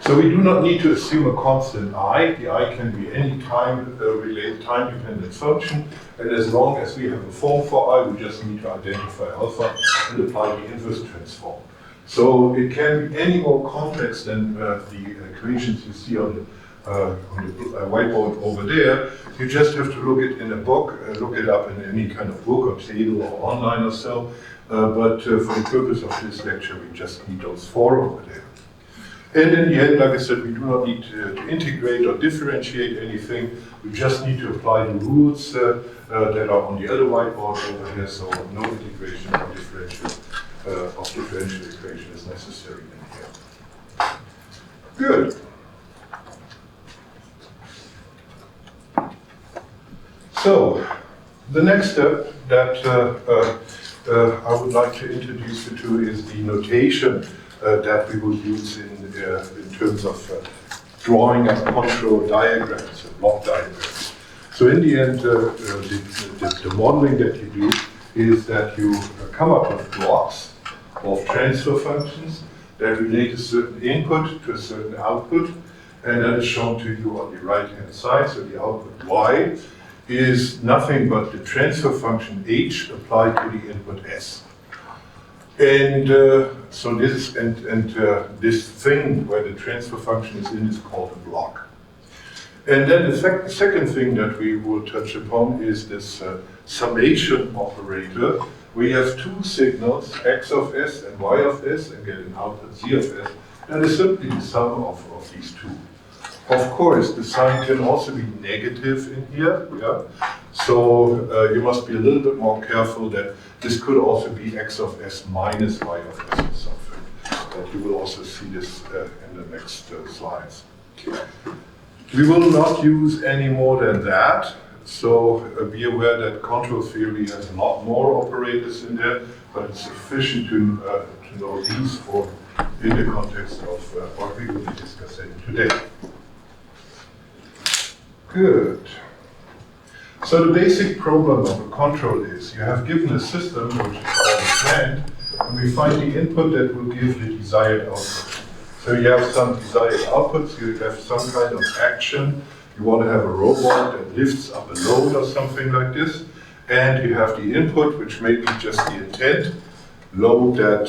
So we do not need to assume a constant I. The I can be any time-dependent function, and as long as we have a form for I, we just need to identify alpha and apply the inverse transform. So it can be any more complex than the equations you see on the whiteboard over there. You just have to look it in a book, look it up in any kind of book or table or online or so. But for the purpose of this lecture, we just need those four over there. And in the end, like I said, we do not need to integrate or differentiate anything. We just need to apply the rules that are on the other whiteboard over here. So no integration or differential equation is necessary in here. Good. The next step that I would like to introduce you to is the notation that we will use in terms of drawing up control diagrams, block diagrams. So in the end, the modeling that you do is that you come up with blocks of transfer functions that relate a certain input to a certain output, and that is shown to you on the right-hand side. So the output y is nothing but the transfer function h applied to the input s. And so this this thing where the transfer function is in is called a block. And then the second thing that we will touch upon is this summation operator. We have two signals, x of s and y of s, and get an output z of s. That is simply the sum of these two. Of course, the sign can also be negative in here, yeah? So you must be a little bit more careful that this could also be x of s minus y of s or something. But you will also see this in the next slides. We will not use any more than that. So be aware that control theory has a lot more operators in there, but it's sufficient to know these for in the context of what we will be discussing today. Good. So the basic problem of a control is you have given a system which is called a plant, and we find the input that will give the desired output. So you have some desired outputs, you have some kind of action. You want to have a robot that lifts up a load or something like this, and you have the input, which may be just the intent, load that,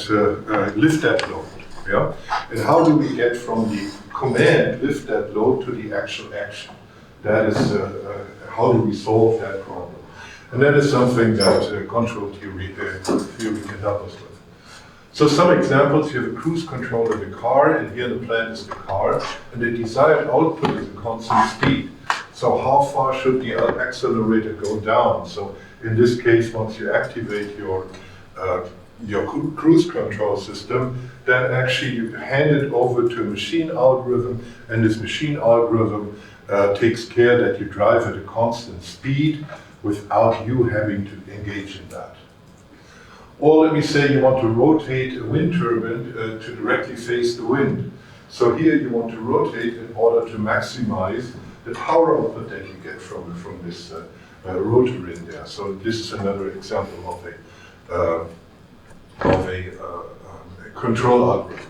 lift that load. Yeah? And how do we get from the command, lift that load, to the actual action? That is, how do we solve that problem? And that is something that control theory can help us with. So some examples, you have a cruise control of the car, and here the plan is the car, and the desired output is a constant speed. So how far should the accelerator go down? So in this case, once you activate your cruise control system, then actually you hand it over to a machine algorithm, and this machine algorithm takes care that you drive at a constant speed without you having to engage in that. Or let me say you want to rotate a wind turbine to directly face the wind. So here you want to rotate in order to maximize the power output that you get from this rotor in there. So this is another example of a control algorithm.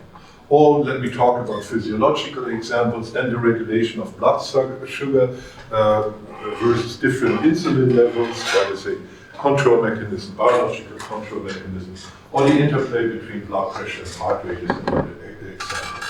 Or let me talk about physiological examples, then the regulation of blood sugar versus different insulin levels, that is a control mechanism, biological control mechanism, or the interplay between blood pressure and heart rate is another example.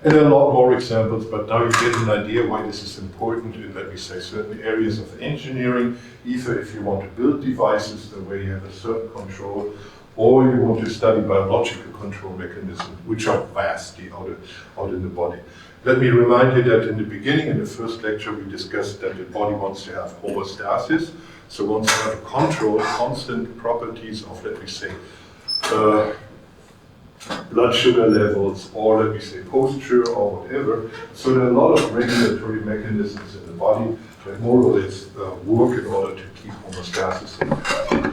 And there are a lot more examples, but now you get an idea why this is important in, let me say, certain areas of engineering, either if you want to build devices where you have a certain control, or you want to study biological control mechanisms, which are vastly out in the body. Let me remind you that in the beginning, in the first lecture, we discussed that the body wants to have homeostasis. So once you have a control, constant properties of, let me say, blood sugar levels, or let me say posture, or whatever. So there are a lot of regulatory mechanisms in the body that more or less work in order to keep homeostasis in the body.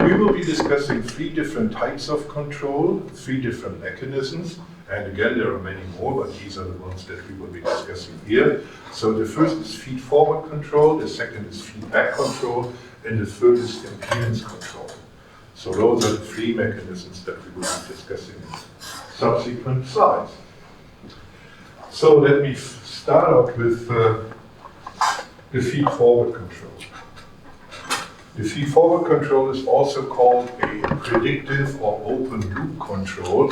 We will be discussing 3 different types of control, 3 different mechanisms, and again there are many more, but these are the ones that we will be discussing here. So the first is feed-forward control, the second is feedback control, and the third is impedance control. So those are the 3 mechanisms that we will be discussing in subsequent slides. So let me start out with the feed-forward control. The feed-forward control is also called a predictive or open-loop control.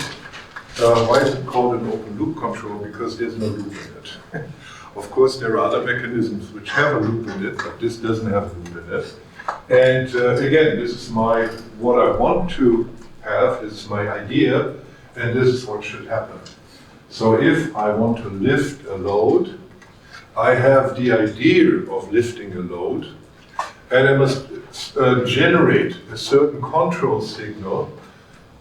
Why is it called an open-loop control? Because there's no loop in it. Of course, there are other mechanisms which have a loop in it, but this doesn't have a loop in it. And again, this is what I want to have, this is my idea, and this is what should happen. So if I want to lift a load, I have the idea of lifting a load, and I must generate a certain control signal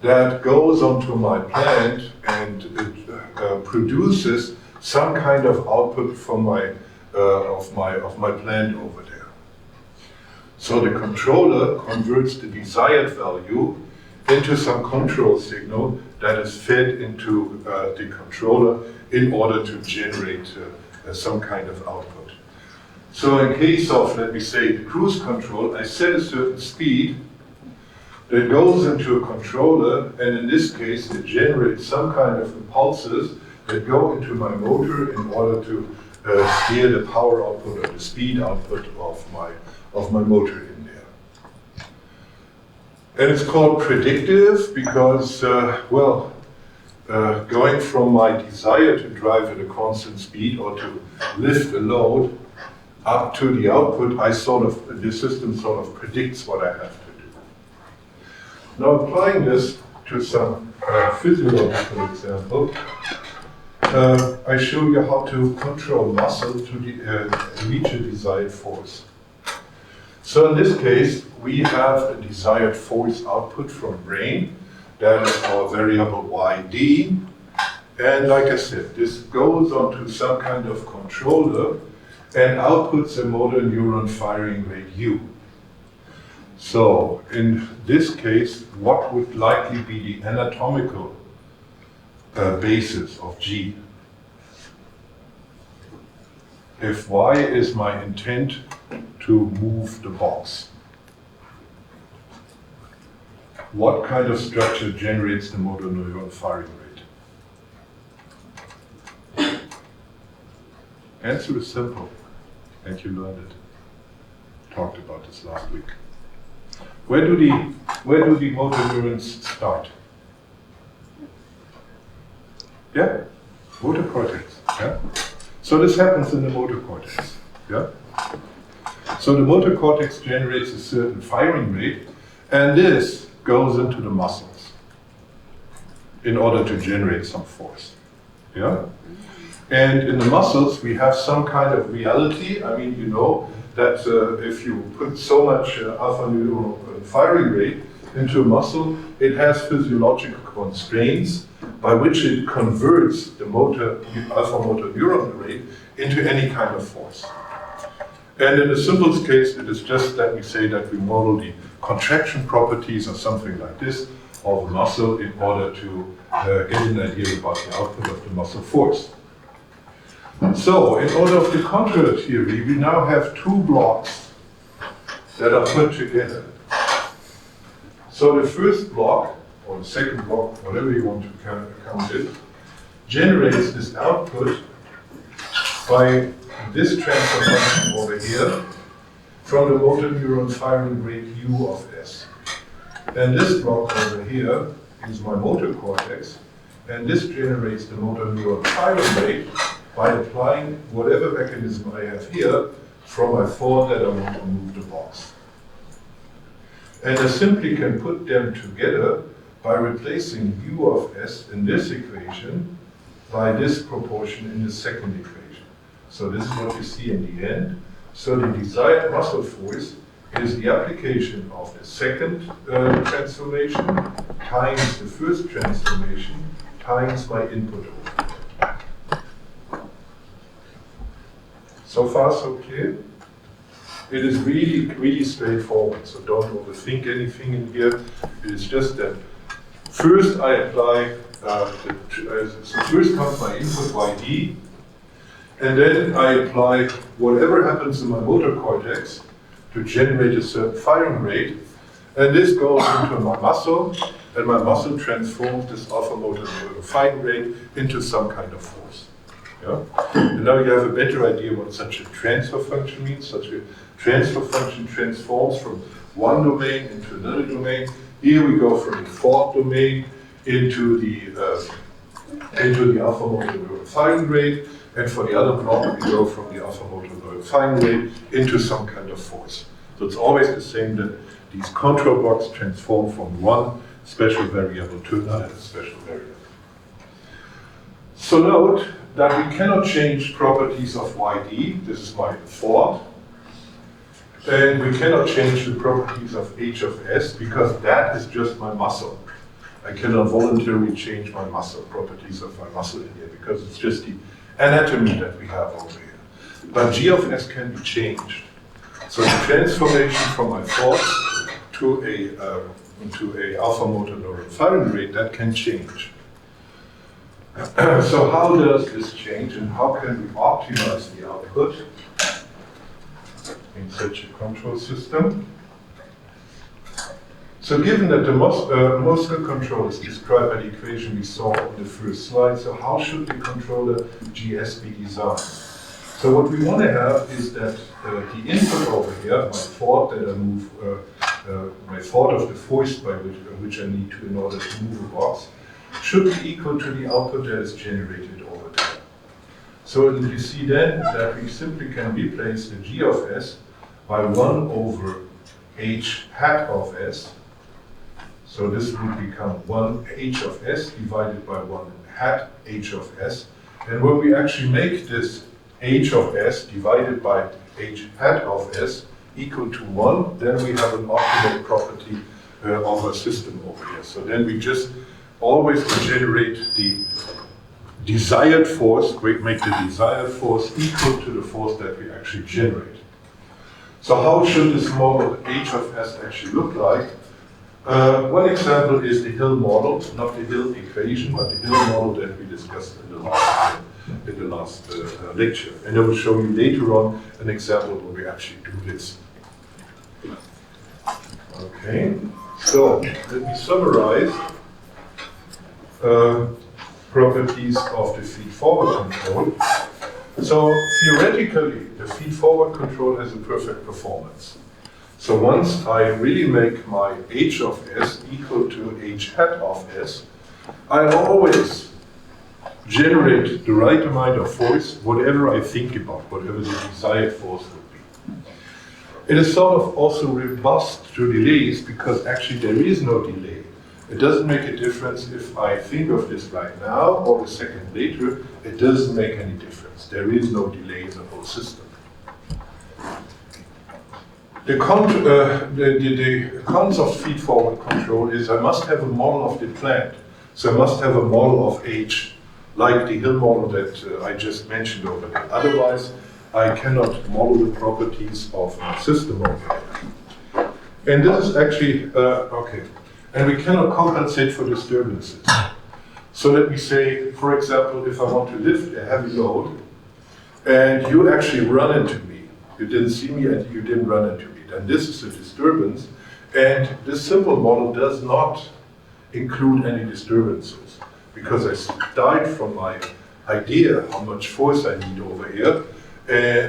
that goes onto my plant and it produces some kind of output from my plant over there. So the controller converts the desired value into some control signal that is fed into the controller in order to generate some kind of output. So in case of, let me say, the cruise control, I set a certain speed that goes into a controller, and in this case it generates some kind of impulses that go into my motor in order to steer the power output or the speed output of my motor in there. And it's called predictive because, going from my desire to drive at a constant speed or to lift a load up to the output, the system sort of predicts what I have to do. Now applying this to some physiological example, I show you how to control muscle to reach a desired force. So in this case, we have a desired force output from brain. That is our variable YD. And like I said, this goes onto some kind of controller and outputs a motor neuron firing rate U. So in this case, what would likely be the anatomical basis of G? If Y is my intent to move the box, what kind of structure generates the motor neuron firing rate? Answer is simple, and you learned it. Talked about this last week. Where do the motor neurons start? Yeah, motor cortex. Yeah. So this happens in the motor cortex. Yeah. So the motor cortex generates a certain firing rate, and this goes into the muscles in order to generate some force. Yeah. And in the muscles, we have some kind of reality. I mean, you know that if you put so much alpha neuron firing rate into a muscle, it has physiological constraints by which it converts the alpha motor neuron rate into any kind of force. And in the simplest case, it is just that we say that we model the contraction properties or something like this of a muscle in order to get an idea about the output of the muscle force. So, in order of the control theory, we now have two blocks that are put together. So the first block, or the second block, whatever you want to count it, generates this output by this transfer function over here from the motor neuron firing rate U of S. And this block over here is my motor cortex, and this generates the motor neuron firing rate by applying whatever mechanism I have here from my thought that I want to move the box. And I simply can put them together by replacing U of S in this equation by this proportion in the second equation. So this is what you see in the end. So the desired muscle force is the application of the second transformation times the first transformation times my input over. So far, so clear? It is really, really straightforward, so don't overthink anything in here. It is just that first I apply, so first comes my input YD, and then I apply whatever happens in my motor cortex to generate a certain firing rate, and this goes into my muscle, and my muscle transforms this alpha motor firing rate into some kind of force. Yeah? And now you have a better idea what such a transfer function means. Such a transfer function transforms from one domain into another domain. Here we go from the thought domain into the alpha motor firing rate, and for the other block we go from the alpha motor firing rate into some kind of force. So it's always the same that these control blocks transform from one special variable to another special variable. So note that we cannot change properties of YD, this is my thought, and we cannot change the properties of H of S because that is just my muscle. I cannot voluntarily change my muscle, properties of my muscle in here because it's just the anatomy that we have over here. But G of S can be changed. So the transformation from my thoughts to a alpha motor neuron firing rate, that can change. So how does this change, and how can we optimize the output in such a control system? So given that the muscle control is described by the equation we saw on the first slide, so how should the controller GS be designed? So what we want to have is that the input over here, my thought that I move, my thought of the force by which I need to in order to move a box, should be equal to the output that is generated over there. So you see then that we simply can replace the G of S by 1 over H hat of S. So this would become 1 H of S divided by 1 hat H of S. And when we actually make this H of S divided by H hat of S equal to 1, then we have an optimal property of our system over here. So then we just always generate the desired force, we make the desired force equal to the force that we actually generate. So how should this model H of S actually look like? One example is the Hill model, not the Hill equation, but the Hill model that we discussed in the last lecture. And I will show you later on an example where we actually do this. Okay, so let me summarize properties of the feed-forward control. So theoretically, the feed-forward control has a perfect performance. So once I really make my H of S equal to H hat of S, I always generate the right amount of force, whatever I think about, whatever the desired force would be. It is sort of also robust to delays because actually there is no delay. It doesn't make a difference if I think of this right now or a second later. It doesn't make any difference. There is no delay in the whole system. The cons of feed-forward control is I must have a model of the plant. So I must have a model of H, like the Hill model that I just mentioned over there. Otherwise, I cannot model the properties of my system over there. And this is actually, okay. And we cannot compensate for disturbances. So let me say, for example, if I want to lift a heavy load, and you actually run into me, you didn't see me and you didn't run into me, then this is a disturbance, and this simple model does not include any disturbances, because I start from my idea how much force I need over here,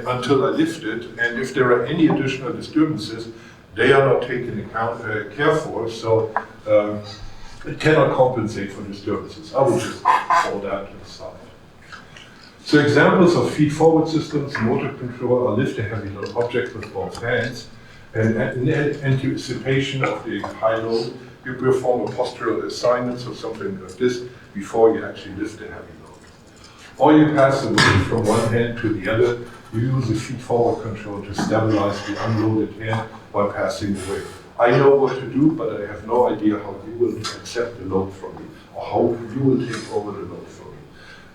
until I lift it, and if there are any additional disturbances, they are not taken care for, so it cannot compensate for disturbances. I will just hold that to the side. So examples of feed-forward systems, motor control, are lift a heavy load object with both hands, and in anticipation of the high load, you perform a postural assignment or something like this before you actually lift a heavy load. Or you pass the weight from one hand to the other. You use the feed-forward control to stabilize the unloaded hand while passing the weight. I know what to do, but I have no idea how you will accept the load from me, or how you will take over the load from me.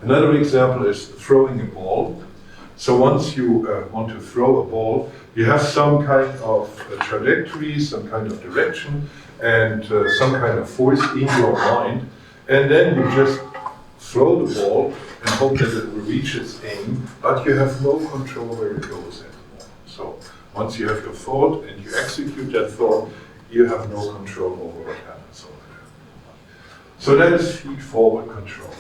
Another example is throwing a ball. So once you want to throw a ball, you have some kind of trajectory, some kind of direction, and some kind of force in your mind, and then you just throw the ball and hope that it will reach its aim, but you have no control where it goes anymore. So once you have your thought and you execute that thought, you have no control over what happens over there. So that is feed-forward control.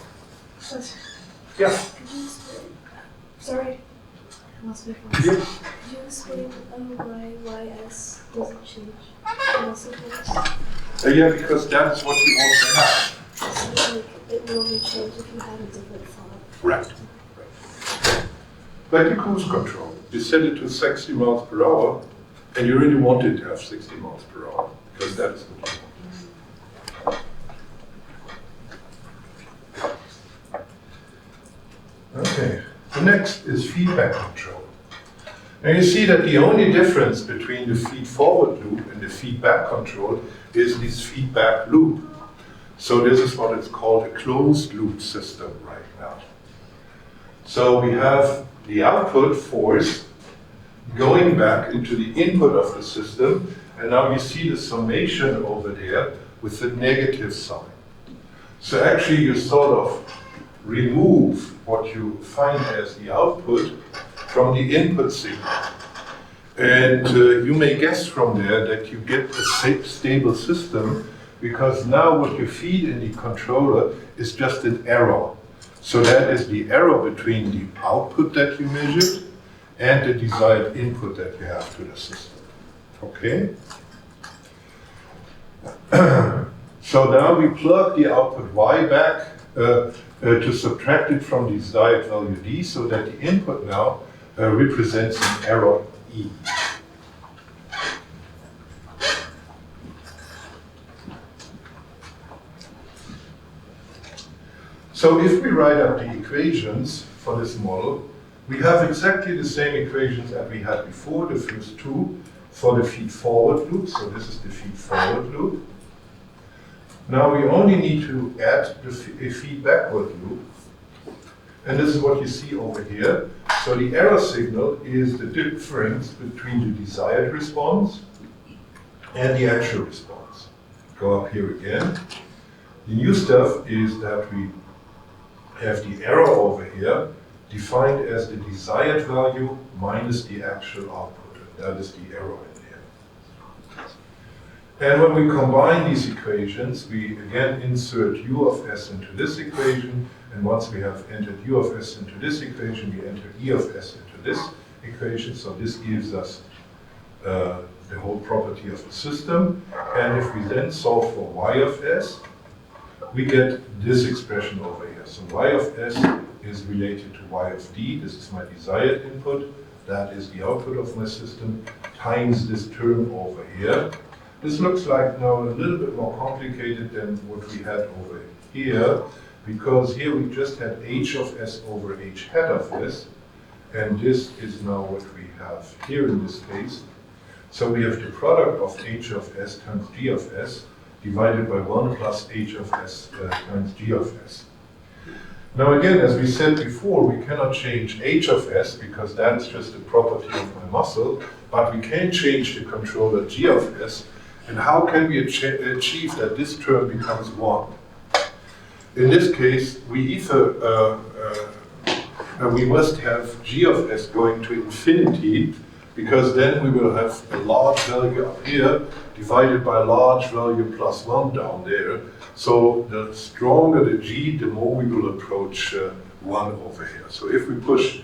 Yeah. Could you explain? Sorry, I lost my phone. Yeah. Could you explain why YS doesn't change? Also, Yeah, because that's what you want to have. so like it will only change if you have a different thought. Right. Like the cruise control. You set it to 60 miles per hour, and you really want it to have 60 miles per hour, because that is what you want. Okay, the next is feedback control. Now you see that the only difference between the feed-forward loop and the feedback control is this feedback loop. So this is what is called a closed loop system right now. So we have the output force going back into the input of the system, and now you see the summation over there with the negative sign. So actually you sort of remove what you find as the output from the input signal. And you may guess from there that you get a stable system, because now what you feed in the controller is just an error. So that is the error between the output that you measured and the desired input that you have to the system. Okay? So now we plug the output y back to subtract it from the desired value d, so that the input now represents an error e. So if we write up the equations for this model, we have exactly the same equations that we had before, the first two, for the feed-forward loop. So this is the feed-forward loop. Now we only need to add a feed-backward loop. And this is what you see over here. So the error signal is the difference between the desired response and the actual response. Go up here again. The new stuff is that we have the error over here defined as the desired value minus the actual output. That is the error in there. And when we combine these equations, we again insert u of s into this equation, and once we have entered u of s into this equation, we enter e of s into this equation. So this gives us the whole property of the system. And if we then solve for y of s, we get this expression over here. So y of s is related to y of d. This is my desired input. That is the output of my system, times this term over here. This looks like now a little bit more complicated than what we had over here, because here we just had h of s over h hat of s, and this is now what we have here in this case. So we have the product of h of s times g of s divided by 1 plus h of s times g of s. Now again, as we said before, we cannot change h of s because that is just a property of my muscle, but we can change the controller g of s. And how can we achieve that this term becomes 1? In this case, we either we must have g of s going to infinity, because then we will have a large value up here divided by a large value plus 1 down there. So the stronger the g, the more we will approach 1 over here. So if we push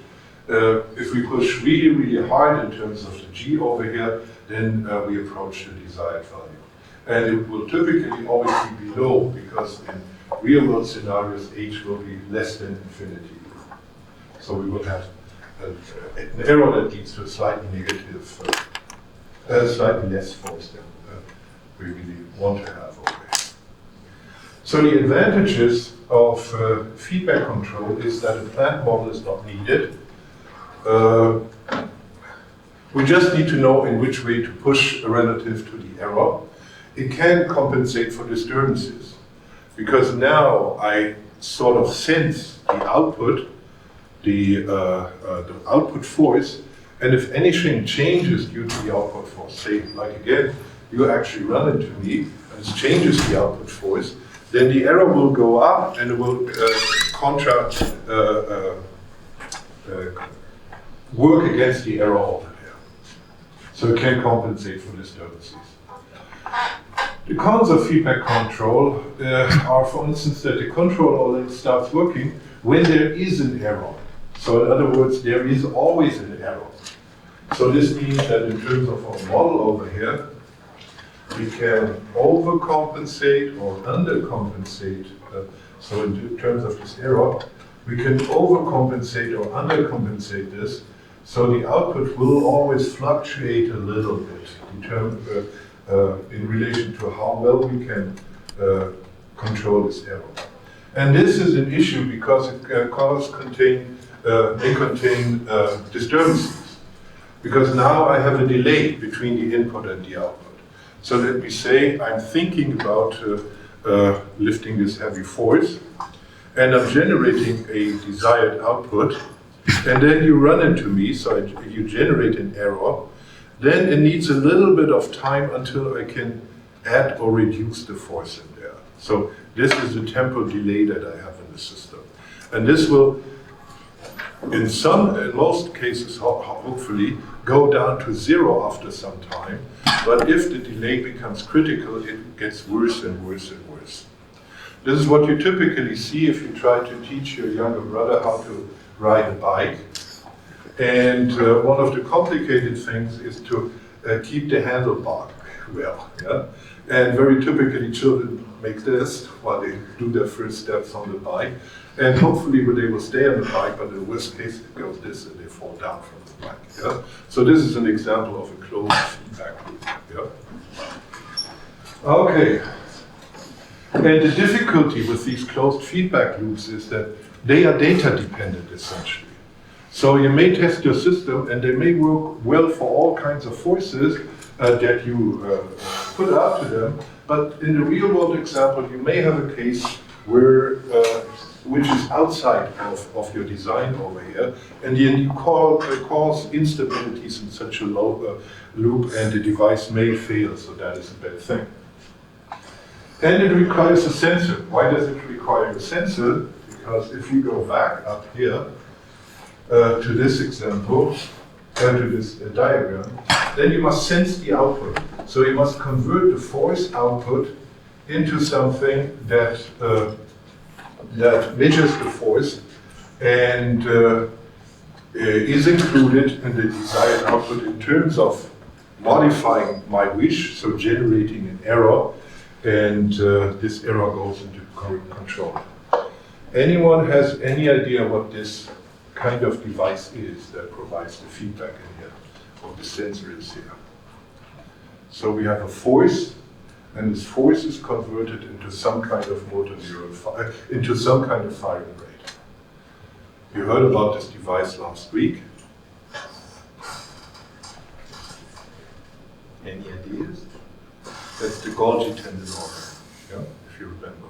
really, really hard in terms of the g over here, then we approach the desired value. And it will typically always be below, because in real world scenarios, h will be less than infinity. So we will have an error that leads to a slightly negative, slightly less force than we really want to have over here. So the advantages of feedback control is that a plant model is not needed. We just need to know in which way to push relative to the error. It can compensate for disturbances, because now I sort of sense the output, the output force, and if anything changes due to the output force, say like again, you actually run into me and it changes the output force, then the error will go up and it will work against the error over here. So it can compensate for disturbances. The cons of feedback control are, for instance, that the control only starts working when there is an error. So in other words, there is always an error. So this means that in terms of our model over here, we can overcompensate or undercompensate. So in terms of this error, we can overcompensate or undercompensate this. So the output will always fluctuate a little bit in relation to how well we can control this error. And this is an issue because it may contain disturbances. Because now I have a delay between the input and the output. So let me say I'm thinking about lifting this heavy force, and I'm generating a desired output, and then you run into me, so you generate an error, then it needs a little bit of time until I can add or reduce the force in there. So this is the temporal delay that I have in the system. And this will, in most cases, hopefully, go down to 0 after some time. But if the delay becomes critical, it gets worse and worse and worse. This is what you typically see if you try to teach your younger brother how to ride a bike. And one of the complicated things is to keep the handlebar well. Yeah? And very typically children make this while they do their first steps on the bike. And hopefully they will stay on the bike, but in the worst case it goes this and they fall down from the bike. Yeah? So this is an example of a closed feedback loop. Yeah? Okay. And the difficulty with these closed feedback loops is that they are data dependent essentially. So you may test your system and they may work well for all kinds of forces that you put out to them, but in the real world example you may have a case where which is outside of your design over here, and then you cause instabilities in such a loop and the device may fail, so that is a bad thing. And it requires a sensor. Why does it require a sensor? Because if you go back up here to this example, and to this diagram, then you must sense the output. So you must convert the force output into something that that measures the force and is included in the desired output in terms of modifying my wish, so generating an error, and this error goes into control. Anyone has any idea what this kind of device is that provides the feedback in here, or the sensor is here? So we have a force, and this force is converted into some kind of motor neuron, into some kind of firing rate. You heard about this device last week. Any ideas? That's the Golgi tendon organ, yeah, if you remember.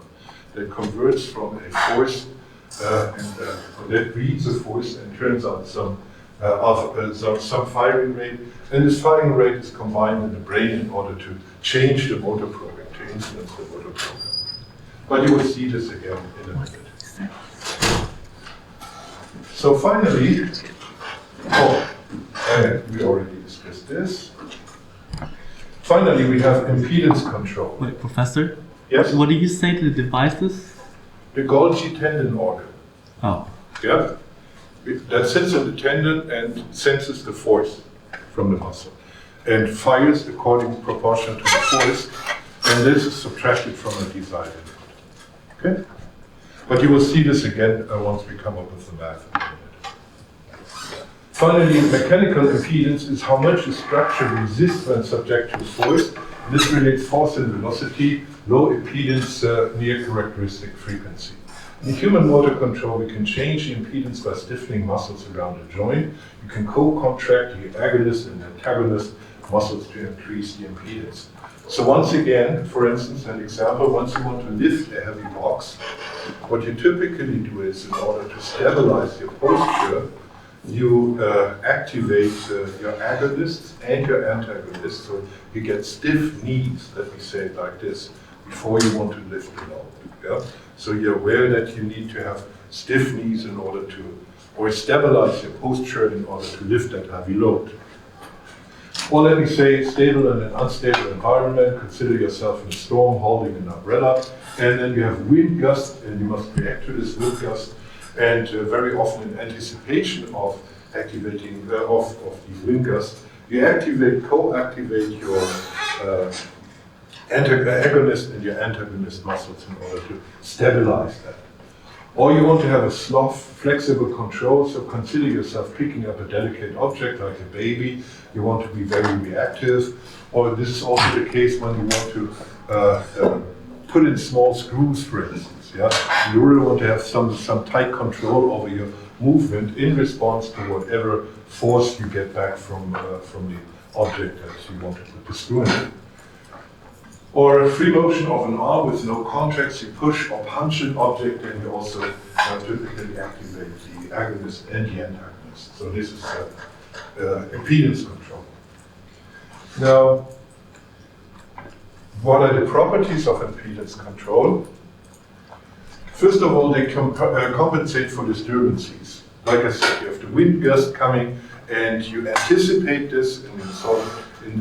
That converts from a force, that reads a force and turns out some firing rate. And this firing rate is combined in the brain in order to change the motor program, to influence the motor program. But you will see this again in a minute. So finally, and we already discussed this. Finally, we have impedance control. Wait, Professor? Yes? What did you say to the devices? The Golgi tendon organ. Oh. Yeah? That sits in the tendon and senses the force from the muscle and fires according proportion to the force, and this is subtracted from the desired input. Okay? But you will see this again once we come up with the math in a minute. Finally, mechanical impedance is how much the structure resists when subject to force. This relates force and velocity, low impedance near characteristic frequency. In human motor control, we can change the impedance by stiffening muscles around a joint. You can co-contract the agonist and antagonist muscles to increase the impedance. So once again, for instance, an example, once you want to lift a heavy box, what you typically do is, in order to stabilize your posture, you activate your agonists and your antagonists, so you get stiff knees, let me say it like this, before you want to lift the load. Yeah? So you're aware that you need to have stiff knees in order to, or stabilize your posture in order to lift that heavy load. Or let me say, stable in an unstable environment, consider yourself in a storm holding an umbrella, and then you have wind gust, and you must react to this wind gust, and very often in anticipation of activating of the wind gust, you co-activate your agonist and your antagonist muscles in order to stabilize that. Or you want to have a soft, flexible control, so consider yourself picking up a delicate object like a baby. You want to be very reactive. Or this is also the case when you want to put in small screws, for instance. Yeah? You really want to have some tight control over your movement in response to whatever force you get back from the object that you want to put the screw in. Or free motion of an arm with no contracts, you push or punch an object, and you also typically activate agonist and the antagonist. So this is impedance control. Now, what are the properties of impedance control? First of all, they compensate for disturbances. Like I said, you have the wind gust coming, and you anticipate this, and in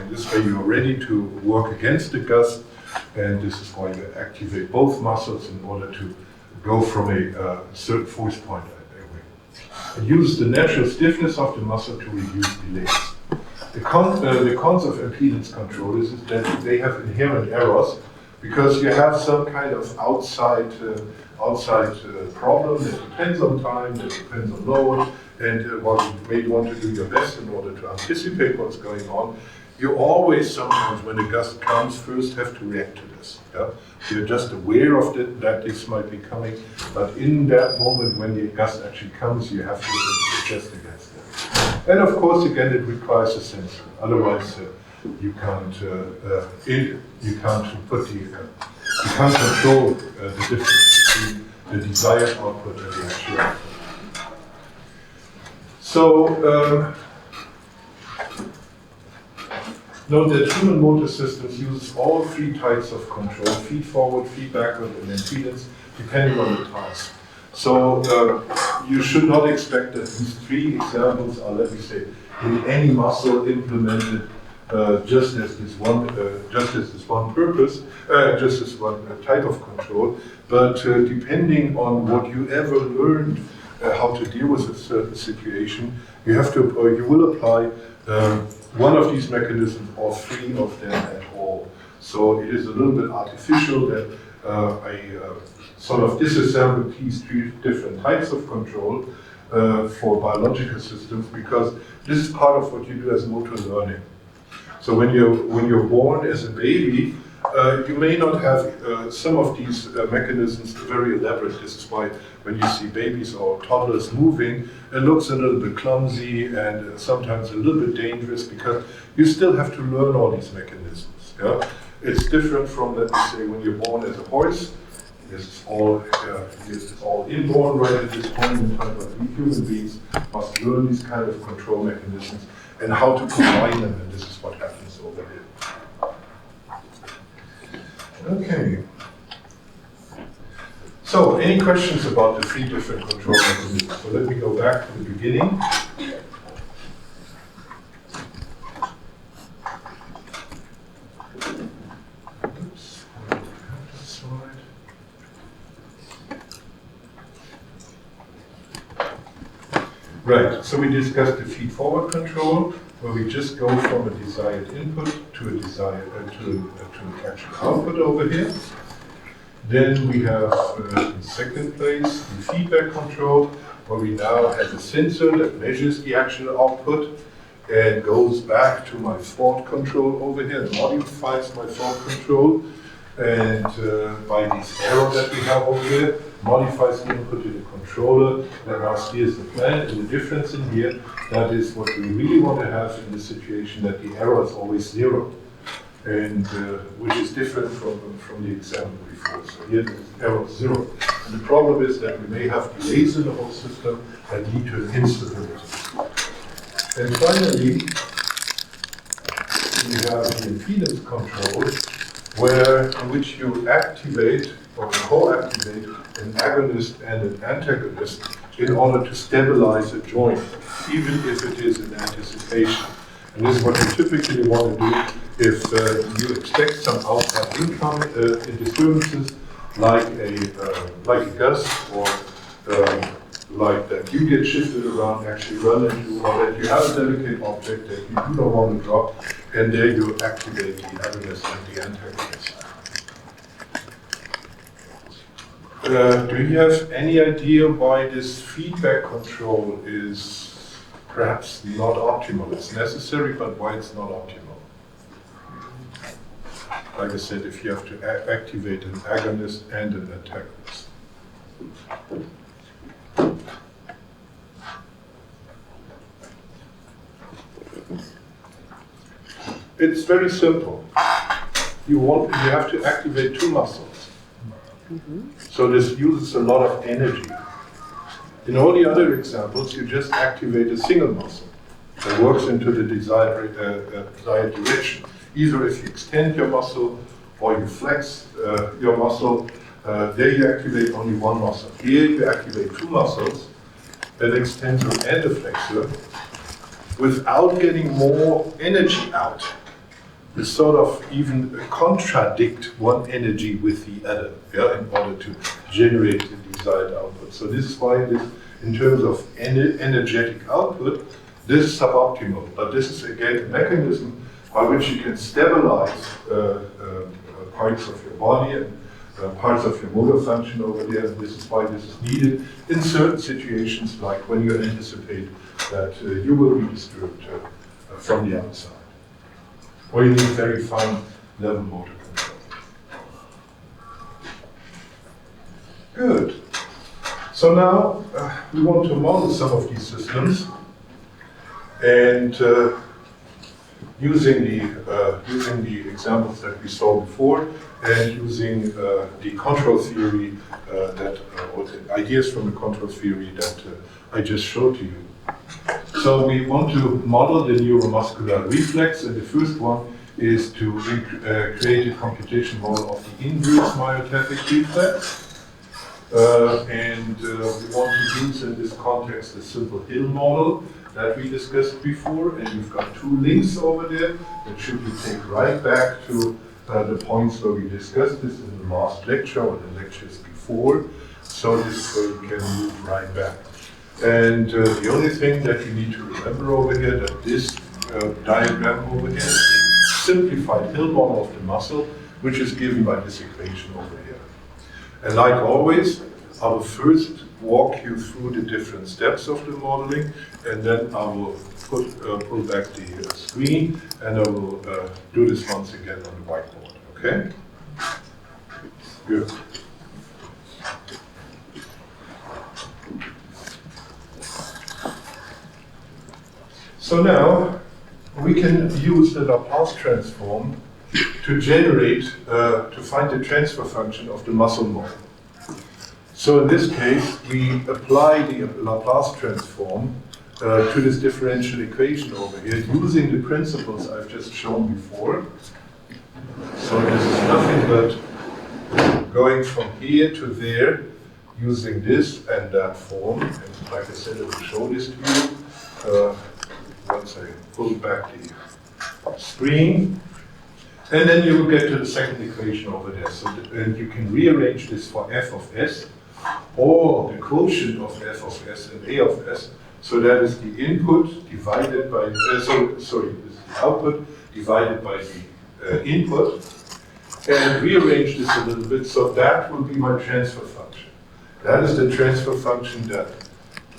this way you are ready to work against the gust, and this is why you activate both muscles in order to go from a certain force point away. It uses the natural stiffness of the muscle to reduce delays. The cons of impedance control is that they have inherent errors, because you have some kind of outside problem that depends on time, that depends on load, and while you may want to do your best in order to anticipate what's going on, you always sometimes, when a gust comes, first have to react to this. Yeah? You're just aware of that this might be coming, but in that moment when the gust actually comes, you have to adjust against it. And of course, again, it requires a sensor. Otherwise, you can't control the difference between the desired output and the actual output. So, note that human motor systems use all three types of control: feed forward, feed backward, and impedance, depending on the task. So you should not expect that these three examples are, let me say, in any muscle implemented just as this one purpose, just as one type of control. But depending on what you ever learned how to deal with a certain situation, you will apply one of these mechanisms or three of them at all. So it is a little bit artificial that I sort of disassemble these three different types of control for biological systems, because this is part of what you do as motor learning. So when you're born as a baby, you may not have some of these mechanisms very elaborate. This is why when you see babies or toddlers moving, it looks a little bit clumsy and sometimes a little bit dangerous, because you still have to learn all these mechanisms. Yeah? It's different from, let me say, when you're born as a horse. This is all inborn right at this point in time, but we human beings must learn these kind of control mechanisms and how to combine them, and this is what happens over here. Okay. So, any questions about the three different control mechanisms? So let me go back to the beginning. Oops, I don't have that slide. Right, so we discussed the feed-forward control, where we just go from a desired input to a desired to an actual output over here. Then we have, in second place, the feedback control, where we now have a sensor that measures the actual output and goes back to my fault control over here and modifies my fault control. And by this arrow that we have over here, modifies the input to the controller that now steers the plant. And the difference in here, that is what we really want to have in this situation, that the error is always zero, and which is different from the example before. So here the error is zero. And the problem is that we may have delays in the whole system that lead to instability. And finally, we have the impedance control, in which you activate or co-activate an agonist and an antagonist in order to stabilize a joint, even if it is in anticipation. And this is what you typically want to do if you expect some outside income disturbances, like a gust, or like that you get shifted around, actually run into, or that you have a delicate object that you do not want to drop, and there you activate the agonist and the antagonist. Do you have any idea why this feedback control is perhaps not optimal? It's necessary, but why it's not optimal? Like I said, if you have to activate an agonist and an antagonist. It's very simple. You have to activate two muscles. So this uses a lot of energy. In all the other examples, you just activate a single muscle that works into the desired direction. Either if you extend your muscle or you flex your muscle, there you activate only one muscle. Here you activate two muscles, an extensor and a flexor, without getting more energy out. You sort of even contradict one energy with the other, yeah, in order to generate the desired output. So this is why this, in terms of energetic output, this is suboptimal. But this is again a mechanism by which you can stabilize parts of your body and parts of your motor function over there. And this is why this is needed in certain situations, like when you anticipate that you will be disturbed from the outside. Or you need very fine level motor control. Good. So now we want to model some of these systems, and using the examples that we saw before, and using the control theory or the ideas from the control theory that I just showed to you. So we want to model the neuromuscular reflex, and the first one is to create a computation model of the inverse myotaphic reflex. And we want to use in this context a simple Hill model that we discussed before, and you've got two links over there that should you take right back to the points where we discussed this in the last lecture or the lectures before. So this is where you can move right back. And the only thing that you need to remember over here, that this diagram over here is a simplified Hill model of the muscle, which is given by this equation over here. And like always, I will first walk you through the different steps of the modeling, and then I will pull back the screen, and I will do this once again on the whiteboard, okay? Good. So now we can use the Laplace transform to generate, to find the transfer function of the muscle model. So in this case, we apply the Laplace transform to this differential equation over here using the principles I've just shown before. So this is nothing but going from here to there using this and that form. And like I said, I will show this to you once I pull back the screen. And then you will get to the second equation over there. So and you can rearrange this for f of s, or the quotient of f of s and a of s. So that is the input divided by, this is the output divided by the input. And rearrange this a little bit, so that will be my transfer function. That is the transfer function that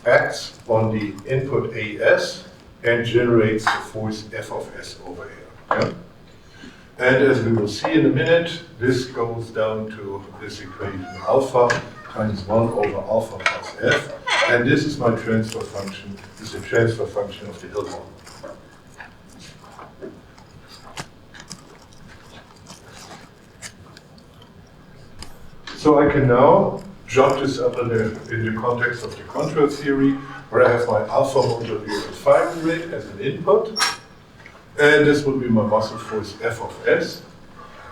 acts on the input as and generates the force f of s over here. Yeah? And as we will see in a minute, this goes down to this equation alpha times 1 over alpha plus f. And this is my transfer function. This is the transfer function of the Hill model. So I can now jot this up in the context of the control theory, where I have my alpha motor neural fiber rate as an input. And this will be my muscle force f of s.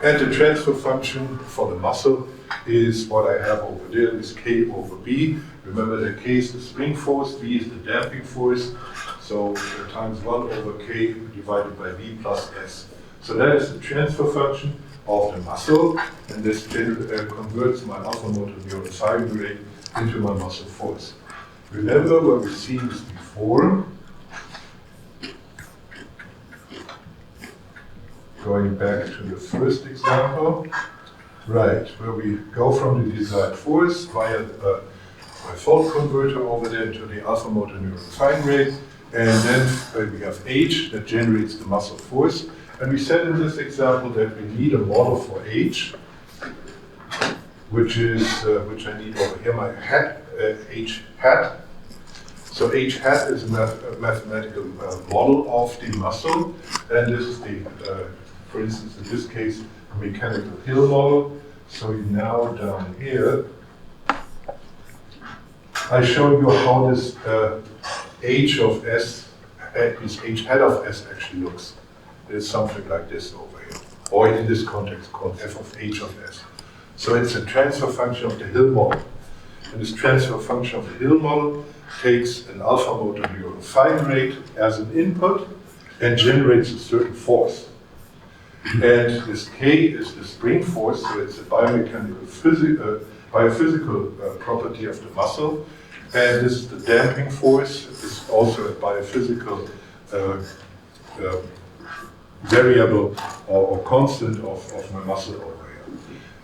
And the transfer function for the muscle is what I have over there, is k over b. Remember that k is the spring force, b is the damping force. So times 1 over k divided by b plus s. So that is the transfer function of the muscle. And this converts my alpha motor neural fiber rate into my muscle force. Remember when we've seen this before, going back to the first example, right, where we go from the desired force via my fault converter over there to the alpha motor neural fiber rate, and then we have H that generates the muscle force. And we said in this example that we need a model for H, which I need over here, my hat, H hat. So H hat is a mathematical model of the muscle, and this is the, for instance, in this case, a mechanical Hill model. So now down here, I show you how this h of s, this h hat of s actually looks. It's something like this over here, or in this context called f of h of s. So it's a transfer function of the Hill model. And this transfer function of the Hill model takes an alpha motor neural firing rate as an input and generates a certain force. And this K is the spring force, so it's a biophysical property of the muscle. And this is the damping force. It's also a biophysical variable or constant of my muscle over here.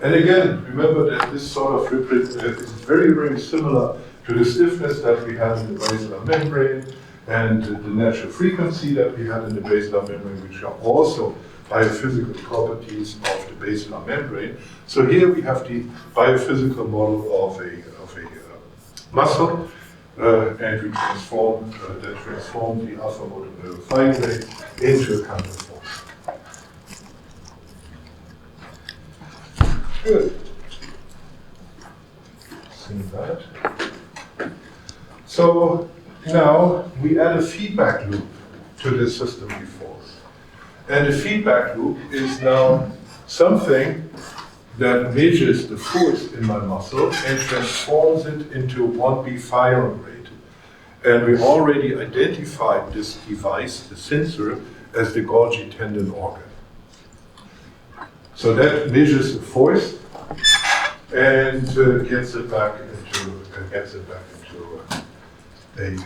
And again, remember that this sort of is very, very similar to the stiffness that we had in the basilar membrane and the natural frequency that we had in the basilar membrane, which are also biophysical properties of the basilar membrane. So here we have the biophysical model of a muscle, and we transform the alpha motor neural firing rate into a counter force. Good. See that? So now we add a feedback loop to the system before. And the feedback loop is now something that measures the force in my muscle and transforms it into 1B firing rate. And we already identified this device, the sensor, as the Golgi tendon organ. So that measures the force and gets it back into a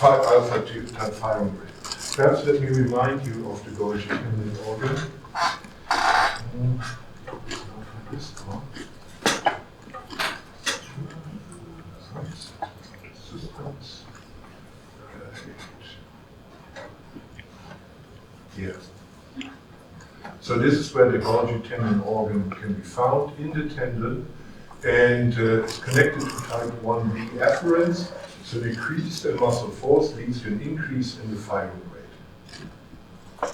alpha type firing rate. Perhaps let me remind you of the Golgi tendon organ. Yes. So this is where the Golgi tendon organ can be found in the tendon, and it's connected to type 1B afferents. So the increase in muscle force leads to an increase in the firing rate.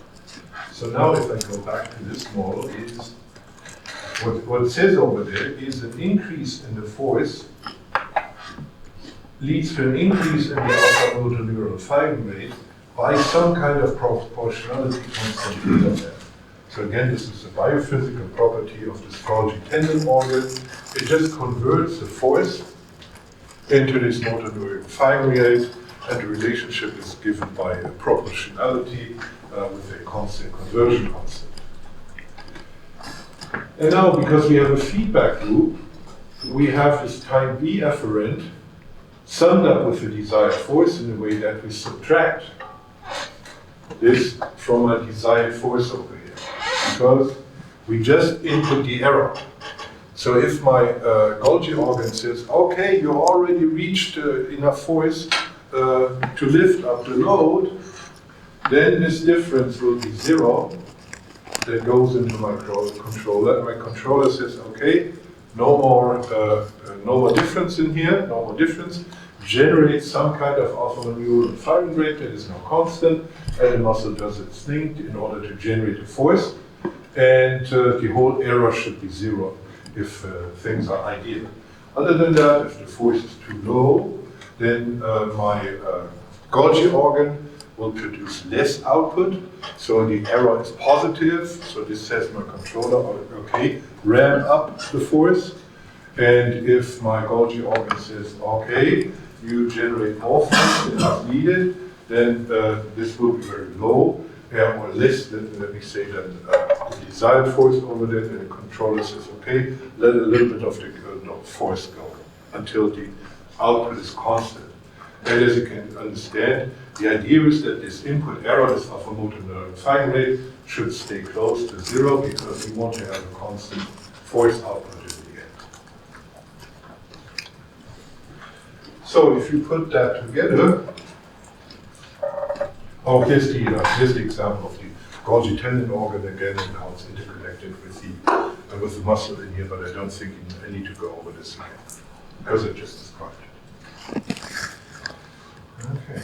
So now if I go back to this model, is what it says over there is an increase in the force leads to an increase in the alpha motor neural firing rate by some kind of proportionality constant of that. So again, this is a biophysical property of this Golgi tendon organ. It just converts the force into this motor neural firing rate, and the relationship is given by a proportionality with a constant conversion constant. And now, because we have a feedback loop, we have this type B efferent summed up with the desired force in a way that we subtract this from a desired force over here, because we just input the error. So if my Golgi organ says, okay, you already reached enough force to lift up the load, then this difference will be 0 that goes into my controller. And my controller says, okay, no more difference in here, no more difference. Generate some kind of alpha neural firing rate that is now constant, and the muscle does its thing in order to generate a force, and the whole error should be 0 if things are ideal. Other than that, if the force is too low, then my Golgi organ will produce less output, so the error is positive. So this says my controller, okay, ramp up the force. And if my Golgi organ says, okay, you generate more force than is needed, then this will be very low, or less than, let me say, than the desired force over there. And the controller says, okay, let a little bit of the force go until the output is constant. And as you can understand, the idea is that this input error, this alpha motor neural firing rate, should stay close to 0 because we want to have a constant force output in the end. So if you put that together, here's the example of the Golgi tendon organ again and how it's interconnected with the muscle in here, but I don't think I need to go over this again because I just described it. Okay.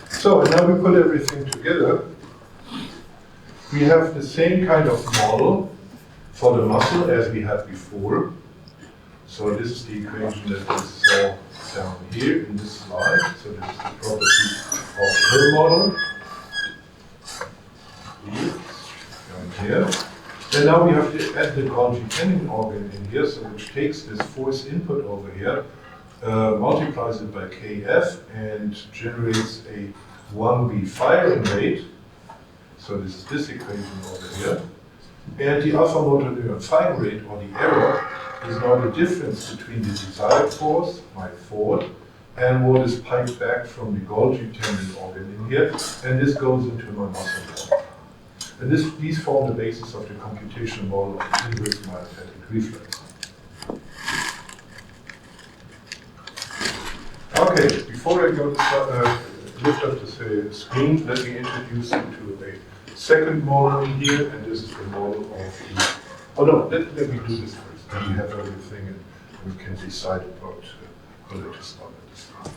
So now we put everything together. We have the same kind of model for the muscle as we had before. So this is the equation that we saw down here in this slide. So this is the property of the Hill model. Down here. And now we have to add the Golgi-Tennant organ in here, so which takes this force input over here, multiplies it by Kf, and generates a 1B firing rate. So this is this equation over here. And the alpha motor neuron firing rate, or the error, is now the difference between the desired force, my thought, and what is piped back from the Golgi-Tennant organ in here, and this goes into my muscle model. And these form the basis of the computational model of the inverse myostatic reflex. Okay, before I go to lift up the screen, let me introduce you to a second model in here, and this is the model of the. Oh no, let me do this first. Then we have everything, and we can decide about whether to start at this point.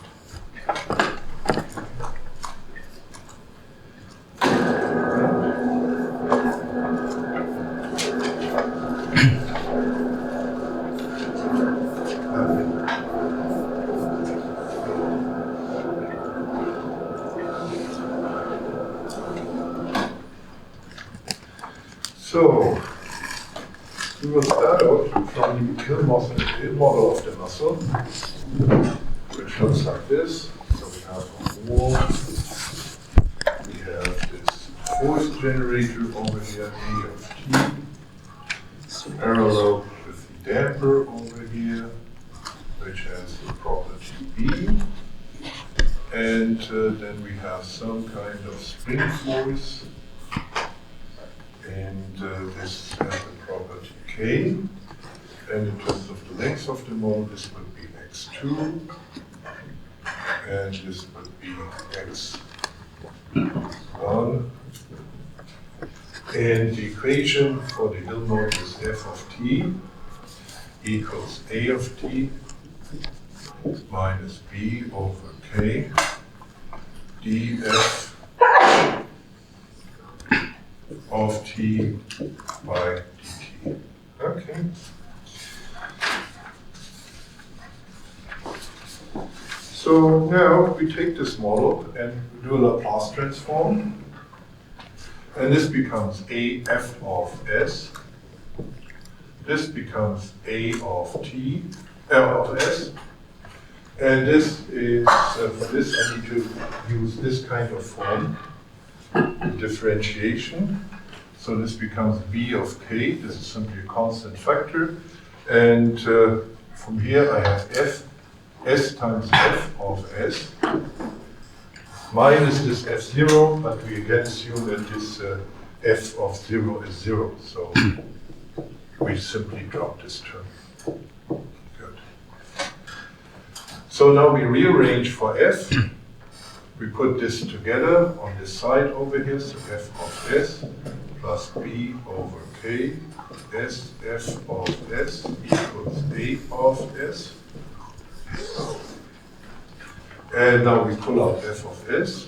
So, we will start out from the Hill model of the muscle, which looks like this. So we have a wall, we have this force generator over here, A of T, parallel with the damper over here, which has the property B. And then we have some kind of spring force. And this has the property K. And in terms of the length of the model, this would be x2. And this would be x1. And the equation for the Hill model is f of t equals a of t minus b over k df of t by dt. Okay. So now we take this model and do a Laplace transform, and this becomes a f of s. This becomes a of t, of s, and this is for this I need to use this kind of form, differentiation. So this becomes b of k. This is simply a constant factor, and from here I have f, s times f of s, minus this f0, but we again assume that this f of 0 is 0, so we simply drop this term. Good. So now we rearrange for f. We put this together on this side over here, so f of s plus b over k, s f of s equals a of s. And now we pull out f of s.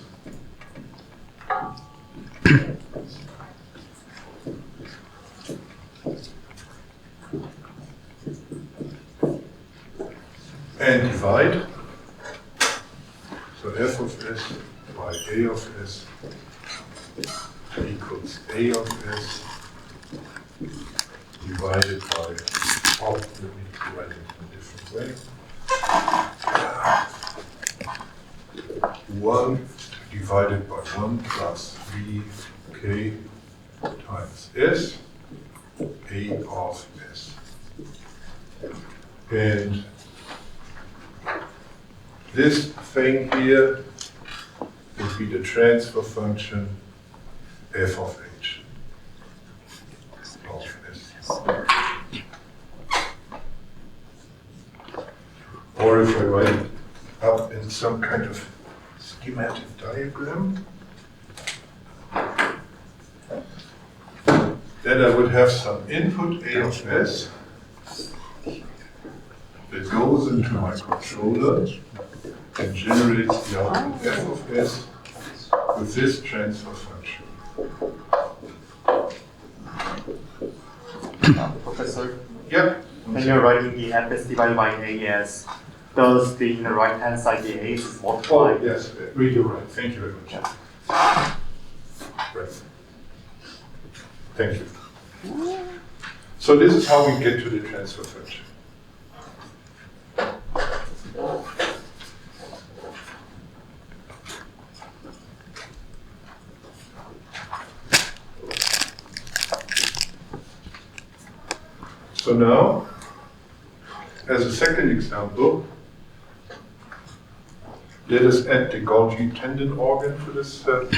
And divide. So f of s by a of s equals a of s divided by, oh, let me write it in a different way. 1 divided by 1 plus vk times s, a of s. And this thing here would be the transfer function f of h of s. Or if I write it up in some kind of schematic diagram, then I would have some input a of s that goes into my controller and generates the output f of s with this transfer function. Professor, Yeah. when you're writing the fs divided by as, does the in the right hand side the a is Oh, multiplied? yes, you're right. Thank you very much. Right. Thank you. So this is how we get to the transfer function. So now, as a second example, let us add the Golgi tendon organ to this set.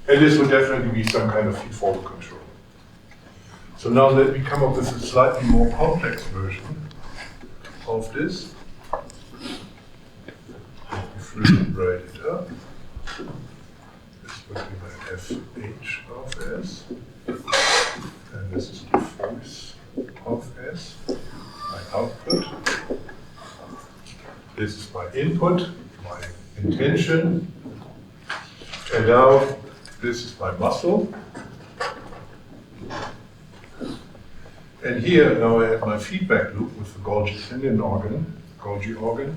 And this would definitely be some kind of feed-forward control. So now let me come up with a slightly more complex version of this. If we write it up, this would be my FH of S. And this is the force of S, my output. This is my input, my intention. And now this is my muscle. And here now I have my feedback loop with the Golgi tendon organ, Golgi organ.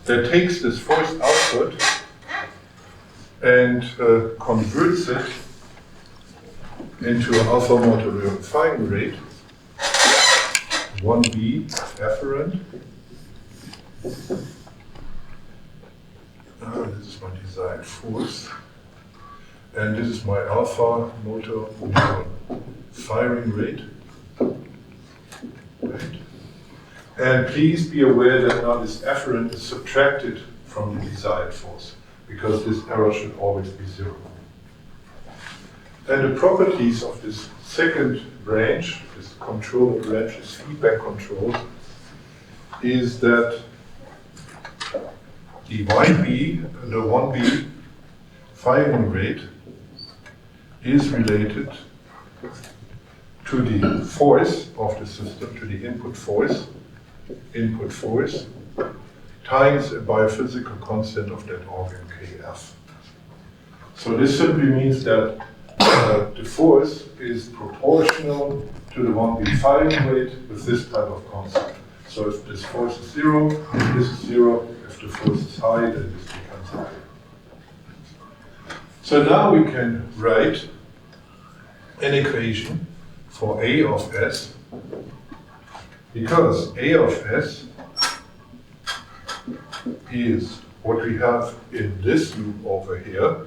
That takes this force output and converts it into an alpha motor firing rate, 1B afferent. This is my desired force. And this is my alpha motor neuron firing rate. Right. And please be aware that now this afferent is subtracted from the desired force, because this error should always be 0. And the properties of this second branch, this control branch, this feedback control, is that the 1B firing rate is related to the force of the system, to the input force, times a biophysical constant of that organ, Kf. So this simply means that the force is proportional to the 1B firing rate with this type of constant. So if this force is 0, this is 0. If the force is high, then this becomes high. So now we can write an equation for A of S, because A of S is what we have in this loop over here.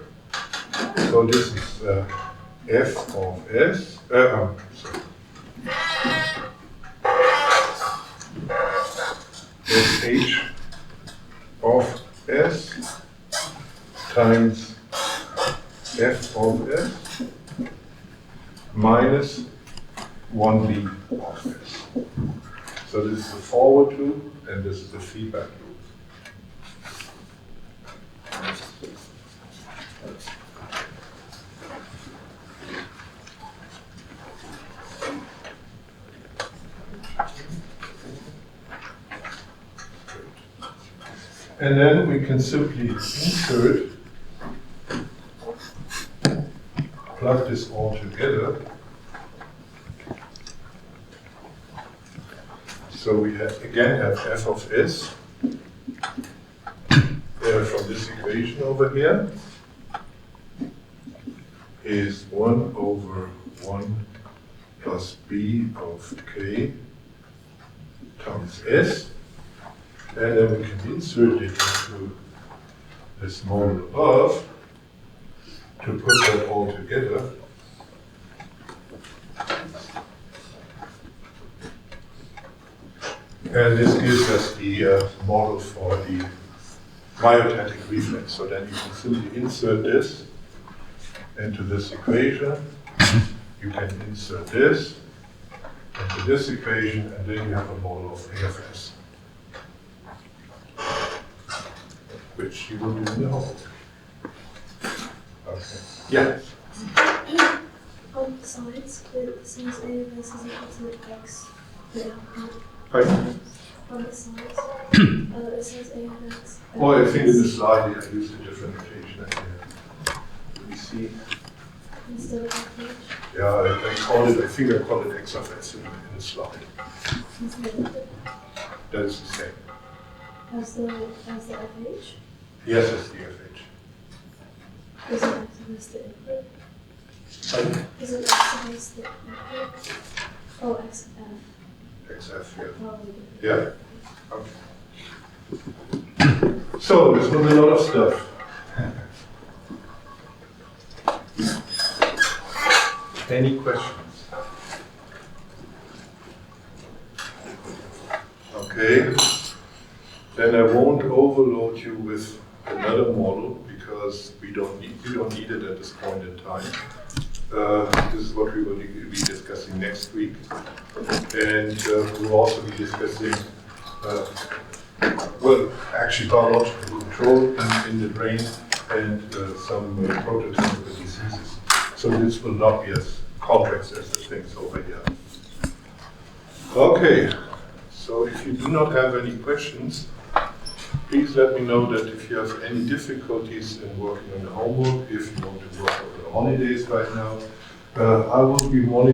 So this is F of S, H of S times F of S minus 1B of S. So this is the forward loop and this is the feedback loop. And then we can simply insert, plug this all together. So we again have f of s from this equation over here is 1 over 1 plus b of k times s. And then we can insert it into this model above to put that all together. And this gives us the model for the myotatic reflex. So then you can simply insert this into this equation. You can insert this into this equation, and then you have a model of AFS, which you will do in the homework. Okay. Yeah. On the sides, it says A of S is equal to X, the output. Right. On the sides, it says A of X. Well, I think in the slide I used a different notation. Let me BC. Instead of FH? Yeah, I call it, I think I call it X of S in the slide. Instead of it? That is the same. As the FH? Yes, it's the FH. Is it activate the input? Pardon? Is it activate the input? Oh, XF. XF, yeah. Probably. Yeah? Okay. So, this was a lot of stuff. Any questions? Okay. Then I won't overload you with another model because you don't need it at this point in time. This is what we will be discussing next week. And we'll also be discussing, well, actually biological control in the brain and some prototypical diseases. So this will not be as complex as the things over here. Okay, so if you do not have any questions, please let me know that if you have any difficulties in working on the homework, if you want to work over the holidays right now, I will be monitoring